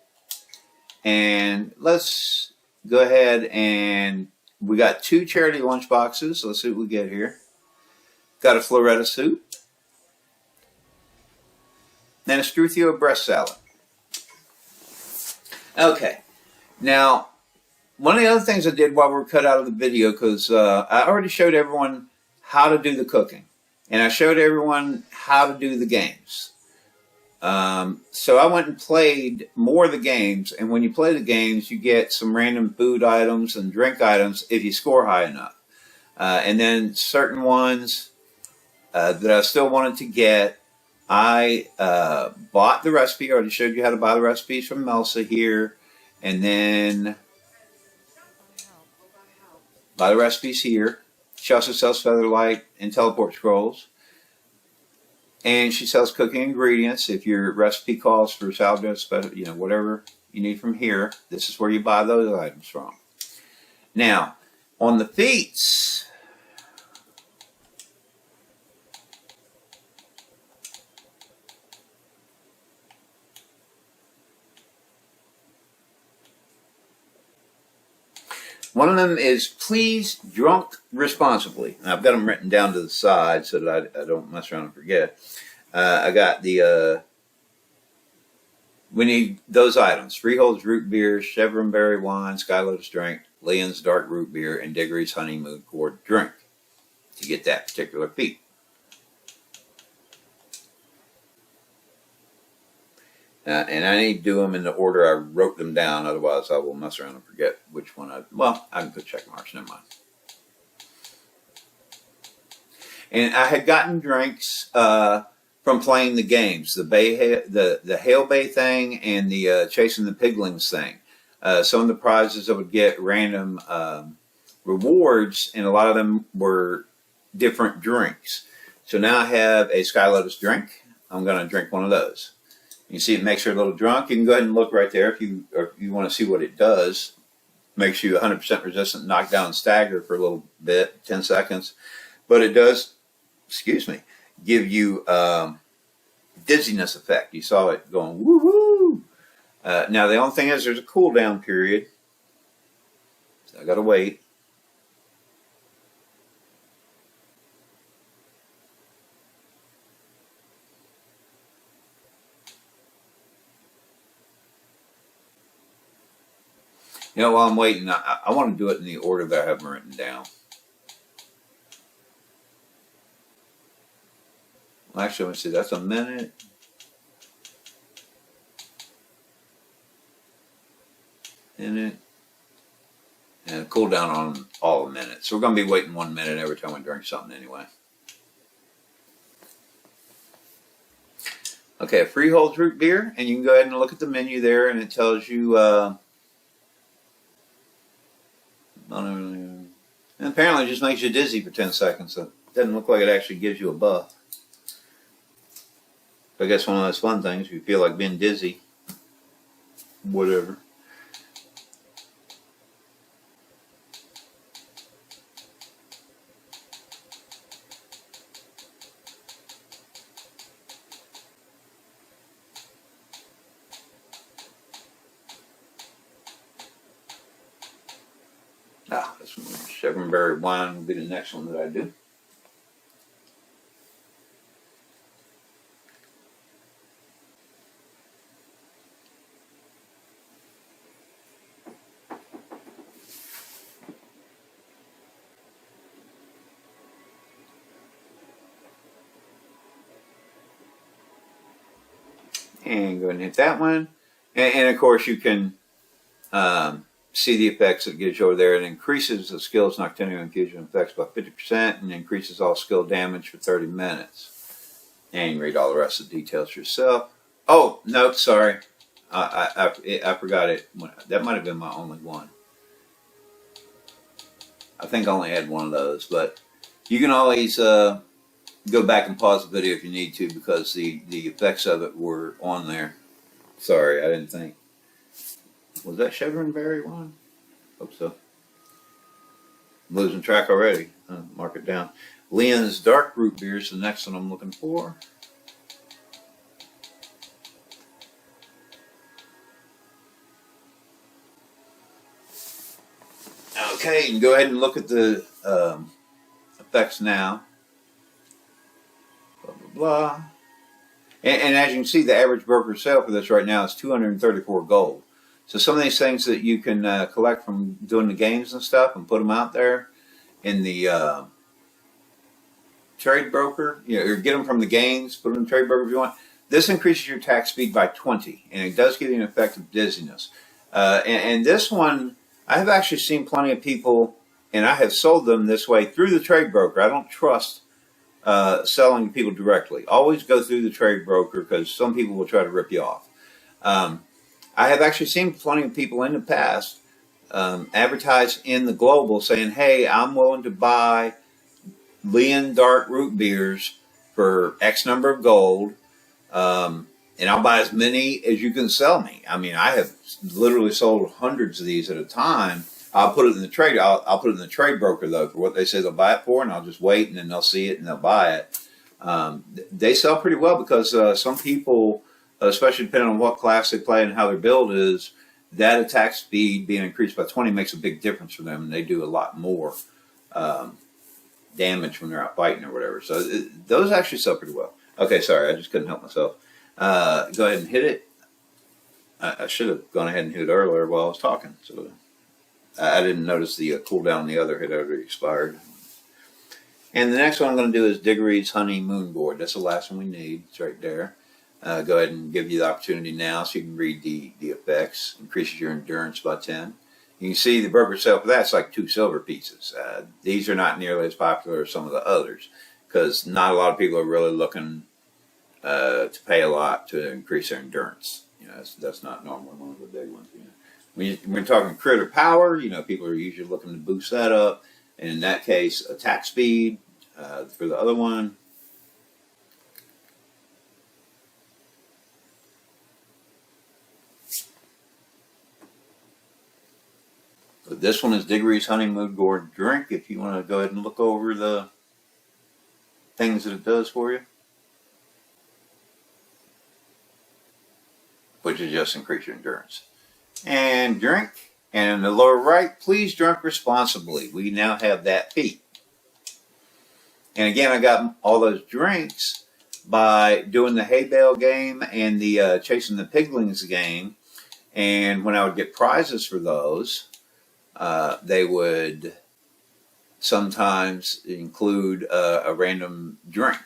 And let's go ahead and we got 2 charity lunch boxes. Let's see what we get here. Got a Floretta soup. And a Struthio breast salad. Okay, now one of the other things I did while we were cut out of the video, because I already showed everyone how to do the cooking, and I showed everyone how to do the games. So I went and played more of the games, and when you play the games, you get some random food items and drink items if you score high enough. And then certain ones that I still wanted to get, I bought the recipe. I already showed you how to buy the recipes from Melsa here. And then buy the recipes here. She also sells Featherlight and teleport scrolls. And she sells cooking ingredients. If your recipe calls for sourdough, you know, whatever you need from here, this is where you buy those items from. Now, on the Feats, one of them is please drunk responsibly. And I've got them written down to the side so that I don't mess around and forget. I got the, we need those items. Freehold's root beer, Chevron berry wine, Sky Lotus drink, Leon's dark root beer, and Diggory's honeymoon gourd drink to get that particular feat. And I need to do them in the order I wrote them down, otherwise I will mess around and forget which one well, I can put check marks, never mind. And I had gotten drinks from playing the games, the Hail Bay thing and the Chasing the Piglings thing. Some of the prizes I would get random rewards, and a lot of them were different drinks. So now I have a Sky Lotus drink. I'm going to drink one of those. You see it makes her a little drunk. You can go ahead and look right there if you want to see what it does. Makes you 100% resistant, knockdown, and stagger for a little bit, 10 seconds. But it does, excuse me, give you dizziness effect. You saw it going woohoo. Now the only thing is there's a cooldown period. So I got to wait. You know, while I'm waiting, I want to do it in the order that I have them written down. Well, actually, let me see. That's a minute. Minute. And a cooldown on all a minute. So we're going to be waiting 1 minute every time we drink something anyway. Okay, Freehold's root beer. And you can go ahead and look at the menu there, and it tells you... and apparently it just makes you dizzy for 10 seconds. So it doesn't look like it actually gives you a buff. I guess one of those fun things, if you feel like being dizzy, whatever. This one, Chevron berry wine will be the next one that I do. And go ahead and hit that one. And of course you can see the effects that gives you over there. It increases the skill's nocturnal infusion effects by 50% and increases all skill damage for 30 minutes. And you can read all the rest of the details yourself. Oh, no, sorry. I forgot it. That might have been my only one. I think I only had one of those. But you can always go back and pause the video if you need to, because the effects of it were on there. Sorry, I didn't think. Was that Chevron berry one? Hope so. I'm losing track already. Mark it down. Leon's dark root beer is the next one I'm looking for. Okay, you can go ahead and look at the effects now. Blah, blah, blah. And as you can see, the average broker sale for this right now is 234 gold. So some of these things that you can collect from doing the games and stuff and put them out there in the trade broker, you know, or get them from the games, put them in the trade broker if you want. This increases your attack speed by 20, and it does give you an effect of dizziness. And this one, I have actually seen plenty of people, and I have sold them this way through the trade broker. I don't trust selling to people directly. Always go through the trade broker, because some people will try to rip you off. I have actually seen plenty of people in the past advertise in the global saying, hey, I'm willing to buy Leon dark root beers for X number of gold, and I'll buy as many as you can sell me. I mean, I have literally sold hundreds of these at a time. I'll put it in the trade. I'll put it in the trade broker though for what they say they'll buy it for, and I'll just wait, and then they'll see it and they'll buy it. They sell pretty well because some people, especially depending on what class they play and how their build is, that attack speed being increased by 20 makes a big difference for them, and they do a lot more damage when they're out fighting or whatever. So those actually sell pretty well. Okay, sorry, I just couldn't help myself. Go ahead and hit it. I should have gone ahead and hit it earlier while I was talking. So I didn't notice the cooldown on the other had already expired. And the next one I'm going to do is Diggory's Honey Moon Gourd. That's the last one we need. It's right there. Go ahead and give you the opportunity now so you can read the effects. Increases your endurance by 10. You can see the broker sale for that's like 2 silver pieces. These are not nearly as popular as some of the others because not a lot of people are really looking to pay a lot to increase their endurance. You know, that's not normally one of the big ones. You know, when we're talking critter power, you know, people are usually looking to boost that up. And in that case, attack speed for the other one. But this one is Diggory's Honey Moon Gourd Drink. If you want to go ahead and look over the things that it does for you, which is just increase your endurance. And drink. And in the lower right, please drink responsibly. We now have that feat. And again, I got all those drinks by doing the hay bale game and the chasing the piglings game. And when I would get prizes for those, they would sometimes include a random drink.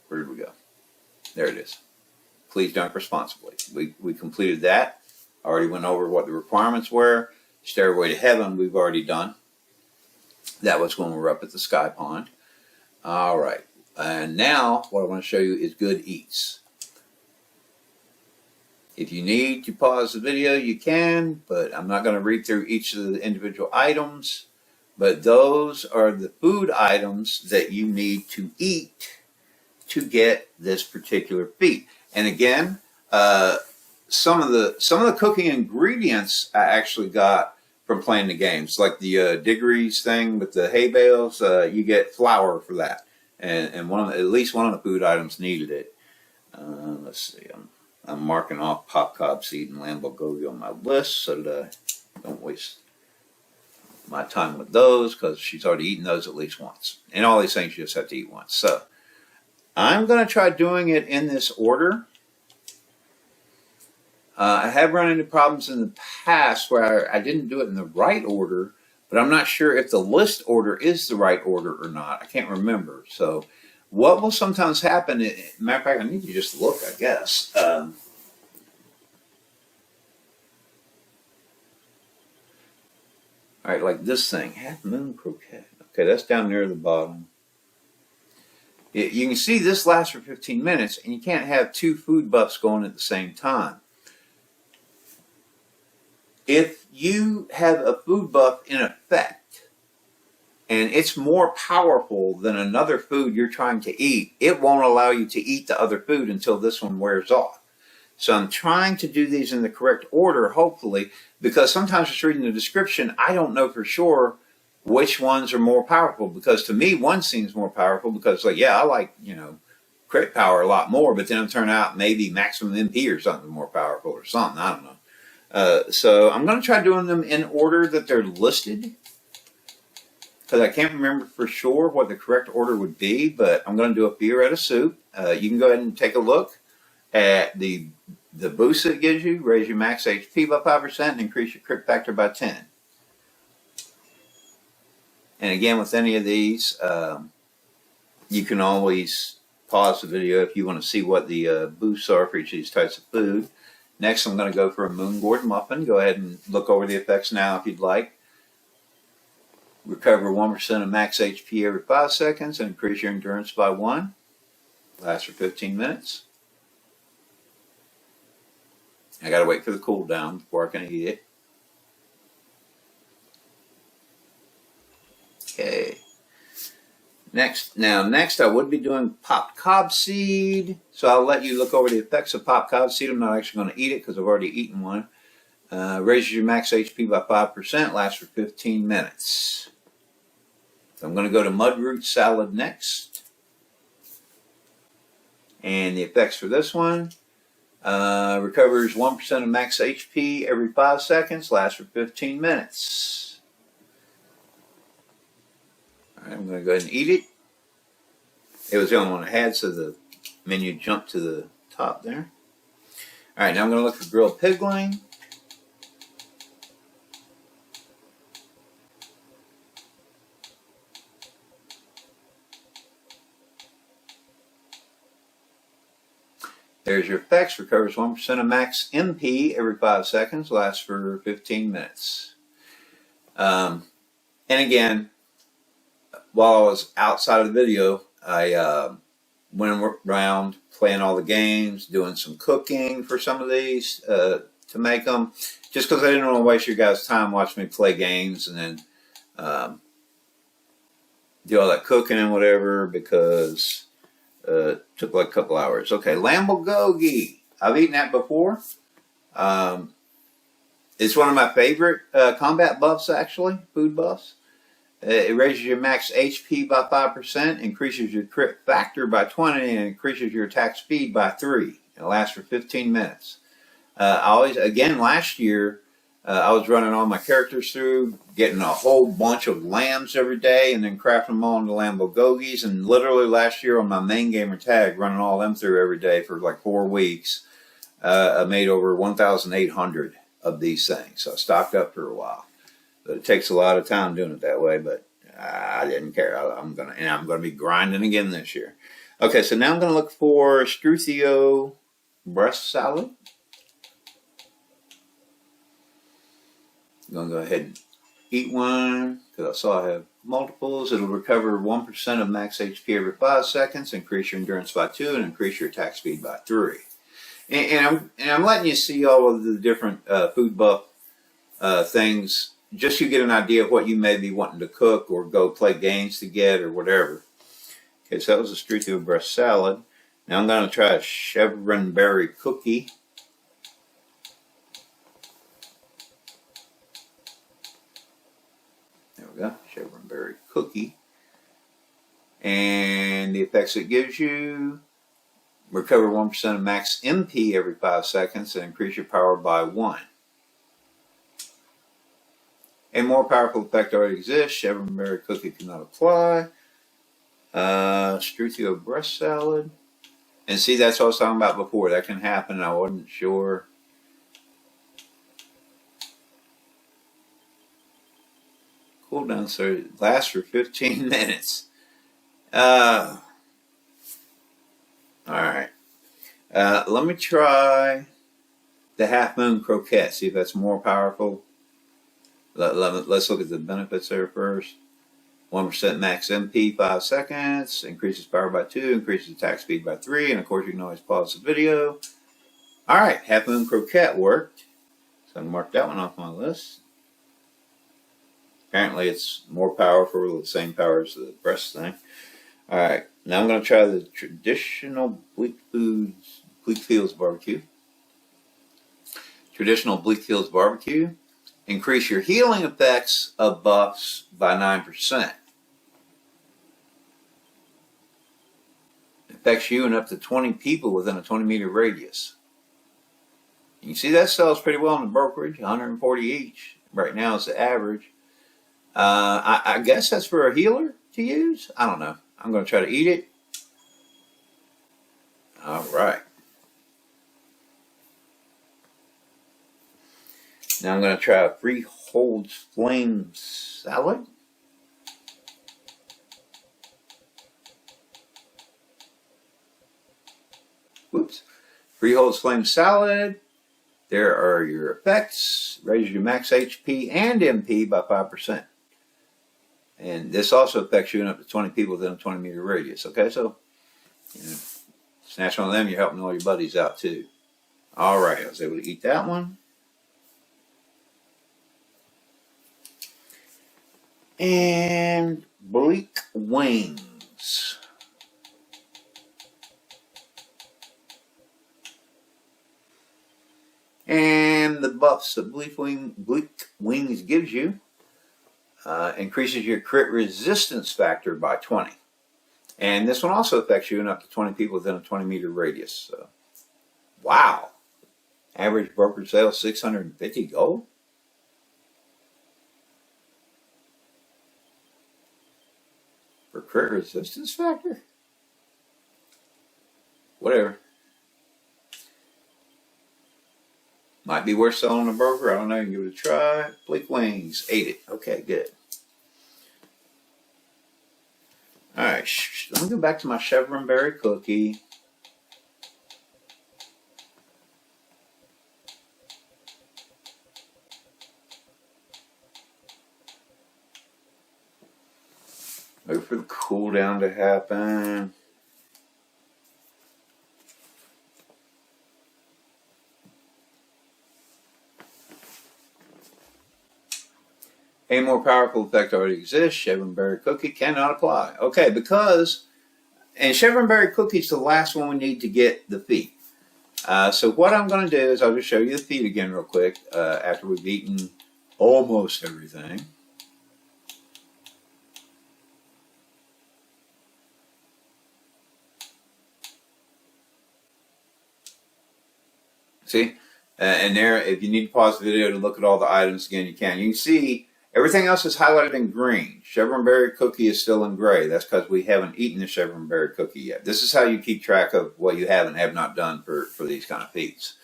Where did we go? There it is. Please drink responsibly. We completed that. I already went over what the requirements were. Stairway to Heaven we've already done. That was when we were up at the Sky Pond. All right. And now what I want to show you is good eats. If you need to pause the video, you can, but I'm not going to read through each of the individual items. But those are the food items that you need to eat to get this particular feat. And again, some of the cooking ingredients I actually got from playing the games, like the Diggory's thing with the hay bales. You get flour for that, and at least one of the food items needed it. Let's see, I'm marking off popcob seed and lamb bulgogi on my list so that I don't waste my time with those because she's already eaten those at least once. And all these things you just have to eat once. So I'm going to try doing it in this order. I have run into problems in the past where I didn't do it in the right order, but I'm not sure if the list order is the right order or not. I can't remember. So what will sometimes happen, matter of fact, I need to just look, I guess. All right, like this thing, Half Moon Croquette. Okay, that's down near the bottom. You can see this lasts for 15 minutes, and you can't have 2 food buffs going at the same time. If you have a food buff in effect, and it's more powerful than another food you're trying to eat, it won't allow you to eat the other food until this one wears off. So I'm trying to do these in the correct order, hopefully, because sometimes just reading the description, I don't know for sure which ones are more powerful, because to me, one seems more powerful because, like, yeah, I like, you know, crit power a lot more, but then it'll turn out maybe maximum MP or something more powerful or something, I don't know. So I'm going to try doing them in order that they're listed, because I can't remember for sure what the correct order would be, but I'm going to do a Fioretta soup. You can go ahead and take a look at the boost that it gives you, raise your max HP by 5% and increase your crit factor by 10. And again, with any of these, you can always pause the video if you want to see what the boosts are for each of these types of food. Next, I'm going to go for a Moon Gourd Muffin. Go ahead and look over the effects now if you'd like. Recover 1% of max HP every 5 seconds and increase your endurance by 1. Lasts for 15 minutes. I got to wait for the cooldown before I can eat it. Okay. Next I would be doing popped cob seed. So I'll let you look over the effects of popped cob seed. I'm not actually going to eat it because I've already eaten one. Raises your max HP by 5%, lasts for 15 minutes. So I'm going to go to mud root salad next. And the effects for this one, recovers 1% of max HP every 5 seconds, lasts for 15 minutes. Alright, I'm going to go ahead and eat it. It was the only one I had, so the menu jumped to the top there. Alright, now I'm going to look for grilled pigling. There's your effects. Recovers 1% of max MP every 5 seconds. Lasts for 15 minutes. And again, while I was outside of the video, I went around playing all the games, doing some cooking for some of these to make them. Just because I didn't want to waste your guys' time watching me play games and then do all that cooking and whatever, because took like a couple hours. Okay, lamb bulgogi. I've eaten that before. It's one of my favorite combat buffs, actually, food buffs. It raises your max HP by 5%, increases your crit factor by 20, and increases your attack speed by 3. It lasts for 15 minutes. Last year, I was running all my characters through, getting a whole bunch of lambs every day, and then crafting them all into lamb bulgogis. And literally last year on my main gamer tag, running all them through every day for like 4 weeks, I made over 1,800 of these things. So I stocked up for a while. But it takes a lot of time doing it that way, but I didn't care. I'm gonna be grinding again this year. Okay, so now I'm gonna look for Struthio breast salad. I'm going to go ahead and eat one because I saw I have multiples. It'll recover 1% of max HP every 5 seconds, increase your endurance by 2, and increase your attack speed by 3. And I'm letting you see all of the different food buff things, just so you get an idea of what you may be wanting to cook or go play games to get or whatever. Okay, so that was a Struthio breast salad. Now I'm going to try a chevron berry cookie. There we go, chevron berry cookie. And the effects it gives you: recover 1% of max MP every 5 seconds and increase your power by 1. A more powerful effect already exists. Chevron berry cookie cannot apply. Struthio breast salad. And see, that's what I was talking about before. That can happen. I wasn't sure. Cooldown, so it lasts for 15 minutes. Alright. Let me try the Half Moon Croquette. See if that's more powerful. Let's look at the benefits there first. 1% max MP, 5 seconds. Increases power by 2. Increases attack speed by 3. And of course, you can always pause the video. Alright, Half Moon Croquette worked. So I'm going to mark that one off my list. Apparently it's more powerful, the same power as the breast thing. Alright, now I'm going to try the traditional Bleakfields barbecue. Traditional Bleakfields barbecue. Increase your healing effects of buffs by 9%. Affects you and up to 20 people within a 20-meter radius. You can see that sells pretty well in the brokerage, 140 each. Right now it's the average. I guess that's for a healer to use. I don't know. I'm going to try to eat it. All right. Now I'm going to try a Freehold's Flame Salad. Whoops. Freehold's Flame Salad. There are your effects. Raises your max HP and MP by 5%. And this also affects you and up to 20 people within a 20-meter radius. Okay, so snatch one of them, you're helping all your buddies out too. All right, I was able to eat that one. And bleak wings. Feats. And the buffs that Bleak Wings gives you increases your crit resistance factor by 20. And this one also affects you and up to 20 people within a 20-meter radius. So, wow. Average brokerage sale, 650 gold? For crit resistance factor? Whatever. Might be worth selling a broker. I don't know. You can give it a try. Bleak Wings. Ate it. Okay, good. Alright. Let me go back to my chevron berry cookie. Wait for the cooldown to happen. A more powerful effect already exists. Chevron berry cookie cannot apply. Okay, because, and chevron berry cookie is the last one we need to get the feat. So what I'm going to do is I'll just show you the feat again real quick after we've eaten almost everything. See? And there, if you need to pause the video to look at all the items again, you can. You can see everything else is highlighted in green. Chevron berry cookie is still in gray. That's because we haven't eaten the chevron berry cookie yet. This is how you keep track of what you have and have not done for these kind of feats.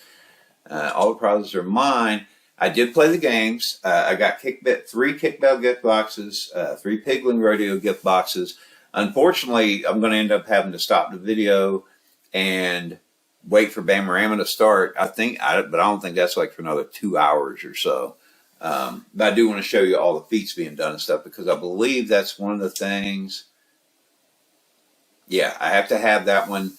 All the prizes are mine. I did play the games. I got 3 kickbell gift boxes, 3 Piggling Rodeo gift boxes. Unfortunately, I'm going to end up having to stop the video and wait for Bamorama to start. But I don't think that's like for another 2 hours or so. But I do want to show you all the feats being done and stuff because I believe that's one of the things. Yeah, I have to have that one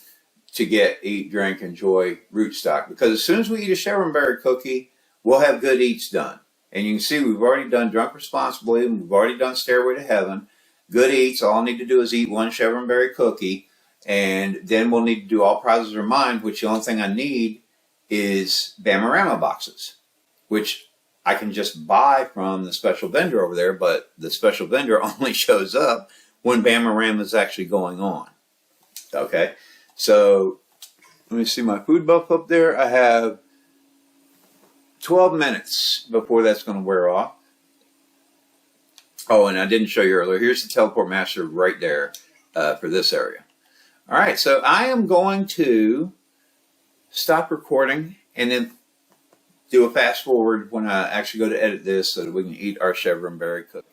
to get Eat, Drink, Enjoy Rootstock because as soon as we eat a chevron berry cookie, we'll have good eats done. And you can see we've already done Drunk Responsibly and we've already done Stairway to Heaven. Good eats, all I need to do is eat 1 chevron berry cookie. And then we'll need to do All Prizes Are Mine, which the only thing I need is Bamorama boxes, which I can just buy from the special vendor over there, but the special vendor only shows up when Bamorama is actually going on. Okay, so let me see my food buff up there. I have 12 minutes before that's going to wear off. Oh, and I didn't show you earlier. Here's the teleport master right there for this area. All right, so I am going to stop recording and then do a fast forward when I actually go to edit this so that we can eat our chevron berry cookie.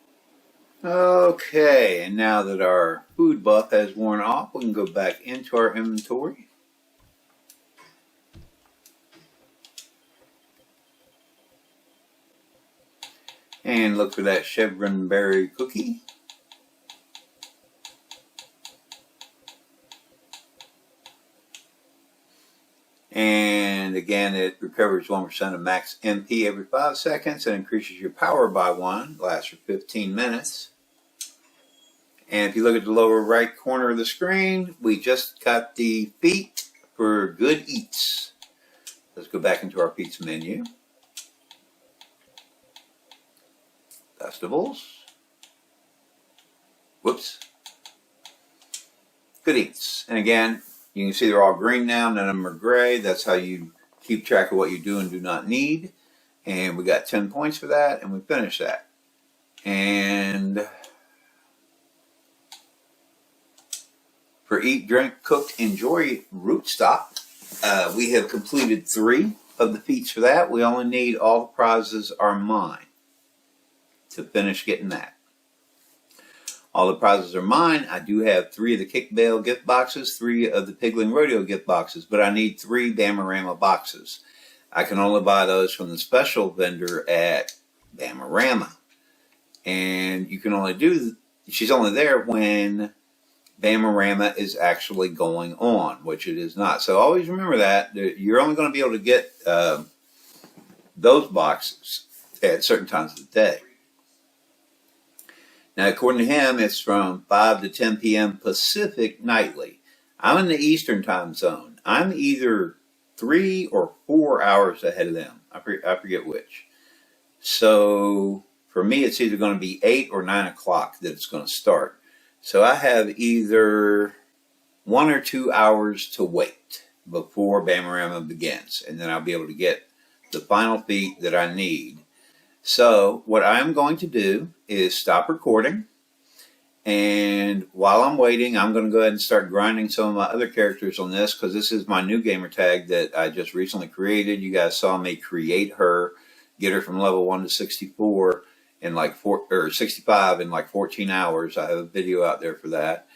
Okay, and now that our food buff has worn off, we can go back into our inventory. And look for that chevron berry cookie. And again, it recovers 1% of max MP every 5 seconds and increases your power by 1. Lasts for 15 minutes. And if you look at the lower right corner of the screen, we just got the feat for good eats. Let's go back into our Feats menu. Festivals. Whoops. Good eats. And again, you can see they're all green now, none of them are gray. That's how you keep track of what you do and do not need. And we got 10 points for that, and we finished that. And for Eat, Drink, Cook, Enjoy Rootstock, we have completed 3 of the feats for that. We only need All the Prizes Are Mine to finish getting that. All the prizes are mine. I do have 3 of the Kickbell gift boxes, 3 of the Piggling Rodeo gift boxes, but I need 3 Bamorama boxes. I can only buy those from the special vendor at Bamorama. And you can only do, she's only there when Bamorama is actually going on, which it is not. So always remember that. You're only going to be able to get those boxes at certain times of the day. Now, according to him, it's from 5 to 10 p.m. Pacific nightly. I'm in the Eastern time zone. I'm either 3 or 4 hours ahead of them. I forget which. So for me, it's either going to be 8 or 9 o'clock that it's going to start. So I have either 1 or 2 hours to wait before Bamorama begins. And then I'll be able to get the final feat that I need. So what I'm going to do is stop recording. And while I'm waiting, I'm going to go ahead and start grinding some of my other characters on this, because this is my new gamer tag that I just recently created. You guys saw me create her, get her from level 1 to 64 in like 65 in like 14 hours. I have a video out there for that.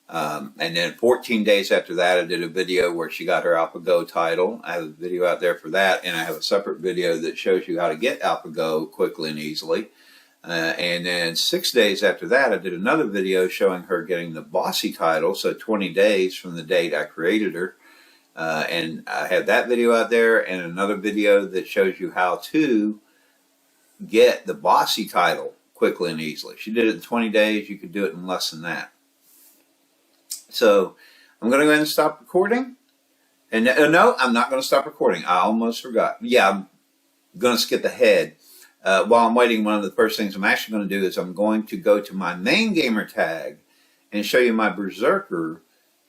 And then 14 days after that, I did a video where she got her AlphaGo title. I have a video out there for that, and I have a separate video that shows you how to get AlphaGo quickly and easily. And then 6 days after that, I did another video showing her getting the Bossy title, so 20 days from the date I created her. And I have that video out there, and another video that shows you how to get the Bossy title quickly and easily. She did it in 20 days. You could do it in less than that. So I'm going to go ahead and stop recording. And no, I'm not going to stop recording. I almost forgot. Yeah, I'm going to skip ahead. While I'm waiting, one of the first things I'm actually going to do is I'm going to go to my main gamer tag and show you my Berserker,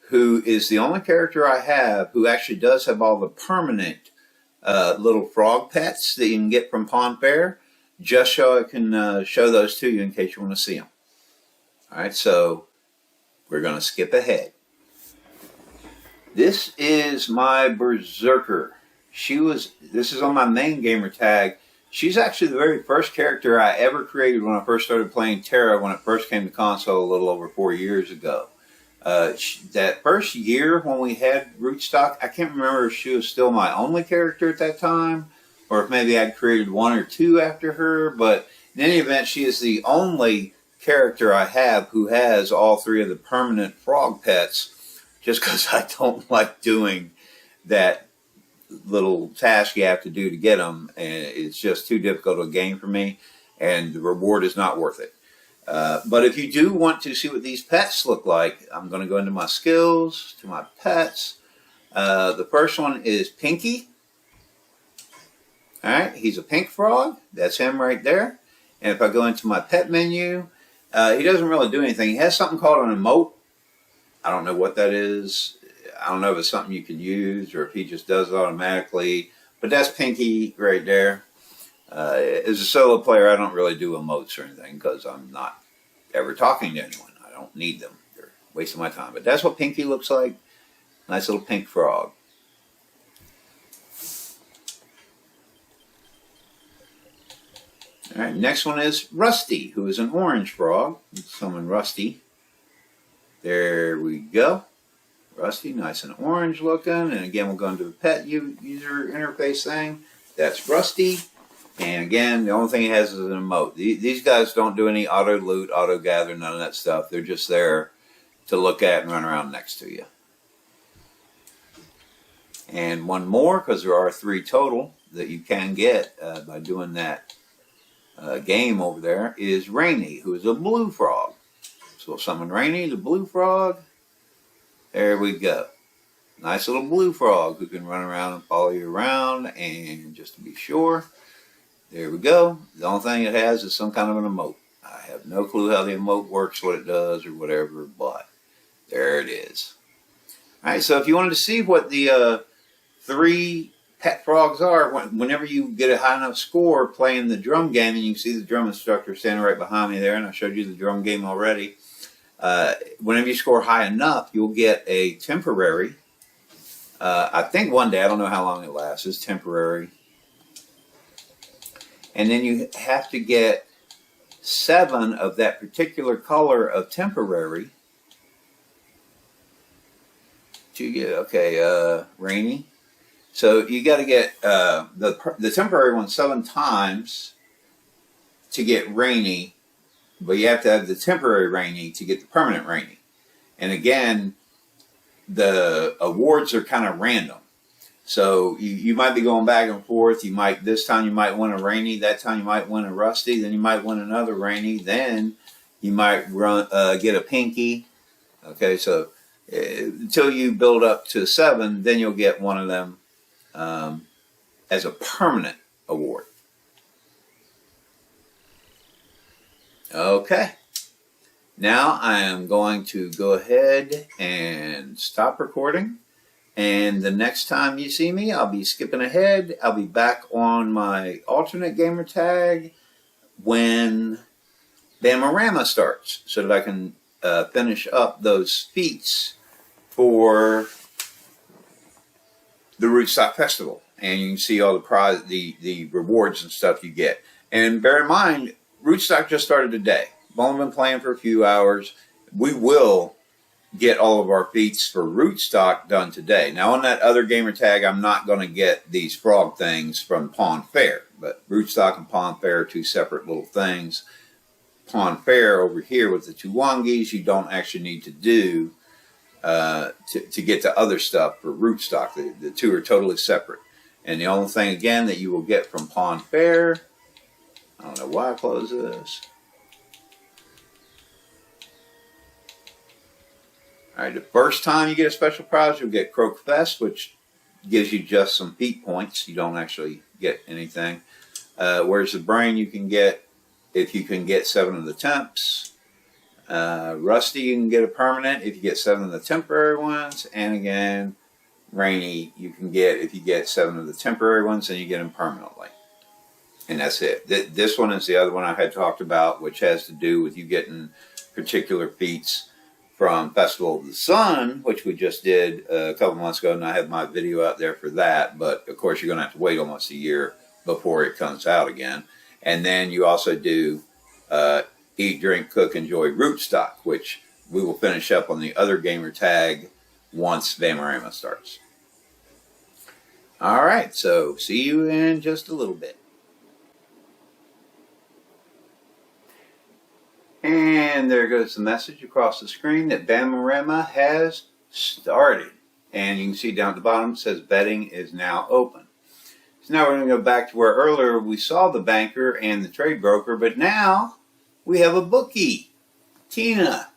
who is the only character I have who actually does have all the permanent little frog pets that you can get from Faire, just so I can show those to you in case you want to see them. All right, so we're going to skip ahead. This is my Berserker. This is on my main gamer tag. She's actually the very first character I ever created when I first started playing Tera, when it first came to console a little over 4 years ago. That first year when we had Rootstock, I can't remember if she was still my only character at that time, or if maybe I'd created 1 or 2 after her, but in any event, she is the only character I have who has all 3 of the permanent frog pets, just because I don't like doing that little task you have to do to get them, and it's just too difficult a game for me, and the reward is not worth it. But if you do want to see what these pets look like, I'm going to go into my skills, to my pets. The first one is Pinky. Alright, he's a pink frog. That's him right there. And if I go into my pet menu, he doesn't really do anything. He has something called an emote. I don't know what that is. I don't know if it's something you can use or if he just does it automatically. But that's Pinky right there. As a solo player, I don't really do emotes or anything because I'm not ever talking to anyone. I don't need them. They're wasting my time. But that's what Pinky looks like. Nice little pink frog. All right, next one is Rusty, who is an orange frog. Let's summon Rusty. There we go. Rusty, nice and orange looking. And again, we'll go into the pet user interface thing. That's Rusty. And again, the only thing he has is an emote. These guys don't do any auto loot, auto gather, none of that stuff. They're just there to look at and run around next to you. And one more, because there are 3 total that you can get by doing that game over there, is Rainy, who is a blue frog. So we'll summon Rainy, the blue frog. There we go. Nice little blue frog who can run around and follow you around. And just to be sure, there we go. The only thing it has is some kind of an emote. I have no clue how the emote works, what it does, or whatever, but there it is. Alright, so if you wanted to see what the 3 pet frogs are, whenever you get a high enough score playing the drum game, and you can see the drum instructor standing right behind me there, and I showed you the drum game already. Whenever you score high enough, you'll get a temporary. I think one day, I don't know how long it lasts, it's temporary. And then you have to get 7 of that particular color of temporary to get, okay, Rainy. So you got to get the temporary one 7 times to get Rainy, but you have to have the temporary Rainy to get the permanent Rainy. And again, the awards are kind of random. So you might be going back and forth. This time you might win a Rainy, that time you might win a Rusty, then you might win another Rainy, then You might get a pinky. Okay, so until you build up to 7, then you'll get one of them as a permanent award. Okay, now I am going to go ahead and stop recording, and the next time you see me, I'll be skipping ahead. I'll be back on my alternate gamer tag when Bamorama starts, so that I can finish up those feats for the Rootstock Festival, and you can see all the rewards and stuff you get. And bear in mind, Rootstock just started today. I've only been playing for a few hours. We will get all of our feats for Rootstock done today. Now on that other gamer tag, I'm not going to get these frog things from Faire, but Rootstock and Faire are two separate little things. Faire over here with the two wongis, you don't actually need to do to get to other stuff for Rootstock. The two are totally separate. And the only thing, again, that you will get from Faire, I don't know why I closed this. Alright, the first time you get a special prize, you'll get Croak Fest, which gives you just some feat points. You don't actually get anything. Whereas the brain you can get if you can get 7 of the temps. Rusty you can get a permanent if you get 7 of the temporary ones. And again, Rainy you can get if you get 7 of the temporary ones, and you get them permanently. And that's it. This one is the other one I had talked about, which has to do with you getting particular feats from Festival of the Sun, which we just did a couple months ago, and I have my video out there for that. But of course, you're going to have to wait almost a year before it comes out again. And then you also do Eat, Drink, Cook, Enjoy Rootstock, which we will finish up on the other gamer tag once Bamorama starts. All right, so see you in just a little bit. And there goes the message across the screen that Bamorama has started. And you can see down at the bottom it says betting is now open. So now we're going to go back to where earlier we saw the banker and the trade broker, but now we have a bookie, Tina.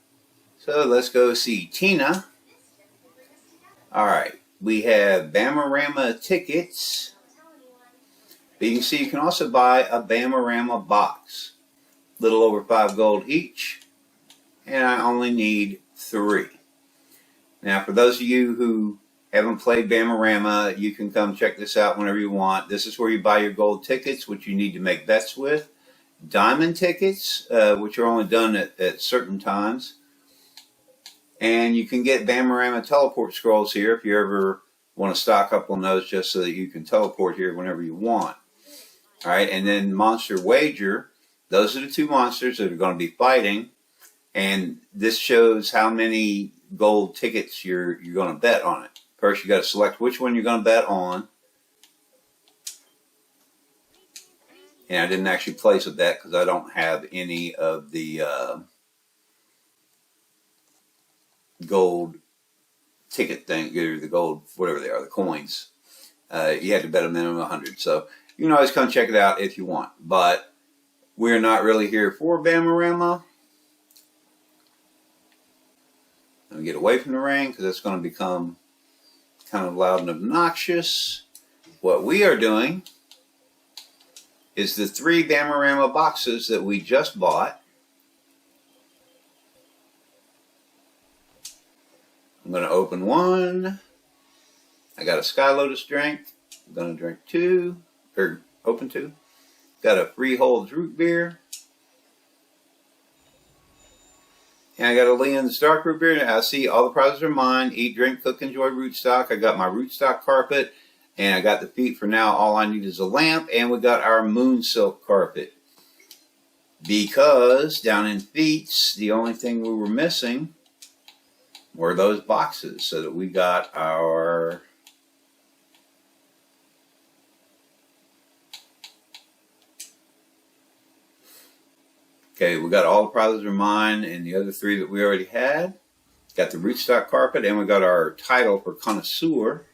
So let's go see Tina. Alright, we have Bamorama tickets. But you can see you can also buy a Bamorama box. Little over 5 gold each, and I only need 3. Now for those of you who haven't played Bamorama, you can come check this out whenever you want. This is where you buy your gold tickets, which you need to make bets with. Diamond tickets, which are only done at certain times. And you can get Bamorama teleport scrolls here if you ever want to stock up on those, just so that you can teleport here whenever you want. Alright, and then Monster Wager. Those are the 2 monsters that are going to be fighting, and this shows how many gold tickets you're going to bet on it. First, you got to select which one you're going to bet on. And I didn't actually place a bet because I don't have any of the gold ticket thing, or the gold, whatever they are, the coins. You had to bet a minimum of 100. So you can always come check it out if you want. But we're not really here for Bamorama. Let me get away from the rain because it's going to become kind of loud and obnoxious. What we are doing is the 3 Bamorama boxes that we just bought. I'm going to open 1. I got a Sky Lotus drink. I'm going to drink 2, or open 2. Got a Freehold's root beer. And I got a Leon's dark root beer. I see all the prizes are mine. Eat, drink, cook, enjoy Rootstock. I got my Rootstock carpet. And I got the feet for now. All I need is a lamp. And we got our moon silk carpet. Because down in Feats, the only thing we were missing were those boxes. So that we got our... Okay, we got all the prizes are mine, and the other 3 that we already had. Got the Rootstock carpet, and we got our title for Connoisseur.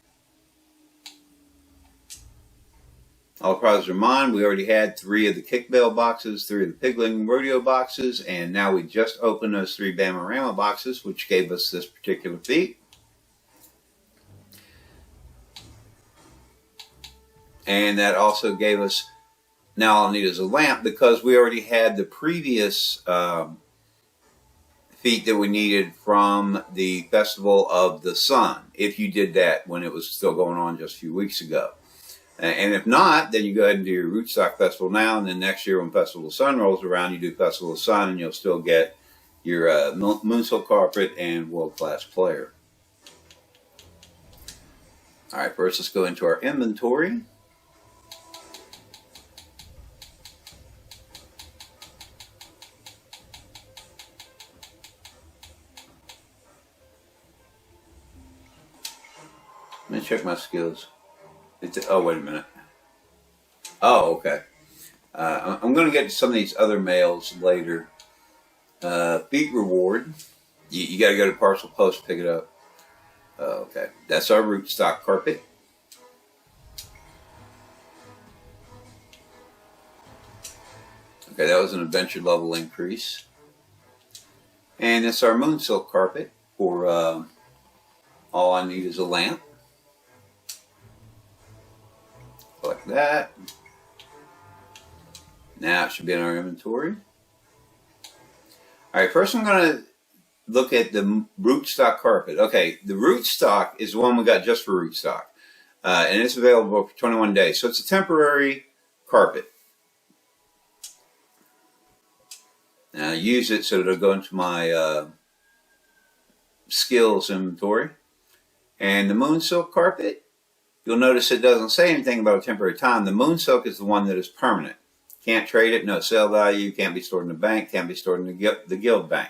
All the prizes are mine. We already had 3 of the kickbell boxes, 3 of the pigling rodeo boxes, and now we just opened those 3 Bamorama boxes, which gave us this particular feat. And that also gave us, now all I need is a lamp, because we already had the previous feat that we needed from the Festival of the Sun, if you did that when it was still going on just a few weeks ago. And if not, then you go ahead and do your Rootstock Festival now, and then next year when Festival of the Sun rolls around, you do Festival of the Sun, and you'll still get your Moonsilk Carpet and World Class Player. Alright, first let's go into our inventory. Let me check my skills. Oh, wait a minute. Oh, okay. I'm going to get to some of these other mails later. Feat reward. You got to go to Parcel Post to pick it up. Okay. That's our Rootstock Carpet. Okay, that was an adventure level increase. And it's our Moonsilk Carpet for all I need is a lamp. Like that. Now it should be in our inventory. Alright, first I'm going to look at the Rootstock Carpet. Okay, the Rootstock is the one we got just for Rootstock. And it's available for 21 days. So it's a temporary carpet. Now I use it so it'll go into my skills inventory. And the Moonsilk Carpet, you'll notice it doesn't say anything about a temporary time. The Moonsilk is the one that is permanent. Can't trade it, no sale value, can't be stored in the bank, can't be stored in the guild bank.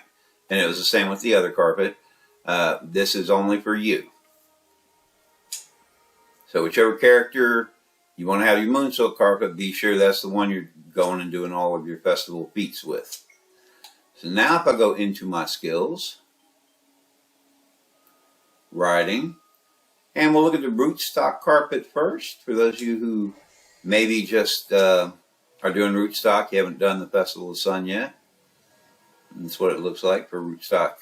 And it was the same with the other carpet. This is only for you. So whichever character you want to have your Moonsilk Carpet, be sure that's the one you're going and doing all of your festival feats with. So now if I go into my skills, riding, and we'll look at the Rootstock Carpet first. For those of you who maybe just are doing Rootstock, you haven't done the Festival of the Sun yet. And that's what it looks like for Rootstock.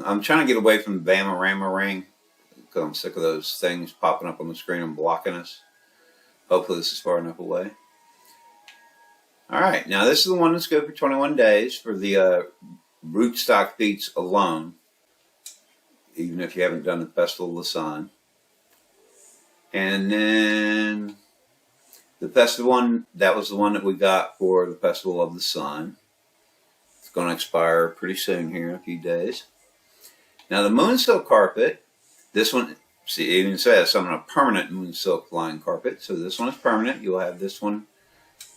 I'm trying to get away from the Bamorama ring, because I'm sick of those things popping up on the screen and blocking us. Hopefully this is far enough away. Alright, now this is the one that's good for 21 days for the Rootstock feats alone, even if you haven't done the Festival of the Sun. And then the festival one, that was the one that we got for the Festival of the Sun. It's going to expire pretty soon here in a few days. Now the Moonsilk Carpet, this one, see, it even says something, a permanent Moonsilk line carpet. So this one is permanent. You'll have this one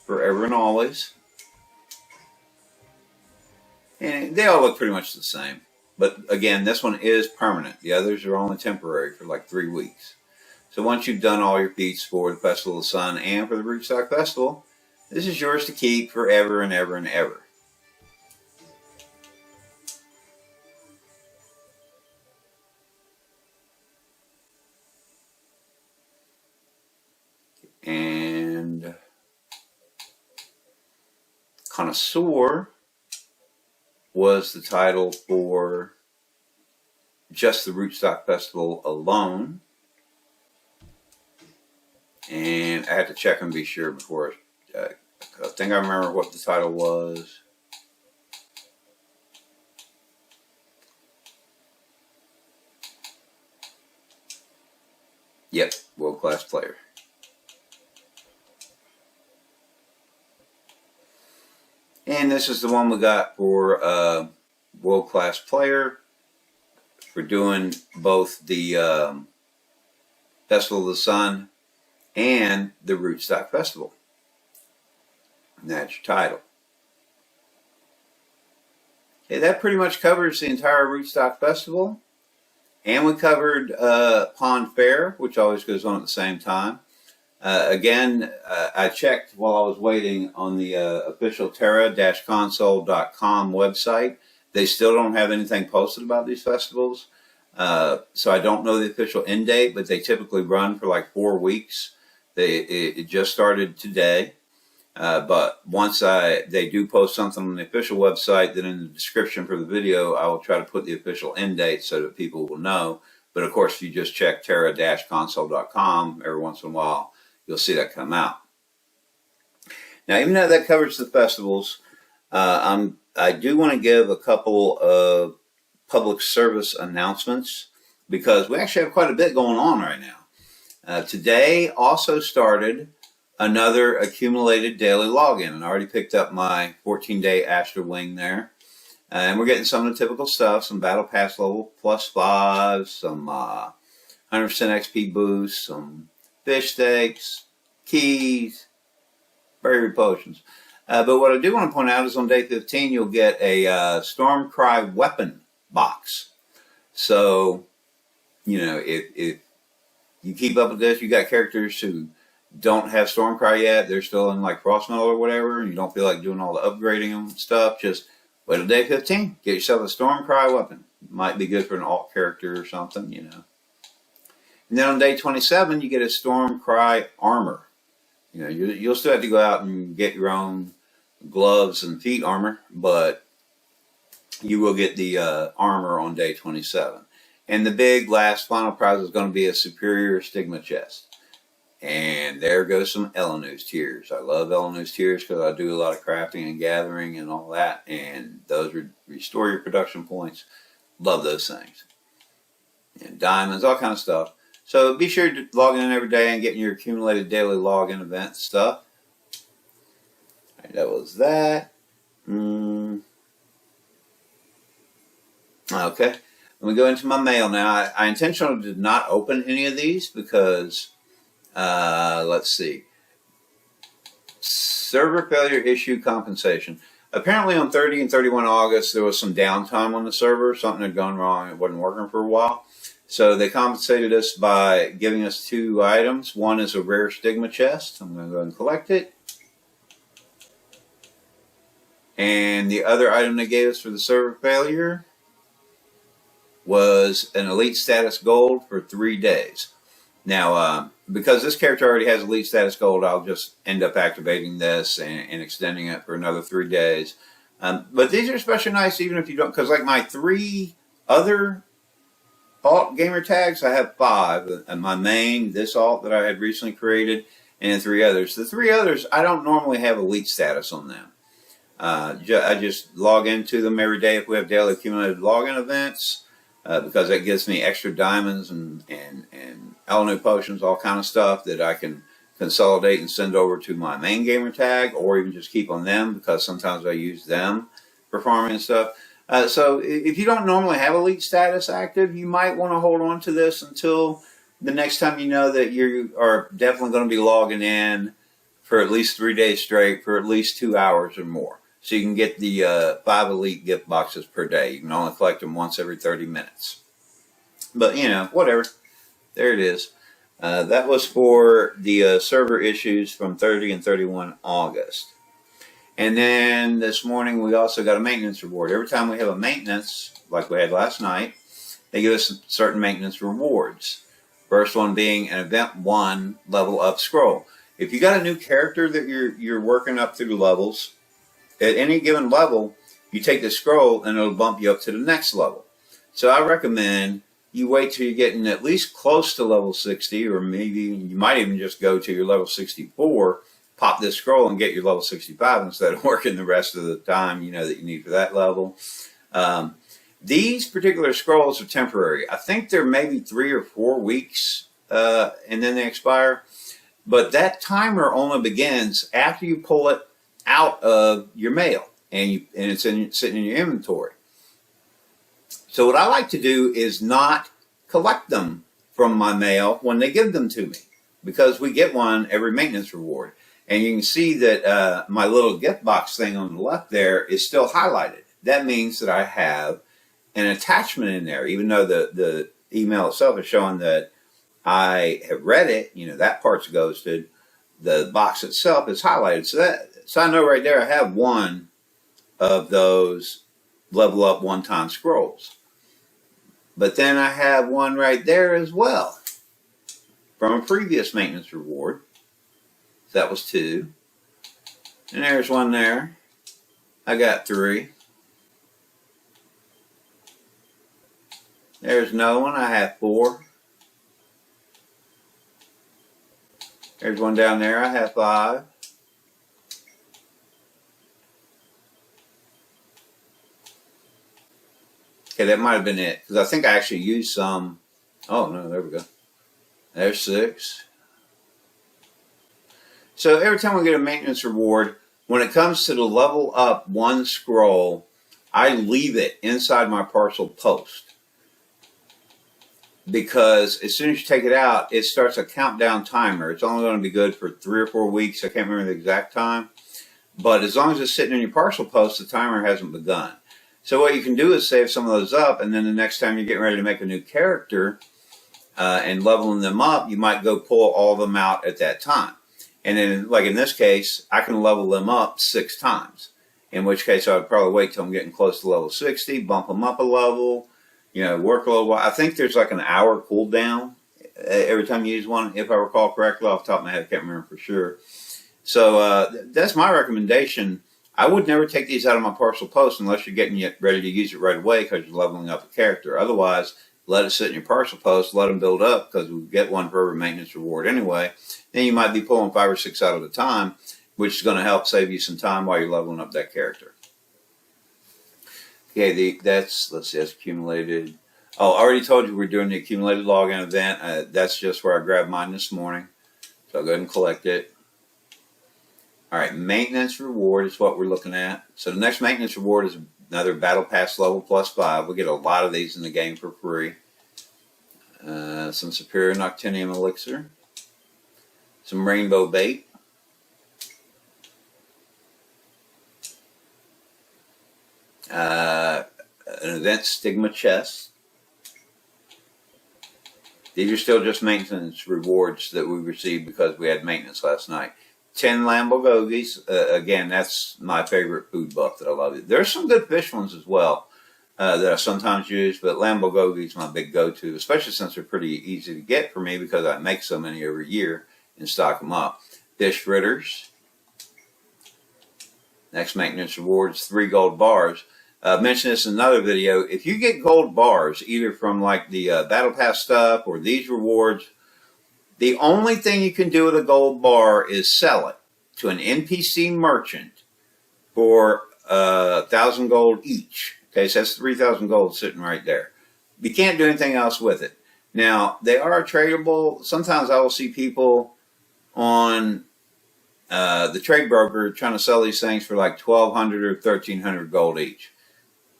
forever and always. And they all look pretty much the same. But again, this one is permanent. The others are only temporary for like 3 weeks. So once you've done all your feats for the Festival of the Sun and for the Rootstock Festival, this is yours to keep forever and ever and ever. And Connoisseur was the title for just the Rootstock Festival alone. And I had to check and be sure before. I think I remember what the title was. Yep, World Class Player. And this is the one we got for World Class Player for doing both the Festival of the Sun and the Rootstock Festival. And that's your title. Okay, that pretty much covers the entire Rootstock Festival. And we covered Faire, which always goes on at the same time. Again, I checked while I was waiting on the official Tera-console.com website. They still don't have anything posted about these festivals. So I don't know the official end date, but they typically run for like 4 weeks. It just started today. But once they do post something on the official website, then in the description for the video, I will try to put the official end date so that people will know. But of course, if you just check Tera-console.com every once in a while, you'll see that come out. Now, even though that covers the festivals, I do want to give a couple of public service announcements because we actually have quite a bit going on right now. Today also started another accumulated daily login, and I already picked up my 14-day Astra Wing there. And we're getting some of the typical stuff, some Battle Pass level +5, some 100% XP boosts, some fish steaks, keys, berry potions. But what I do want to point out is on day 15, you'll get a Stormcry weapon box. So, you know, if you keep up with this, you got characters who don't have Stormcry yet, they're still in like Frostmetal or whatever, and you don't feel like doing all the upgrading and stuff, just wait till day 15. Get yourself a Stormcry weapon. Might be good for an alt character or something, you know. And then on day 27, you get a Stormcry armor. You know, you'll still have to go out and get your own gloves and feet armor, but you will get the armor on day 27. And the big last final prize is going to be a superior stigma chest. And there goes some Elenu's Tears. I love Elenu's Tears because I do a lot of crafting and gathering and all that. And those restore your production points. Love those things. And diamonds, all kind of stuff. So be sure to log in every day and get your accumulated daily login event stuff. All right, that was that. Okay. Let me go into my mail now. I intentionally did not open any of these because... let's see. Server failure issue compensation. Apparently on 30 and 31 August, there was some downtime on the server. Something had gone wrong. It wasn't working for a while. So they compensated us by giving us 2 items. One is a rare stigma chest. I'm going to go ahead and collect it. And the other item they gave us for the server failure was an elite status gold for 3 days. Now, because this character already has elite status gold, I'll just end up activating this and extending it for another 3 days. But these are especially nice even if you don't, because like my 3 other alt gamer tags, I have 5. And my main, this alt that I had recently created, and 3 others. The 3 others, I don't normally have elite status on them. I just log into them every day if we have daily accumulated login events. Because that gives me extra diamonds and Elenu potions, all kind of stuff that I can consolidate and send over to my main gamer tag, or even just keep on them because sometimes I use them for farming and stuff. So if you don't normally have elite status active, you might want to hold on to this until the next time you know that you are definitely going to be logging in for at least 3 days straight for at least 2 hours or more. So you can get the 5 elite gift boxes per day. You can only collect them once every 30 minutes. But, you know, whatever. There it is. That was for the server issues from 30 and 31 August. And then this morning we also got a maintenance reward. Every time we have a maintenance, like we had last night, they give us certain maintenance rewards. First one being an Event 1 level up scroll. If you got a new character that you're working up through the levels, at any given level, you take the scroll and it'll bump you up to the next level. So I recommend you wait till you're getting at least close to level 60, or maybe you might even just go to your level 64, pop this scroll and get your level 65 instead of working the rest of the time you know that you need for that level. These particular scrolls are temporary. I think they're maybe 3 or 4 weeks and then they expire. But that timer only begins after you pull it out of your mail and it's sitting in your inventory. So what I like to do is not collect them from my mail when they give them to me, because we get one every maintenance reward. And you can see that my little gift box thing on the left there is still highlighted. That means that I have an attachment in there, even though the email itself is showing that I have read it, you know, that part's ghosted. The box itself is highlighted. So I know right there I have one of those level up one-time scrolls. But then I have one right there as well from a previous maintenance reward. So that was 2. And there's one there. I got 3. There's another one. I have 4. There's one down there. I have 5. Okay, that might have been it. Because I think I actually used some. Oh, no, there we go. There's 6. So every time we get a maintenance reward, when it comes to the level up 1 scroll, I leave it inside my parcel post. Because as soon as you take it out, it starts a countdown timer. It's only going to be good for 3 or 4 weeks. I can't remember the exact time. But as long as it's sitting in your parcel post, the timer hasn't begun. So what you can do is save some of those up, and then the next time you're getting ready to make a new character and leveling them up, you might go pull all of them out at that time. And then, like in this case, I can level them up 6 times. In which case, I would probably wait till I'm getting close to level 60, bump them up a level, work a little while. I think there's like an hour cooldown every time you use one, if I recall correctly. Off the top of my head, I can't remember for sure. So that's my recommendation. I would never take these out of my parcel post unless you're getting ready to use it right away because you're leveling up a character. Otherwise, let it sit in your parcel post, let them build up, because we get one for every maintenance reward anyway. Then you might be pulling 5 or 6 out at a time, which is going to help save you some time while you're leveling up that character. Okay, let's see, that's accumulated. Oh, I already told you we're doing the accumulated login event. That's just where I grabbed mine this morning. So I'll go ahead and collect it. All right, maintenance reward is what we're looking at. So the next maintenance reward is another Battle Pass level +5. We get a lot of these in the game for free. Some Superior Noctinium Elixir. Some Rainbow Bait. An Event Stigma Chest. These are still just maintenance rewards that we received because we had maintenance last night. 10 Lamborghinis. Again, that's my favorite food buff that I love. There's some good fish ones as well that I sometimes use, but Lamborghini is my big go-to, especially since they're pretty easy to get for me because I make so many every year and stock them up. Fish fritters. Next maintenance rewards, 3 gold bars. I mentioned this in another video. If you get gold bars, either from like the Battle Pass stuff or these rewards, the only thing you can do with a gold bar is sell it to an NPC merchant for 1,000 gold each. Okay, so that's 3,000 gold sitting right there. You can't do anything else with it. Now, they are tradable. Sometimes I will see people on the trade broker trying to sell these things for like 1,200 or 1,300 gold each.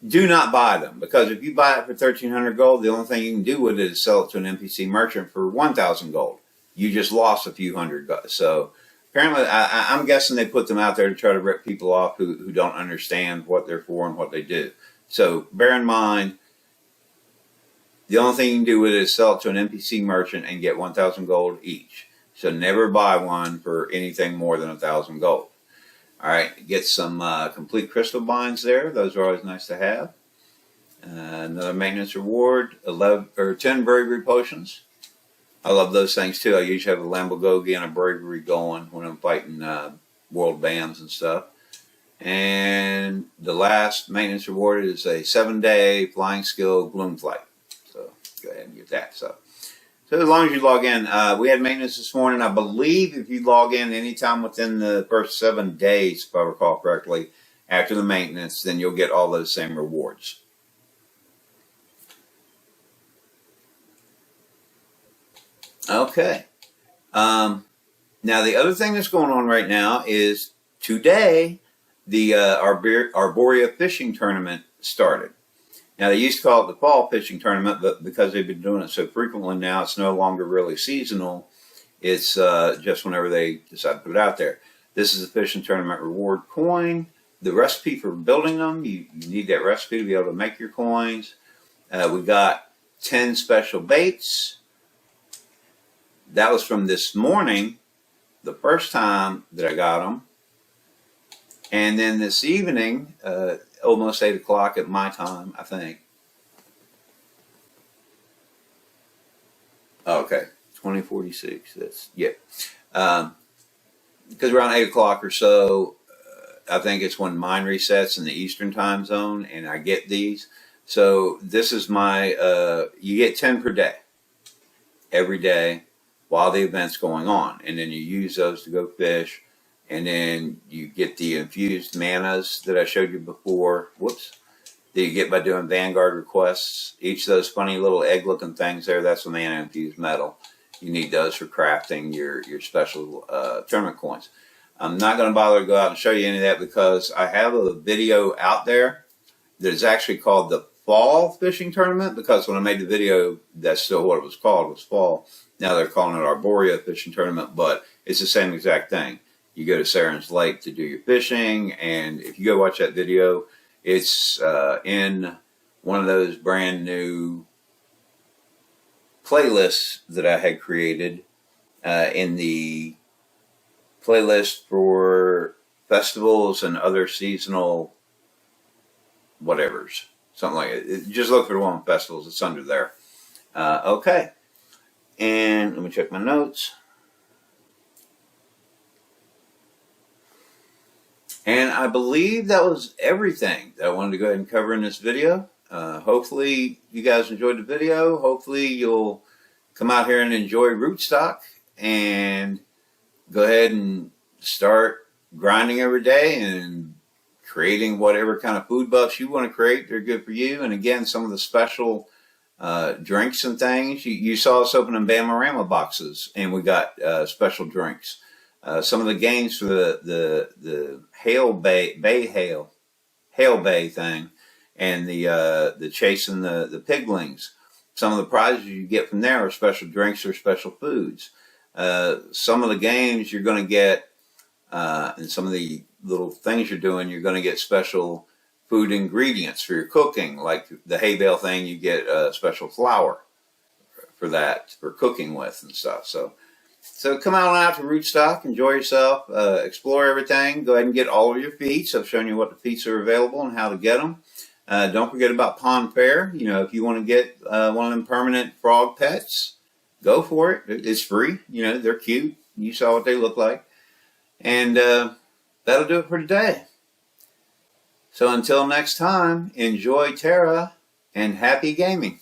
Do not buy them, because if you buy it for 1,300 gold, the only thing you can do with it is sell it to an NPC merchant for 1,000 gold. You just lost a few hundred. So apparently, I'm guessing they put them out there to try to rip people off who don't understand what they're for and what they do. So bear in mind, the only thing you can do with it is sell it to an NPC merchant and get 1,000 gold each. So never buy one for anything more than 1,000 gold. All right, get some complete crystal binds there. Those are always nice to have. Another maintenance reward, 10 bravery potions. I love those things too. I usually have a Lamborghini and a bravery going when I'm fighting world bands and stuff. And the last maintenance reward is a 7-day flying skill gloom flight. So go ahead and get that. So as long as you log in, we had maintenance this morning. I believe if you log in anytime within the first 7 days, if I recall correctly, after the maintenance, then you'll get all those same rewards. Okay. Now the other thing that's going on right now is today the Arborea Fishing Tournament started. Now, they used to call it the Fall Fishing Tournament, but because they've been doing it so frequently now, it's no longer really seasonal. It's just whenever they decide to put it out there. This is a fishing tournament reward coin. The recipe for building them, you need that recipe to be able to make your coins. We got 10 special baits. That was from this morning, the first time that I got them. And then this evening, almost 8 o'clock at my time, I think. Okay, 2046. That's, yeah. because around 8 o'clock or so, I think it's when mine resets in the Eastern time zone, and I get these. So this is my, you get 10 per day, every day, while the event's going on. And then you use those to go fish. And then you get the infused manas that I showed you before. Whoops. That you get by doing Vanguard requests. Each of those funny little egg-looking things there, that's a mana infused metal. You need those for crafting your special tournament coins. I'm not going to bother to go out and show you any of that because I have a video out there that is actually called the Fall Fishing Tournament, because when I made the video, that's still what it was called, was fall. Now they're calling it Arborea Fishing Tournament, but it's the same exact thing. You go to Saren's Lake to do your fishing, and if you go watch that video, it's in one of those brand new playlists that I had created in the playlist for festivals and other seasonal whatevers, something like it. Just look for the one with festivals. It's under there. Okay, and let me check my notes. And I believe that was everything that I wanted to go ahead and cover in this video. Hopefully you guys enjoyed the video. Hopefully you'll come out here and enjoy rootstock and go ahead and start grinding every day and creating whatever kind of food buffs you want to create. They're good for you. And again, some of the special drinks and things. You saw us opening Bamarama boxes, and we got special drinks. Some of the games for the Hail Bay thing, and the chasing the piglings. Some of the prizes you get from there are special drinks or special foods. Some of the games you're going to get, and some of the little things you're doing, you're going to get special food ingredients for your cooking. Like the hay bale thing, you get special flour for that, for cooking with and stuff. So come on out to Rootstock, enjoy yourself, explore everything. Go ahead and get all of your feats. I've shown you what the feats are available and how to get them. Don't forget about Faire. You know, if you want to get one of them permanent frog pets, go for it. It's free. You know, they're cute. You saw what they look like. And that'll do it for today. So until next time, enjoy Tera and happy gaming.